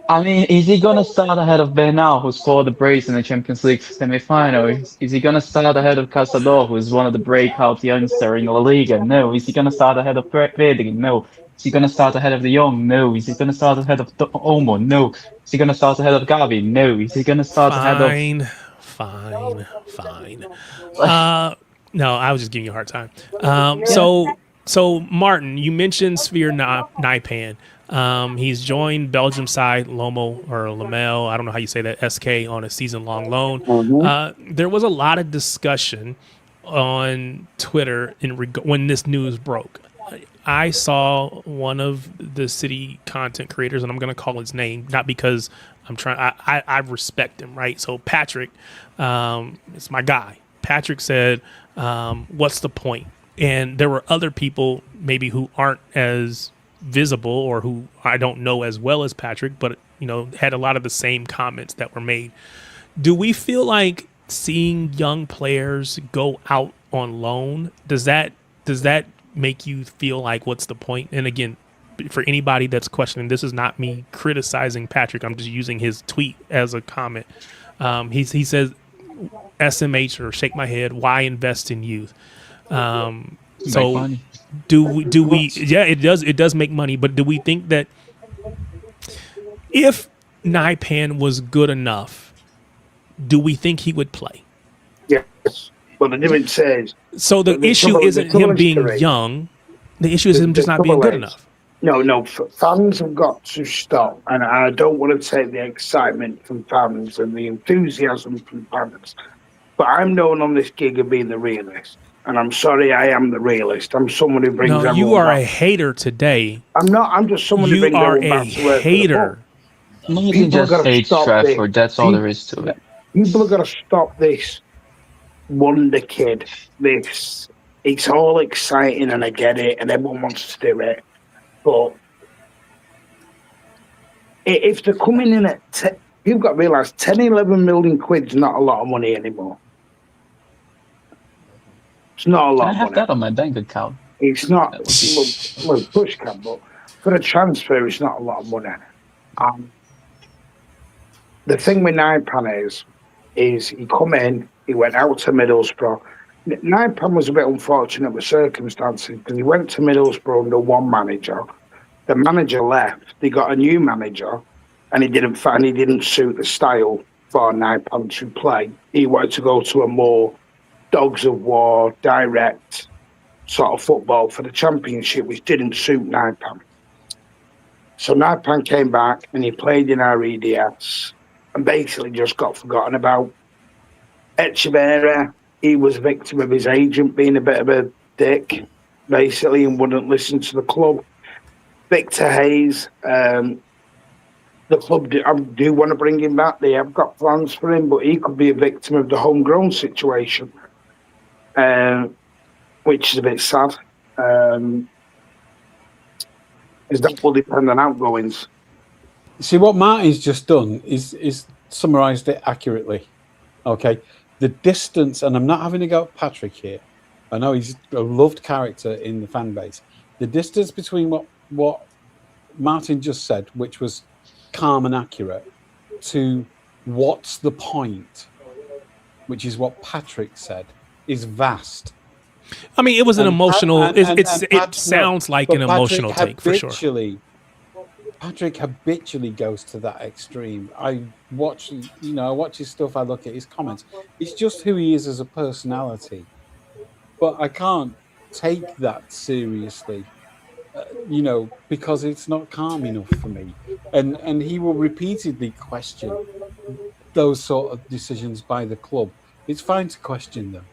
I mean, is he gonna start ahead of Bernal, who scored the brace in the Champions League semi-final? Is he gonna start ahead of Casador, who is one of the breakout youngsters in La Liga? No. Is he gonna start ahead of Pedri? No. Is he gonna start ahead of De Jong? No. Is he gonna start ahead of Olmo? No. Is he gonna start ahead of Gavi? No. Is he gonna start ahead of? Fine. No, I was just giving you a hard time. So Martin, you mentioned Sphere Naipan. He's joined Belgium side Lamel, I don't know how you say that, SK, on a season-long loan. Mm-hmm. There was a lot of discussion on Twitter when this news broke. I saw one of the City content creators, and I'm going to call his name, not because I'm trying. I respect him, right? So Patrick, it's my guy. Patrick said, "What's the point?" And there were other people maybe who aren't as visible or who I don't know as well as Patrick, but had a lot of the same comments that were made. Do we feel like seeing young players go out on loan, does that make you feel like what's the point? And again, for anybody that's questioning, this is not me criticizing Patrick. I'm just using his tweet as a comment. He says, SMH or shake my head, why invest in youth? So do we yeah, it does make money, but do we think that if Naipan was good enough, do we think he would play? Yes. Well, the difference is... So the issue isn't him being young. The issue is him just not being good enough. No, fans have got to stop, and I don't want to take the excitement from fans and the enthusiasm from fans, but I'm known on this gig of being the realist. And I'm sorry, I am the realist. I'm someone who brings everyone you are back. a hater today. I'm not. I'm just someone who brings everyone back to work. You are a hater. No, you just hate Stratford. That's all there is to it. People have got to stop this wonder kid. It's all exciting, and I get it, and everyone wants to do it. But if they're coming in at... you've got to realise 10, 11 million quid's not a lot of money anymore. It's not a lot. I have that on my bank account. It's not. Well, push can, but for a transfer, it's not a lot of money. The thing with Naipan is he come in, he went out to Middlesbrough. Naipan was a bit unfortunate with circumstances because he went to Middlesbrough under one manager. The manager left. They got a new manager, and he didn't suit the style for Naipan to play. He wanted to go to a more dogs of war, direct sort of football for the Championship, which didn't suit Naipan. So Naipan came back and he played in our EDS and basically just got forgotten about. Echeverria, he was a victim of his agent being a bit of a dick, basically, and wouldn't listen to the club. Victor Hayes, the club do want to bring him back. They have got plans for him, but he could be a victim of the homegrown situation. Which is a bit sad. Is that will depend on outgoings. See, what Marty's just done is summarised it accurately. Okay, the distance, and I'm not having to go at Patrick here. I know he's a loved character in the fan base. The distance between what Martin just said, which was calm and accurate, to what's the point, which is what Patrick said, is vast. I mean, it was an emotional. It sounds like an Patrick emotional take for sure. Patrick habitually goes to that extreme. I watch his stuff. I look at his comments. It's just who he is as a personality. But I can't take that seriously, because it's not calm enough for me. And he will repeatedly question those sort of decisions by the club. It's fine to question them,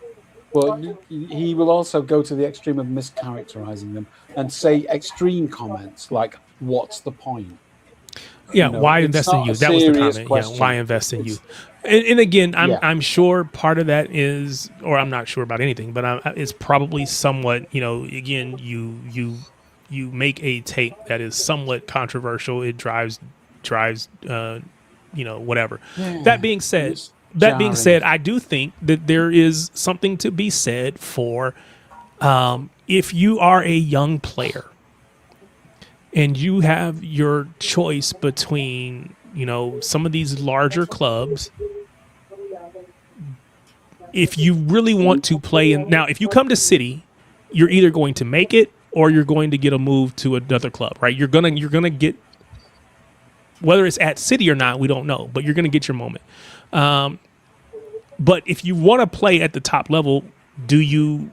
but he will also go to the extreme of mischaracterizing them and say extreme comments like, "What's the point?" Yeah, why invest in you? That was the comment. Question. Yeah, why invest in you? And again, I'm sure part of that is, or I'm not sure about anything, but it's probably somewhat. Again, you make a take that is somewhat controversial. It drives, whatever. Yeah, that being said, I do think that there is something to be said for if you are a young player and you have your choice between, some of these larger clubs. If you really want to play now, if you come to City, you're either going to make it or you're going to get a move to another club, right? You're gonna get, whether it's at City or not, we don't know, but you're gonna get your moment. But if you want to play at the top level, do you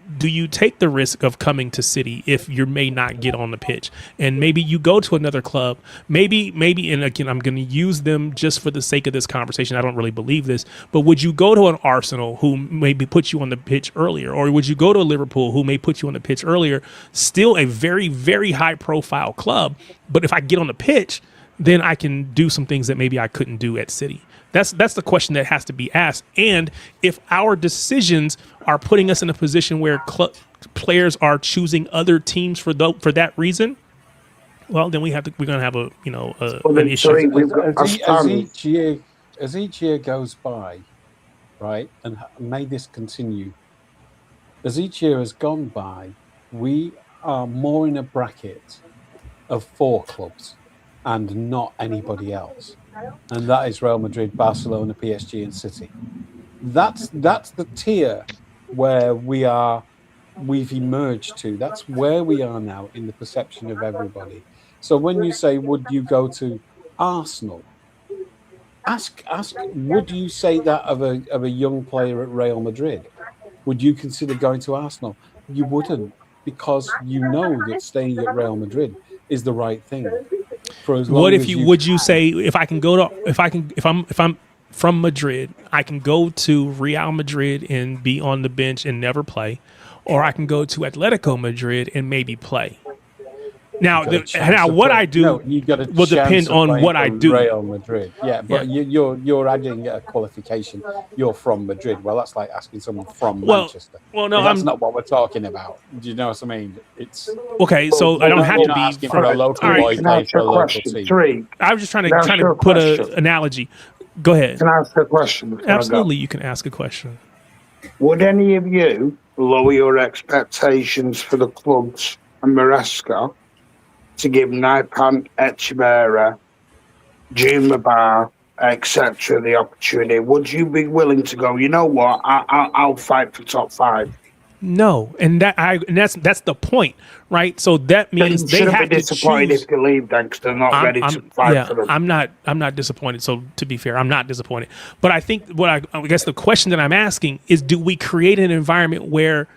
take the risk of coming to City if you may not get on the pitch, and maybe you go to another club, maybe, and again, I'm going to use them just for the sake of this conversation. I don't really believe this, but would you go to an Arsenal who maybe put you on the pitch earlier, or would you go to a Liverpool who may put you on the pitch earlier? Still a very, very high profile club, but if I get on the pitch, then I can do some things that maybe I couldn't do at City. That's the question that has to be asked. And if our decisions are putting us in a position where players are choosing other teams for that reason, well, then we're going to have an issue. As each year goes by, right, and may this continue, as each year has gone by, we are more in a bracket of 4 clubs and not anybody else. And that is Real Madrid, Barcelona, PSG, and City. That's the tier where we've emerged to. That's where we are now in the perception of everybody. So when you say, would you go to Arsenal? Ask, would you say that of a young player at Real Madrid? Would you consider going to Arsenal? You wouldn't, because you know that staying at Real Madrid is the right thing. Would you say if I'm from Madrid, I can go to Real Madrid and be on the bench and never play, or I can go to Atletico Madrid and maybe play? Now what I do will depend on what I do. Real Madrid, but you're adding a qualification. You're from Madrid. Well, that's like asking someone from Manchester. Well, no, that's not what we're talking about. Do you know what I mean? It's okay. So I don't have to be asking for a local boy play for a local team. I was just trying to put an analogy. Go ahead. Can I ask a question? Absolutely, you can ask a question. Would any of you lower your expectations for the clubs and Maresca to give Naipan, Echeverria, Jumaba, etc. the opportunity? Would you be willing to go, you know what, I'll fight for top 5? No, and that's the point, right? So that means they have be disappointed to choose. If you leave, then because they're not ready to fight for them. I'm not disappointed. So to be fair, I'm not disappointed. But I think I guess the question that I'm asking is, do we create an environment where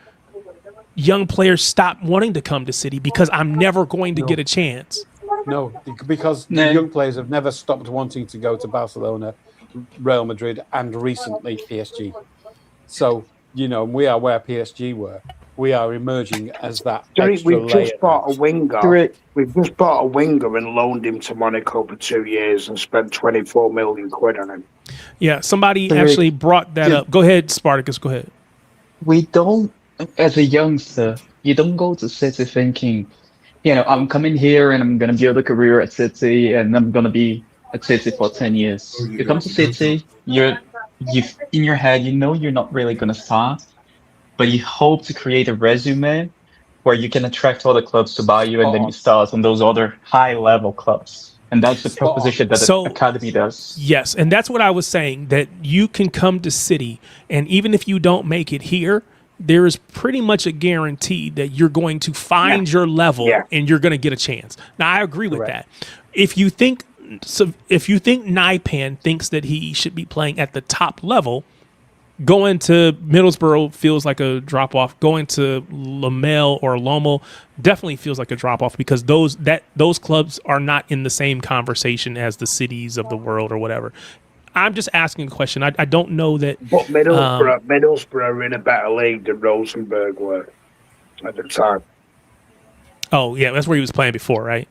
young players stop wanting to come to City because I'm never going to get a chance? No, because the young players have never stopped wanting to go to Barcelona, Real Madrid, and recently PSG. So, we are where PSG were. We are emerging as that extra we've just bought a winger. We've just bought a winger and loaned him to Monaco for 2 years and spent 24 million quid on him. Yeah, somebody actually brought that up. Go ahead, Spartacus, go ahead. We don't, as a youngster, you don't go to City thinking, I'm coming here and I'm going to build a career at City and I'm going to be at City for 10 years. You come to City, you're in your head, you're not really going to start. but you hope to create a resume where you can attract other clubs to buy you, and then you start on those other high-level clubs. And that's the proposition that the academy does. Yes, and that's what I was saying, that you can come to City, and even if you don't make it here, there is pretty much a guarantee that you're going to find your level and you're going to get a chance. Now, I agree with that. If you think Naipan thinks that he should be playing at the top level, going to Middlesbrough feels like a drop off. Going to Lamel or Lommel definitely feels like a drop off, because those clubs are not in the same conversation as the cities of the world or whatever. I'm just asking a question. I don't know that. But Middlesbrough are in a better league than Rosenborg were at the time. Oh yeah, that's where he was playing before, right?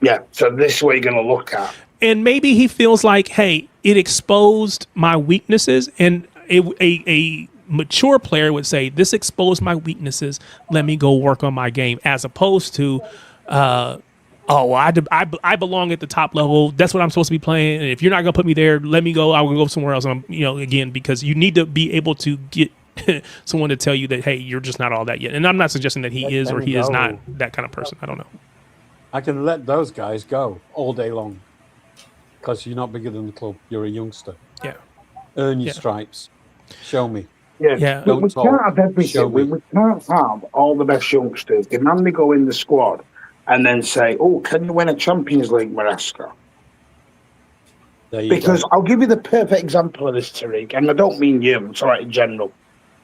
Yeah. So this is what you're going to look at. And maybe he feels like, hey, it exposed my weaknesses, and a mature player would say, this exposed my weaknesses, let me go work on my game, as opposed to I belong at the top level, that's what I'm supposed to be playing, and if you're not gonna put me there, let me go, I will go somewhere else. Again, because you need to be able to get someone to tell you that, hey, you're just not all that yet. And I'm not suggesting that he is or he is not that kind of person. I don't know. I can let those guys go all day long because you're not bigger than the club, you're a youngster. Yeah. Earn your stripes. Show me. Yeah. But we can't have everything. We can't have all the best youngsters demand to go in the squad and then say, oh, can you win a Champions League, Maresca? Because I'll give you the perfect example of this, Tariq, and I don't mean you, I'm sorry, in general.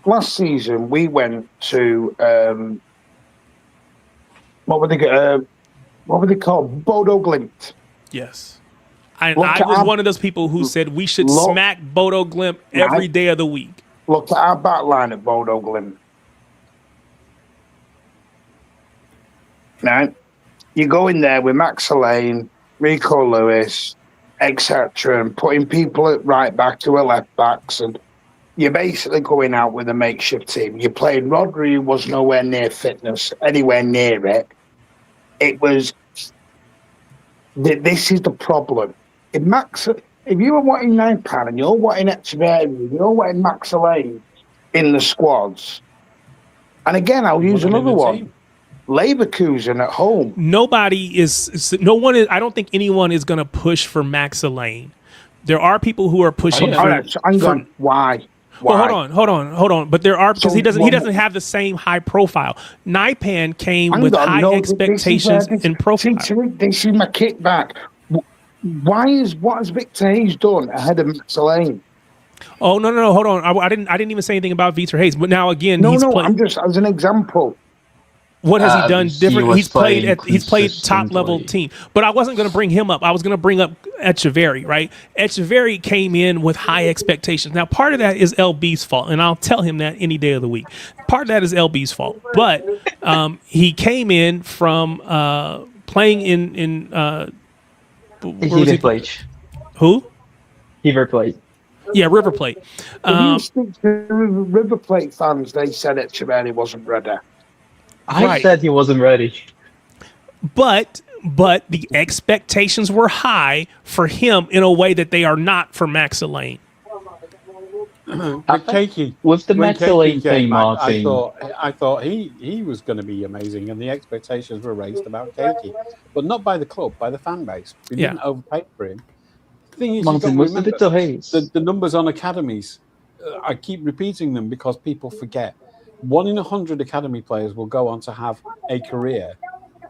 Last season, we went to, what were they called? Bodo Glimt. Yes. I was one of those people who said we should smack Bodo Glimt every day of the week. Look at our back line at Bodo Glimt. Now, you go in there with Max Elaine, Rico Lewis, etc., and putting people at right back to a left backs, and you're basically going out with a makeshift team. You're playing Rodri, who was nowhere near fitness, anywhere near it. It was. This is the problem. If you were wanting Naipan and you're wanting Echeverri, you're wanting Max Elaine in the squads, and again, I'll use another one. Leverkusen at home. No one is. I don't think anyone is going to push for Max Elaine. There are people who are pushing. Why? Well, hold on. But there are, because he doesn't have the same high profile. Naipan came with high expectations and profile. This is my kickback. What has Victor Hayes done ahead of Max Elaine? Oh no, hold on. I didn't even say anything about Victor Hayes. But now again, I'm just as an example. What has he done different? He's played top level team, but I wasn't going to bring him up. I was going to bring up Echeverri, right? Echeverri came in with high expectations. Now, part of that is LB's fault, and I'll tell him that any day of the week. Part of that is LB's fault, but he came in from playing in River Plate. Who? River Plate. Yeah, River Plate. If you speak to River Plate fans, they said Echeverri wasn't ready. I said he wasn't ready. But the expectations were high for him in a way that they are not for Max Elaine. With the Max Elaine thing, Martin, I thought he was going to be amazing, and the expectations were raised about Keiki, but not by the club, by the fan base. We didn't overpay for him. The thing is, Martin, was the Victor Hayes? The numbers on academies, I keep repeating them because people forget. 1 in 100 academy players will go on to have a career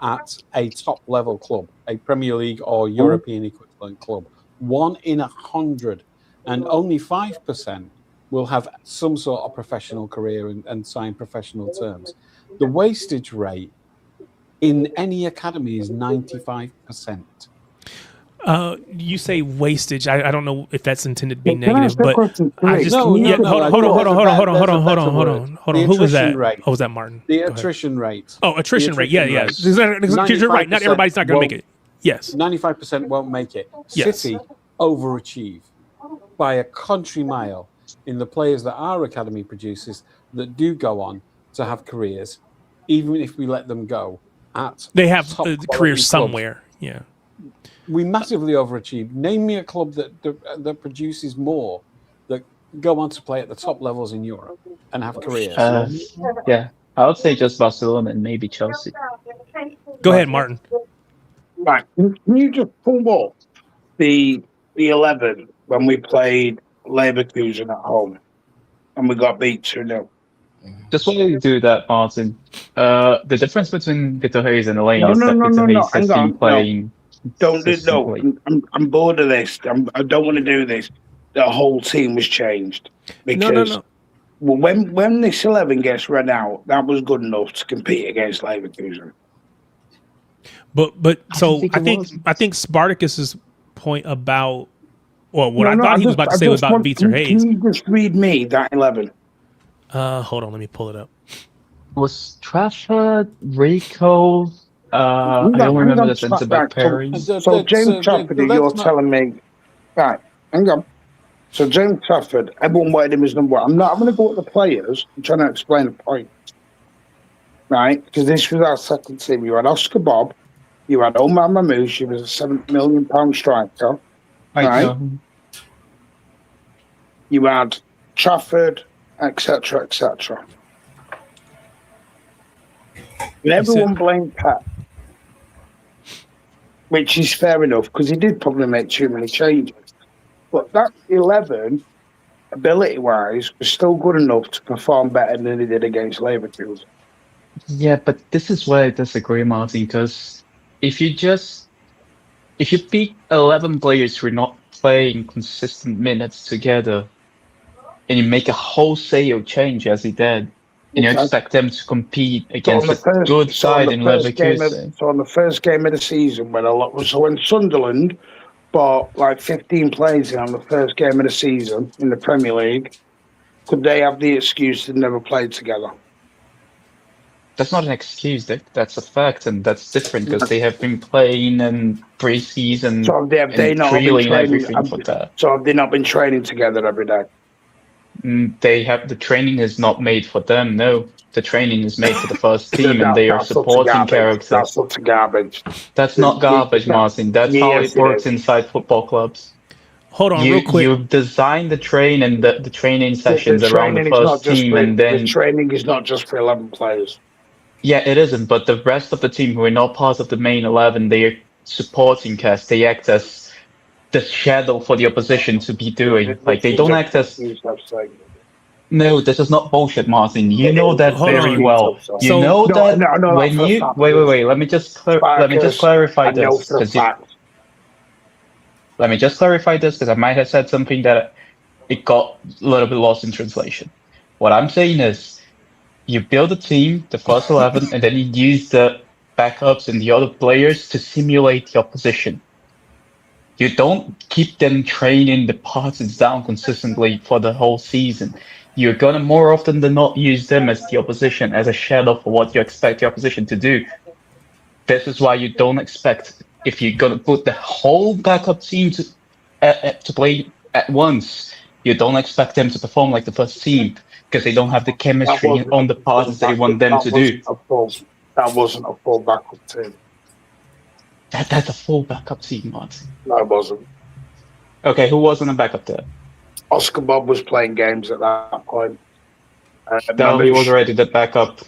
at a top level club, a Premier League or European equivalent club. 1 in 100, and only 5% will have some sort of professional career and sign professional terms. The wastage rate in any academy is 95%. You say wastage. I don't know if that's intended to be negative, but I just hold on. Who was that? Oh, was that Martin? The attrition rate. Oh, attrition rate. Yeah. You're right. Not everybody's not going to make it. Yes. 95% won't make it. Yes. City overachieve by a country mile in the players that our academy produces that do go on to have careers, even if we let them go at they have careers somewhere. Yeah. We massively overachieved. Name me a club that produces more, that go on to play at the top levels in Europe and have careers? Yeah, I would say just Barcelona and maybe Chelsea. Go ahead, Martin. Right. Can you just pull up the 11 when we played Leverkusen at home and we got beat 2-0? Just while you do that, Martin, the difference between Peter Hayes and Elaine is that Peter Hayes has been playing. Don't do no. I'm bored of this. I don't want to do this. The whole team was changed because well, when this 11 gets read out, that was good enough to compete against Leverkusen. But so I think Spartacus's point about what I thought he was about to say was about Peter Hayes. Can you just read me that 11? Hold on, let me pull it up. Was Trafford, Rico? I don't remember the centre back pairing. So James Trafford, you're telling me, right? Hang on. So James Trafford, everyone wanted him as number one. I'm going to go at the players. I'm trying to explain the point, right? Because this was our second team. You had Oscar Bob, you had Omar Mamouche, he was a £7 million striker, right? You had Trafford, etc., etc. And everyone blamed Pep, which is fair enough because he did probably make too many changes. But that 11, ability-wise, was still good enough to perform better than he did against Leverkusen. Yeah, but this is where I disagree, Martin, because if you pick 11 players who are not playing consistent minutes together, and you make a wholesale change as he did, and you expect them to compete against a good side in Leverkusen. So on the first game of the season, when Sunderland bought like 15 players in on the first game of the season in the Premier League, could they have the excuse they never played together? That's not an excuse. That's a fact, and that's different because they have been playing in pre-season so have they not been training, everything for that. So have they not been training together every day? The training is not made for them. No, the training is made for the first team, and they are supporting characters. That's utter garbage. That's not garbage, Martin. That's how it works inside football clubs. Hold on, real quick. You design the train and the training sessions around the first team, and then the training is not just for 11 players. Yeah, it isn't. But the rest of the team who are not part of the main 11, they are supporting cast. They act as the shadow for the opposition to be doing. Like they don't act as. No, this is not bullshit, Martin. You know that very well. You know that when you wait. Let me just clarify this. Let me just clarify this because I might have said something that it got a little bit lost in translation. What I'm saying is, you build a team, the first 11, and then you use the backups and the other players to simulate the opposition. You don't keep them training the passes down consistently for the whole season. You're gonna more often than not use them as the opposition, as a shadow for what you expect the opposition to do. This is why you don't expect, if you're gonna put the whole backup team to play at once, you don't expect them to perform like the first team because they don't have the chemistry on the passes that you want them to do. That wasn't a full backup team. That's a full backup team, Martin. No, it wasn't. Okay, who wasn't a backup there? Oscar Bob was playing games at that point. No, he was already the backup.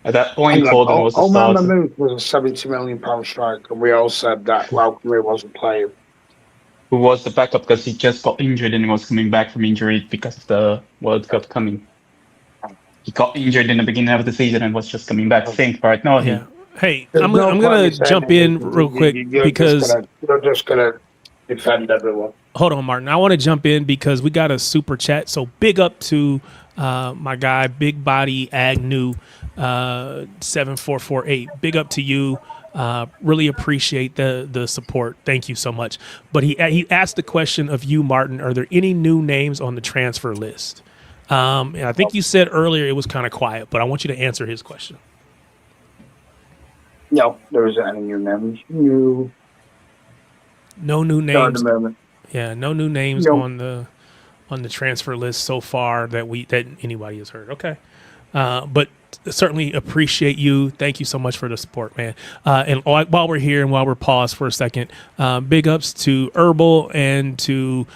At that point, Gordon was the starter. Omar Mamouche was a £70 million striker, and we all said that Welcome wasn't playing. Who was the backup because he just got injured and was coming back from injury because of the World Cup coming. He got injured in the beginning of the season and was just coming back. Think right now. Yeah. Hey, I'm gonna jump in real quick because you're just gonna defend everyone. Hold on, Martin. I want to jump in because we got a super chat. So big up to my guy, Big Body Agnew 7448. Big up to you. Really appreciate the support. Thank you so much. But he asked the question of you, Martin. Are there any new names on the transfer list? And I think you said earlier it was kind of quiet, but I want you to answer his question. No, there isn't any new names. No new names. Not at the moment. Yeah, no new names on the transfer list so far that anybody has heard. Okay, but certainly appreciate you. Thank you so much for the support, man. And while we're here and while we're paused for a second, big ups to Herbal and to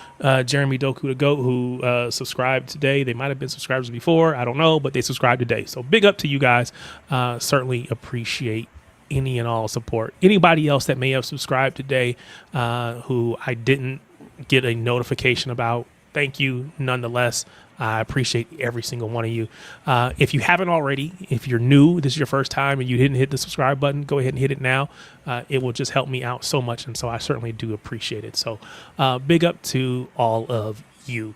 Jeremy Doku the Goat, who subscribed today. They might have been subscribers before, I don't know, but they subscribed today. So big up to you guys. Certainly appreciate any and all support. Anybody else that may have subscribed today who I didn't get a notification about, thank you nonetheless. I appreciate every single one of you. If you haven't already, if you're new, this is your first time and you didn't hit the subscribe button, go ahead and hit it now. It will just help me out so much. And so I certainly do appreciate it. So big up to all of you.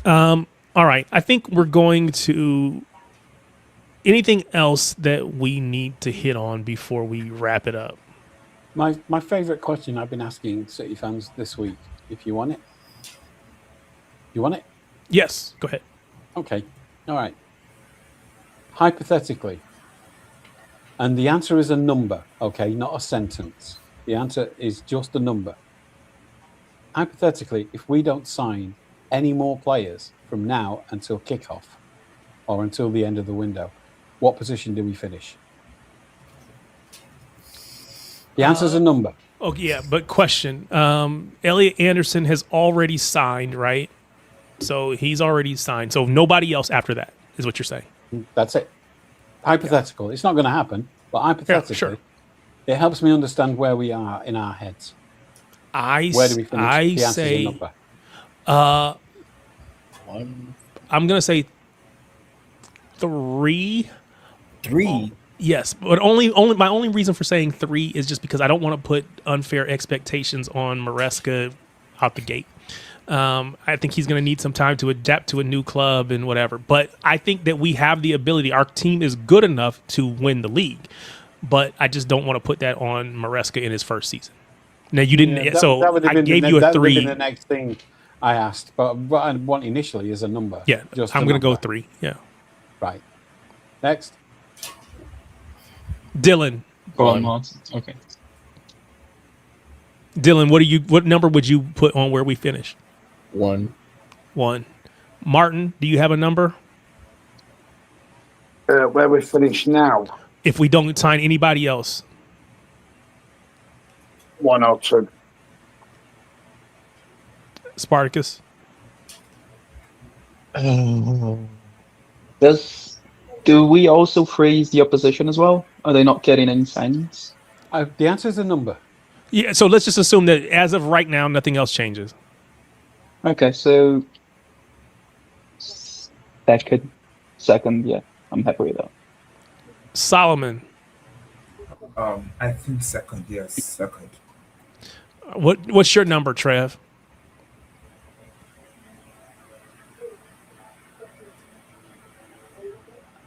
All right. I think we're going to anything else that we need to hit on before we wrap it up. My favourite question I've been asking City fans this week, if you want it. You want it? Yes, go ahead. Okay. All right. Hypothetically, and the answer is a number, okay, not a sentence. The answer is just a number. Hypothetically, if we don't sign any more players from now until kickoff or until the end of the window, what position do we finish? The answer is a number. Oh, yeah, but question. Elliot Anderson has already signed, right? So he's already signed. So nobody else after that is what you're saying. That's it. Hypothetical. It's not going to happen, but hypothetically, sure. It helps me understand where we are in our heads. Where do we finish? The answer is a number. I'm going to say 3. 3. Yes, but only my only reason for saying 3 is just because I don't want to put unfair expectations on Maresca out the gate. I think he's going to need some time to adapt to a new club and whatever. But I think that we have the ability. Our team is good enough to win the league. But I just don't want to put that on Maresca in his first season. Now, you didn't. I gave you a 3. That would have been the next thing I asked. But what I want initially is a number. Yeah, I'm going to go 3. Yeah. Right. Next. Dylan. Go on, Martin. Okay. Dylan, what number would you put on where we finish? 1. Martin, do you have a number? Where we finish now? If we don't sign anybody else. 1 or 2. Spartacus. Do we also freeze the opposition as well? Are they not getting any signings? The answer is a number. Yeah, so let's just assume that as of right now, nothing else changes. Okay, so second, yeah, I'm happy with that. Solomon. I think second, yes, second. What's your number, Trev?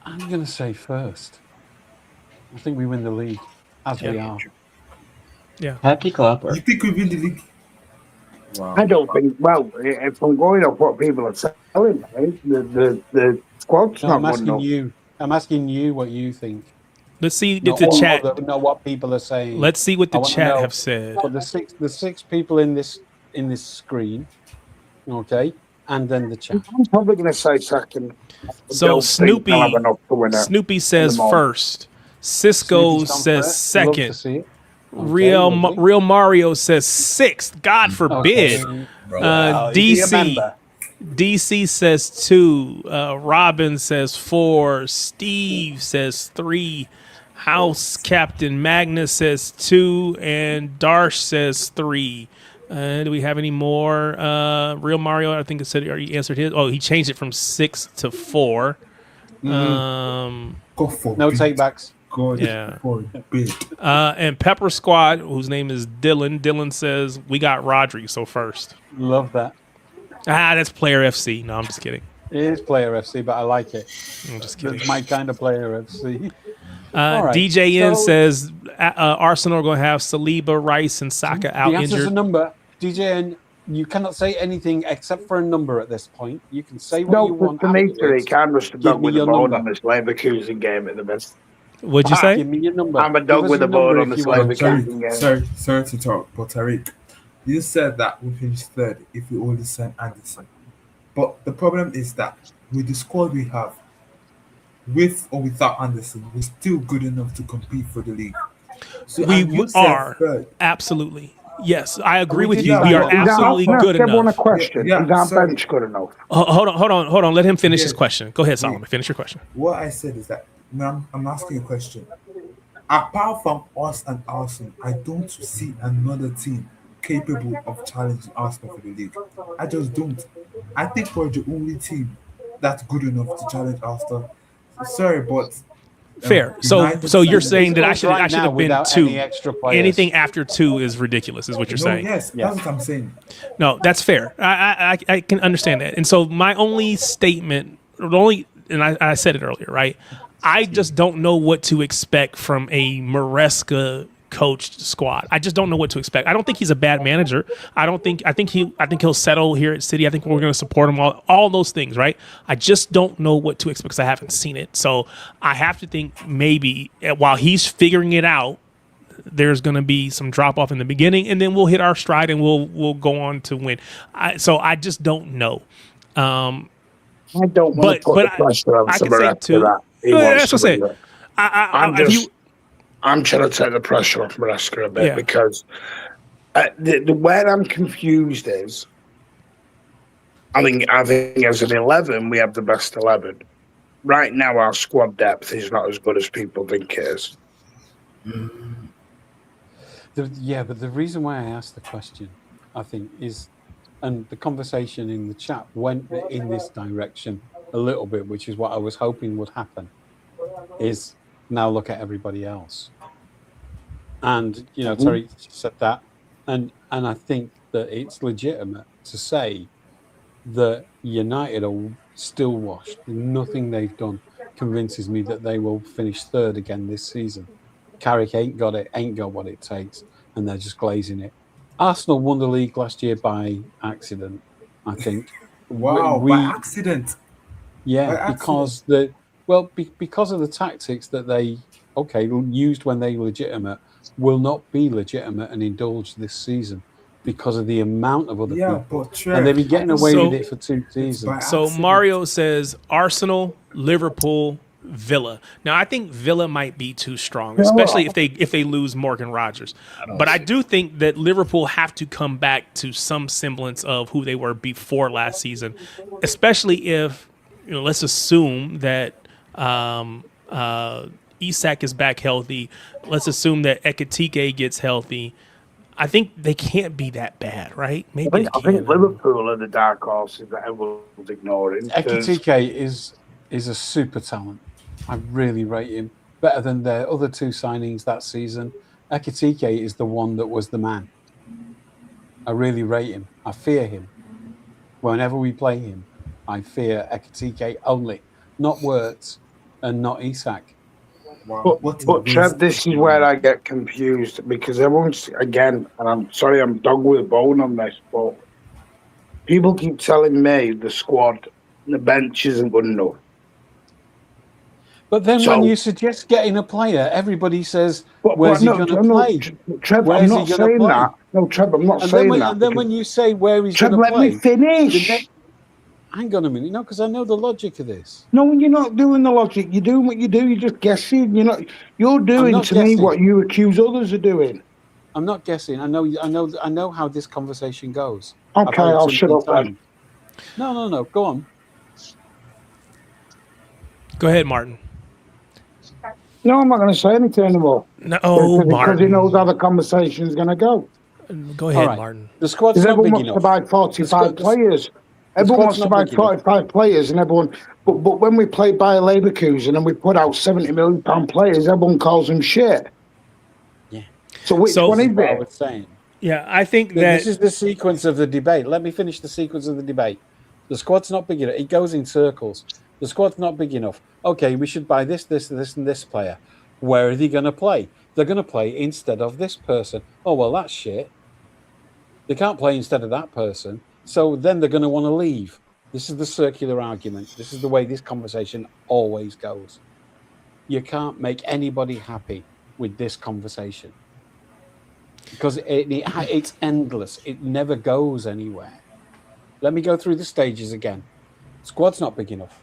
I'm going to say first. I think we win the league as we are. Yeah. Happy clapper. You think we win the league? Wow. I don't think. Well, if I'm going off what people are selling, right, the squad's No, not I'm good asking enough. you. I'm asking you what you think. Let's see if Not the what chat. what people are saying. Let's see what I the wanna chat know have said. what the six people in this screen, okay, and then the chat. I'm probably going to say second. I So don't think they'll have enough to win it. Snoopy says Come on. first. Cisco Snoopy's gone says first. Love to second. see it. Okay, Real lovely. Mario says sixth. God forbid. Okay. Uh, Is he a DC member? DC says 2. Robin says 4. Steve says 3. House Captain Magnus says 2, and Darsh says 3. Do we have any more? Real Mario, I think it said he answered his. Oh, he changed it from 6 to 4. Go for No it. takebacks. God Yeah. forbid. And Pepper Squad, whose name is Dylan. Dylan says we got Rodri, so first. Love that. That's Player FC. No, I'm just kidding. It is Player FC, but I like it. I'm just kidding. It's my kind of Player FC. All right, DJN so- says Arsenal are going to have Saliba, Rice, and Saka out The answer's a injured. number. DJN, you cannot say anything except for a number at this point. You can say what No, you want. for me, afterwards. he can't just a Give dog me with a your bone number. on this Leverkusen game at the best. What'd you say? Give me your number. I'm a Give dog us with your a bone number on if this you want. Leverkusen game. Sorry to talk, but Tariq, you said that we finished third if we only sign Anderson. But the problem is that with the squad we have, with or without Anderson, we're still good enough to compete for the league. So We and you said are third. absolutely. Yes, I agree We with did you. that. We are Is our absolutely No, good give one a enough. question. Yeah, Is our sorry. bench good enough? Hold on. Let him finish his Yeah. question. Go ahead, Wait. Solomon. Finish your question. What I said is that I'm asking a question. Apart from us and Arsenal, I don't see another team capable of challenging Arsenal for the league. I just don't. I think we're the only team that's good enough to challenge Arsenal. Sorry, but Fair. United So you're signed- saying that I Us should right now have been without 2. any extra players. Anything after 2 is ridiculous, is what you're No, saying. yes, Yeah. that's what I'm saying. No, that's fair. I can understand that. And so my only statement, and I said it earlier, right? I just don't know what to expect from a Maresca coached squad. I just don't know what to expect. I don't think he's a bad manager. I think he'll settle here at City. I think we're going to support him, all those things, right? I just don't know what to expect because I haven't seen it. So I have to think maybe while he's figuring it out, there's going to be some drop off in the beginning, and then we'll hit our stride and we'll go on to win. So I just don't know. I don't want to put the pressure on I can somebody say else too. for that. He No, wants that's what to I win say. it. I'm trying to take the pressure off Maresca a bit because the where I'm confused is, I think as an 11 we have the best 11. Right now our squad depth is not as good as people think it is. But the reason why I asked the question, I think, is, and the conversation in the chat went in this direction a little bit, which is what I was hoping would happen, is now look at everybody else. And, Terry said that, and I think that it's legitimate to say that United are still washed. Nothing they've done convinces me that they will finish third again this season. Carrick ain't got what it takes, and they're just glazing it. Arsenal won the league last year by accident, I think. Wow, by accident. Yeah, By because because of the tactics that they used when they legitimate will not be legitimate and indulged this season because of the amount of other people. But Trev, and they've been getting away with it for 2 seasons. So Mario says Arsenal, Liverpool, Villa. Now I think Villa might be too strong, especially if they lose Morgan Rogers. But I do think that Liverpool have to come back to some semblance of who they were before last season, especially if let's assume that Isak is back healthy. Let's assume that Ekitike gets healthy. I think they can't be that bad, right? Maybe I think Liverpool are the dark horses that everyone's ignoring. Ekitike is a super talent. I really rate him better than their other 2 signings that season. Ekitike is the one that was the man. I really rate him. I fear him. Whenever we play him, I fear Ekitike only, not Wirtz and not Isak. Wow. But Trev, this is where I get confused because everyone's, again, and I'm sorry I'm dog with a bone on this, but people keep telling me the squad, the bench isn't good enough. But then when you suggest getting a player, everybody says, where's he going to play? Trev, I'm not saying that. No, Trev, I'm not saying that. And then when you say where he's going to play... Trev, let me finish. Hang on a minute, because I know the logic of this. No, you're not doing the logic. You're doing what you do. You're just guessing. You're doing to me what you accuse others of doing. I'm not guessing. I know how this conversation goes. Okay, I'll shut up then. No. Go on. Go ahead, Martin. No, I'm not going to say anything anymore. No, Martin. Because he knows how the conversation's going to go. Go ahead, Martin. The squad's not big enough. Everyone wants to buy 45 players. Everyone wants to buy 45 players, and everyone. But when we play Bayer Leverkusen and we put out £70 million players, everyone calls them shit. Yeah. So which one is it? I was saying. Yeah, I think that this is the sequence of the debate. Let me finish the sequence of the debate. The squad's not big enough. It goes in circles. The squad's not big enough. Okay, we should buy this, and this player. Where are they going to play? They're going to play instead of this person. Oh, well, that's shit. They can't play instead of that person. So then they're going to want to leave. This is the circular argument. This is the way this conversation always goes. You can't make anybody happy with this conversation because it's endless. It never goes anywhere. Let me go through the stages again. Squad's not big enough.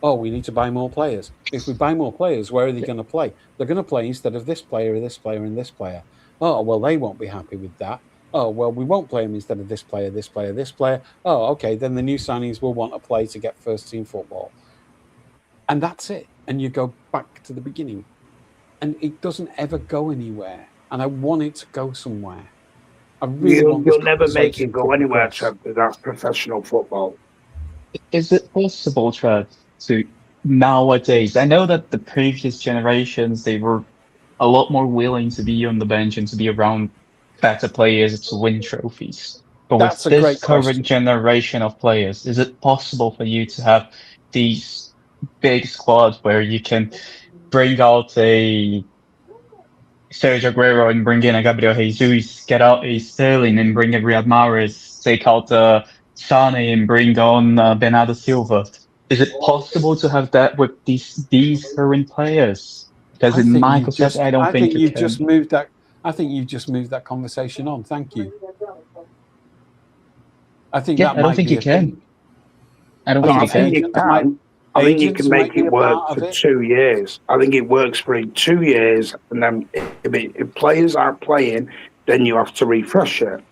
oh, we need to buy more players. If we buy more players, where are they going to play? They're going to play instead of this player, this player, and this player. Oh, well, they won't be happy with that. Oh, well, we won't play them instead of this player, this player, this player. Oh, okay, then the new signings will want to play to get first-team football. And that's it. And you go back to the beginning. And it doesn't ever go anywhere. And I want it to go somewhere. I really want You'll never make conversation it go to anywhere, progress. Trev, because that's professional football. Is it possible, Trev, to nowadays? I know that the previous generations, they were a lot more willing to be on the bench and to be around better players to win trophies. But That's with a this great current question. generation of players, is it possible for you to have these big squads where you can bring out a Sergio Aguero and bring in a Gabriel Jesus, get out a Sterling and bring in Riyad Mahrez, take out Sane and bring on Bernardo Silva? Is it possible to have that with these current players? Because in my concept, I don't think you you've can. just moved that. I think you've just moved that conversation on. Thank you. I think Yeah, that I don't might think be you a can. thing. I don't No, think I you think can. you can. I think you can make it work for 2 years. I think it works for 2 years, and then if players aren't playing, then you have to refresh it.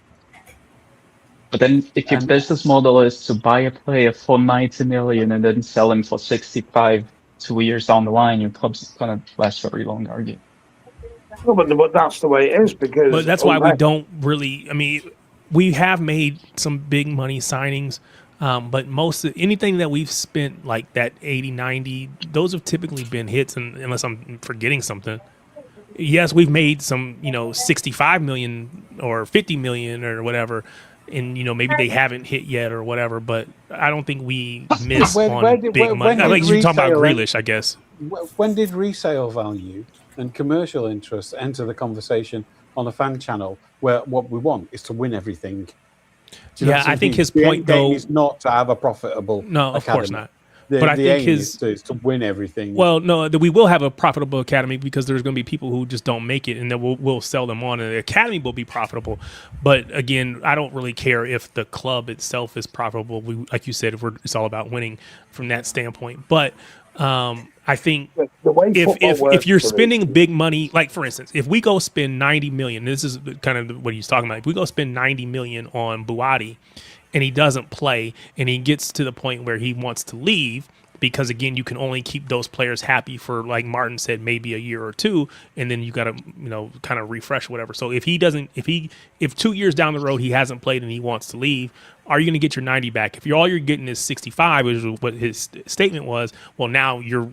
But then if your business model is to buy a player for 90 million and then sell him for 65 2 years down the line, your club's gonna last very long, argue. No, but that's the way it is, because But that's why we don't really. I mean, we have made some big money signings, but most of anything that we've spent like that 80, 90, those have typically been hits, and unless I'm forgetting something. Yes, we've made some, 65 million or 50 million or whatever, and maybe they haven't hit yet or whatever. But I don't think we miss on big money. Like you're talking about Grealish, I guess. When did resale value and commercial interest enter the conversation on a fan channel, where what we want is to win everything? Yeah, I think his point though is not to have a profitable. No, of course not. But I think is to win everything. Well, no, we will have a profitable academy because there's going to be people who just don't make it, and then we'll sell them on, and the academy will be profitable. But again, I don't really care if the club itself is profitable. Like you said, it's all about winning from that standpoint. But I think if you're spending big money, like for instance, if we go spend 90 million, this is kind of what he's talking about. If we go spend 90 million on Buati, and he doesn't play, and he gets to the point where he wants to leave, because again, you can only keep those players happy for, like Martin said, maybe a year or two, and then you got to, kind of refresh whatever. So if 2 years down the road he hasn't played and he wants to leave, are you going to get your 90 back? If all you're getting is 65, which is what his statement was, well, now you're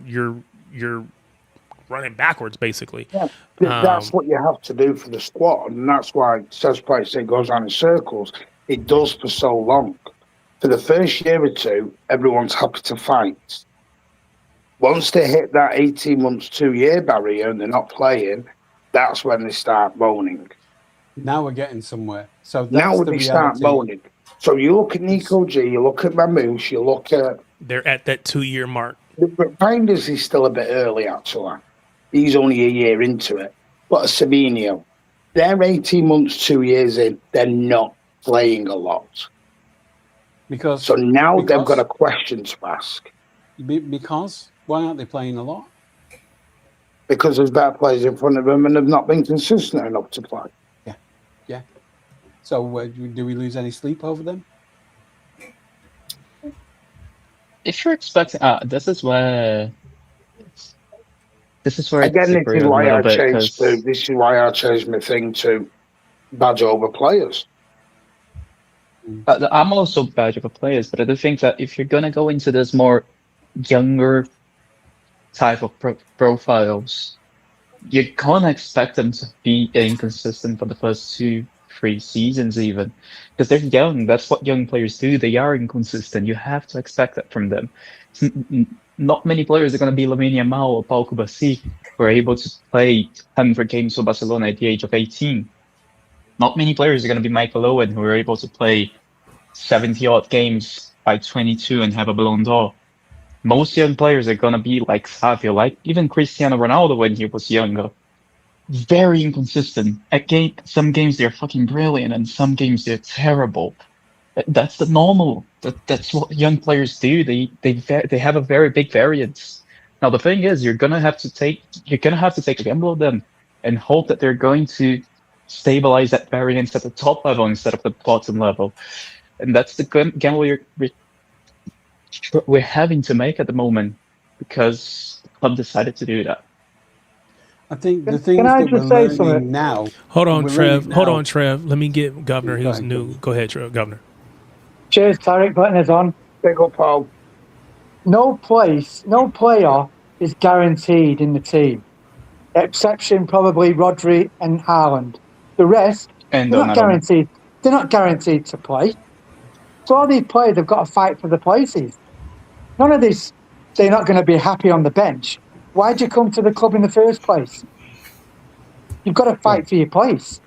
running backwards basically. Yeah, that's what you have to do for the squad, and that's why Seth's place goes on in circles. It does for so long. For the first year or two, everyone's happy to fight. Once they hit that 18 months, 2 year barrier and they're not playing, that's when they start moaning. Now we're getting somewhere. So that's now the they start moaning. So you look at Nico G, you look at Mamouche, you look at... They're at that 2 year mark. Reinders is still a bit early, actually. He's only a year into it. But a Savinio, they're 18 months, 2 years in, they're not playing a lot. So now they've got a question to ask. Because? Why aren't they playing a lot? Because there's better players in front of them and they've not been consistent enough to play. Yeah. So do we lose any sleep over them? If you're expecting, this is where again. This is why I changed. This is why I changed my thing to badge over players. I'm also badge over players, but I do think that if you're gonna go into this more younger type of profiles, you're gonna expect them to be inconsistent for the first 2-3 seasons, even because they're young. That's what young players do. They are inconsistent. You have to expect that from them. Not many players are going to be Lamine Yamal or Paul Kubasi, who are able to play 100 games for Barcelona at the age of 18. Not many players are going to be Michael Owen, who are able to play 70-odd games by 22 and have a Ballon d'Or. Most young players are going to be like Savio, like even Cristiano Ronaldo when he was younger. Very inconsistent. Some games they're fucking brilliant, and some games they're terrible. That's the normal. That's what young players do. They have a very big variance. Now the thing is, you're gonna have to take a gamble of them and hope that they're going to stabilize that variance at the top level instead of the bottom level. And that's the gamble we're having to make at the moment because the club decided to do that. I think the Can things I that we're just say learning something? now. Hold on, we're Trev. learning Hold now- on, Trev. Let me get Governor Go who's ahead, new. Go ahead, Trev. Governor. Cheers, Tarek, putting us on. Big up, Paul. No player is guaranteed in the team. Exception probably Rodri and Haaland. The rest, And they're not Donnarumma. guaranteed. They're not guaranteed to play. So all these players have got to fight for the places. None of this, they're not going to be happy on the bench. Why'd you come to the club in the first place? You've got to fight for your place.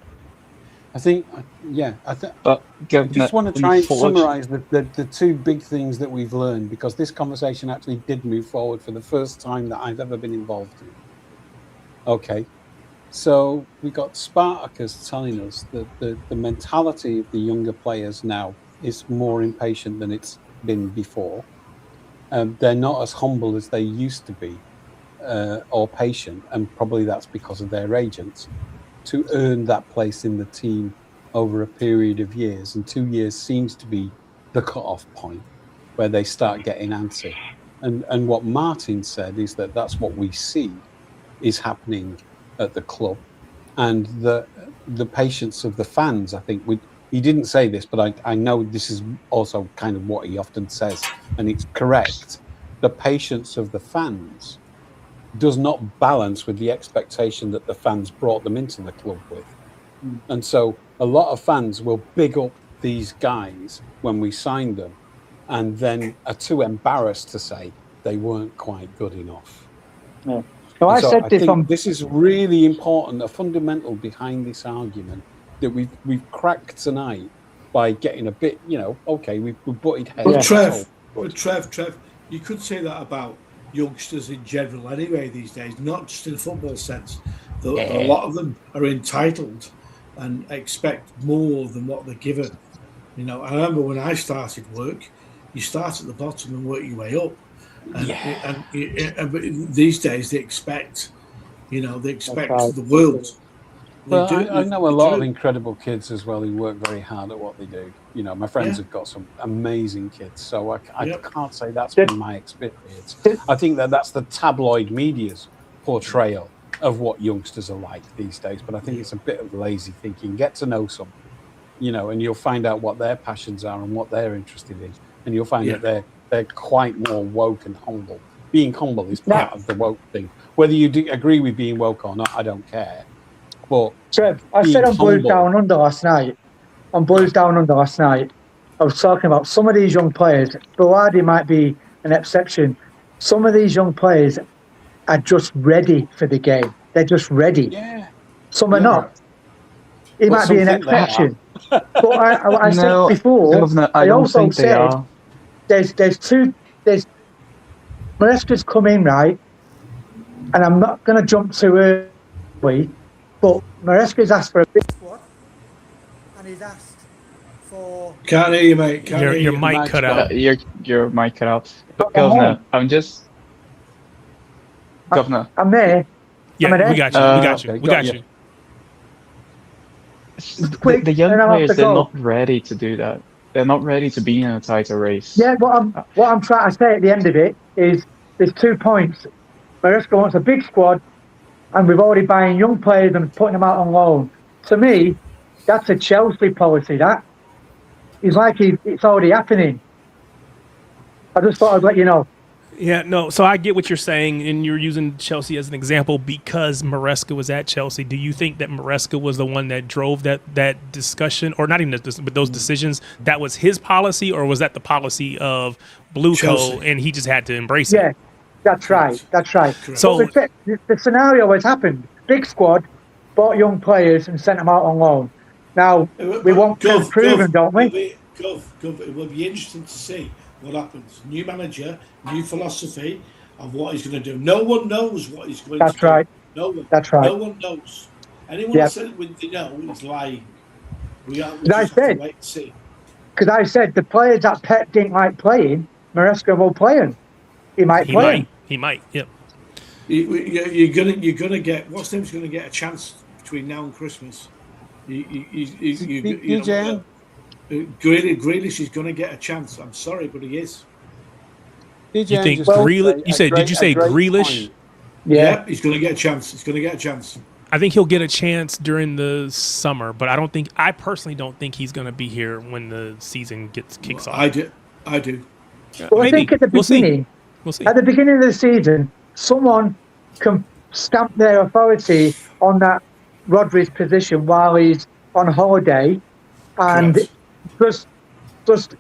I think, yeah, I But just want to try and unfortunately- summarise the two big things that we've learned, because this conversation actually did move forward for the first time that I've ever been involved in. Okay, so we got Spartacus telling us that the mentality of the younger players now is more impatient than it's been before. They're not as humble as they used to be, or patient, and probably that's because of their agents, to earn that place in the team over a period of years. And 2 years seems to be the cut-off point where they start getting antsy. And what Martin said is that that's what we see is happening at the club. And the patience of the fans, I think, he didn't say this, but I know this is also kind of what he often says, and it's correct. The patience of the fans does not balance with the expectation that the fans brought them into the club with. And so a lot of fans will big up these guys when we signed them and then are too embarrassed to say they weren't quite good enough. Yeah. No, I So said I this think on. this is really important, a fundamental behind this argument that we've cracked tonight by getting a bit, okay, we butted heads. But Yeah. Trev, you could say that about youngsters in general anyway these days, not just in a football sense. A lot of them are entitled and expect more than what they're given. I remember when I started work, you start at the bottom and work your way up. And these days they expect, the world. Well, I know a lot of incredible kids as well who work very hard at what they do. My friends have got some amazing kids, so I can't say that's been my experience. I think that's the tabloid media's portrayal of what youngsters are like these days, but I think it's a bit of lazy thinking. Get to know some, and you'll find out what their passions are and what they're interested in, and you'll find that they're quite more woke and humble. Being humble is part of the woke thing. Whether you agree with being woke or not, I don't care. But Trev, I said on Blues Down Under last night. I was talking about some of these young players. Berardi might be an exception. Some of these young players are just ready for the game. They're just ready. Yeah. Some are not. He might be an exception. But I said before, I also said there's Maresca's come in, right? And I'm not going to jump too early, but Maresca's asked for a big squad, and he's asked for. Can't hear you, mate. Your mic cut out. Your mic cut out. Governor, Governor. I'm there. Yeah, we got you. We got you. The young players, they're not ready to do that. They're not ready to be in a title race. Yeah, what I'm trying to say at the end of it is there's 2 points. Maresca wants a big squad, and we've already buying young players and putting them out on loan. To me, that's a Chelsea policy, that. It's like it's already happening. I just thought I'd let you know. Yeah, no, so I get what you're saying, and you're using Chelsea as an example because Maresca was at Chelsea. Do you think that Maresca was the one that drove that discussion, or not even but those decisions? That was his policy, or was that the policy of Blue Co, and he just had to embrace it? Yeah, that's right. That's right. So the scenario has happened. Big squad, bought young players and sent them out on loan. Now, we want to prove them, don't we? It will be interesting to see what happens. New manager, new philosophy of what he's going to do. No one knows what he's going to do. That's right. No one. That's right. No one knows. Anyone that says they know is lying. We just have to wait and see. because I said the players that Pep didn't like playing, Maresca will play them. He might play them. He might. Yep. You're gonna get what's name's gonna get a chance between now and Christmas. Grealish is gonna get a chance. I'm sorry, but he is. You think Grealish? Did you say Grealish? Yeah, he's gonna get a chance. He's gonna get a chance. I think he'll get a chance during the summer, but I personally don't think he's going to be here when the season kicks off. I do. Well, I think at the beginning, we'll see. At the beginning of the season, someone can stamp their authority on that Rodri's position while he's on holiday, and just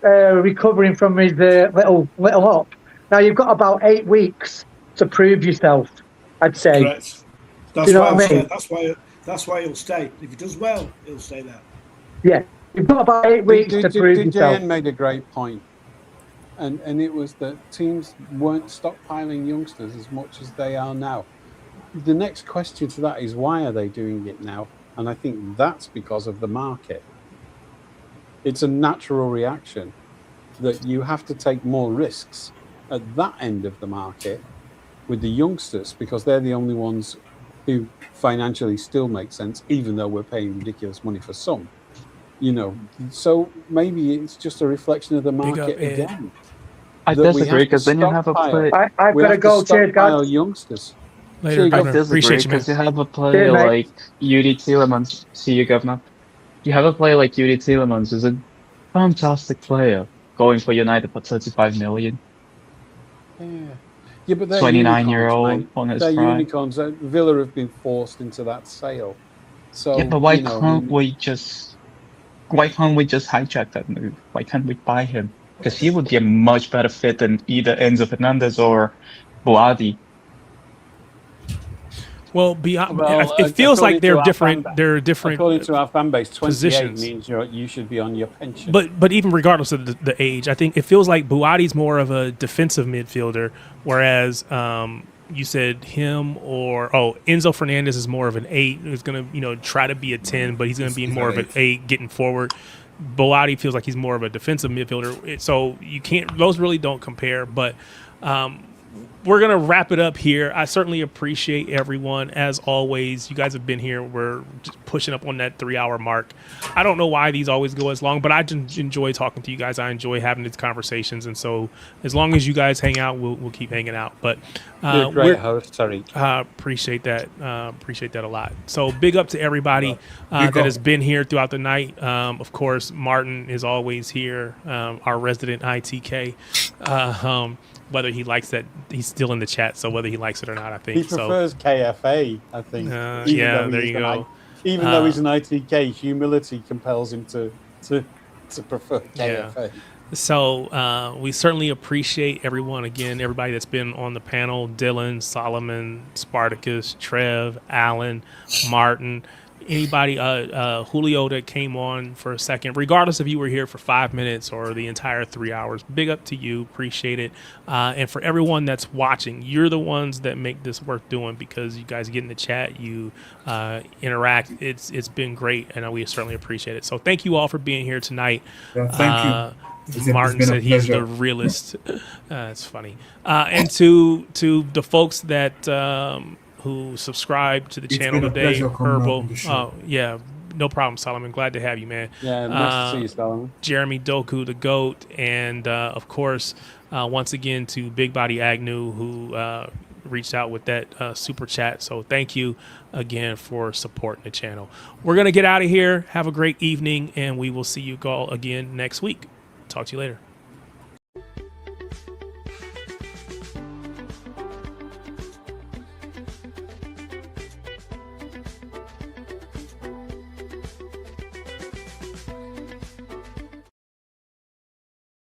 recovering from his little up. Now you've got about 8 weeks to prove yourself, I'd say. Correct. That's why he'll stay. If he does well, he'll stay there. Yeah, you've got about 8 weeks to prove yourself. DJN made a great point, and it was that teams weren't stockpiling youngsters as much as they are now. The next question to that is, why are they doing it now? And I think that's because of the market. It's a natural reaction that you have to take more risks at that end of the market with the youngsters, because they're the only ones who financially still make sense, even though we're paying ridiculous money for some. So maybe it's just a reflection of the market again. I disagree, because then you have a play. I've got to go. Cheers, guys. Youngsters. Later, I disagree, because you have a player like UD Tielemans. See you, Governor. You have a player like UD Tielemans, who's a fantastic player, going for United for 35 million. Yeah, but they're 29-year-old on his prime. They're prime. unicorns. Villa have been forced into that sale. So yeah, but why can't we just hijack that move? Why can't we buy him? Because he would be a much better fit than either Enzo Fernandez or Boadi. Well, it feels like they're different. They're different. According to our fan base, 28 positions. means you should be on your pension. But even regardless of the age, I think it feels like Boadi's more of a defensive midfielder, whereas you said him or Enzo Fernandez is more of an 8 who's going to try to be a 10, but he's going to be more of an 8 getting forward. Boadi feels like he's more of a defensive midfielder, so you can't. Those really don't compare, but. We're going to wrap it up here. I certainly appreciate everyone. As always, you guys have been here. We're just pushing up on that 3-hour mark. I don't know why these always go as long, but I just enjoy talking to you guys. I enjoy having these conversations. And so as long as you guys hang out, we'll keep hanging out. But you're a great host, Tariq. Appreciate that. Appreciate that a lot. So big up to everybody that has been here throughout the night. Of course, Martin is always here, our resident ITK. Whether he likes that, he's still in the chat. So whether he likes it or not, I think he prefers KFA. I think. Yeah, there you go. Even though he's an ITK, humility compels him to prefer KFA. Yeah. So we certainly appreciate everyone again. Everybody that's been on the panel: Dylan, Solomon, Spartacus, Trev, Alan, Martin. Anybody, Julio that came on for a second, regardless if you were here for 5 minutes or the entire 3 hours, big up to you. Appreciate it. And for everyone that's watching, you're the ones that make this worth doing, because you guys get in the chat, you interact. It's been great, and we certainly appreciate it. So thank you all for being here tonight. Yeah, thank you. Martin said he's the realist. It's funny. And to the folks that who subscribed to the channel today, Herbal. Oh, yeah, no problem, Solomon. Glad to have you, man. Yeah, nice to see you, Solomon. Jeremy Doku, the GOAT, and of course, once again to Big Body Agnew, who reached out with that super chat. So thank you again for supporting the channel. We're going to get out of here. Have a great evening, and we will see you all again next week. Talk to you later.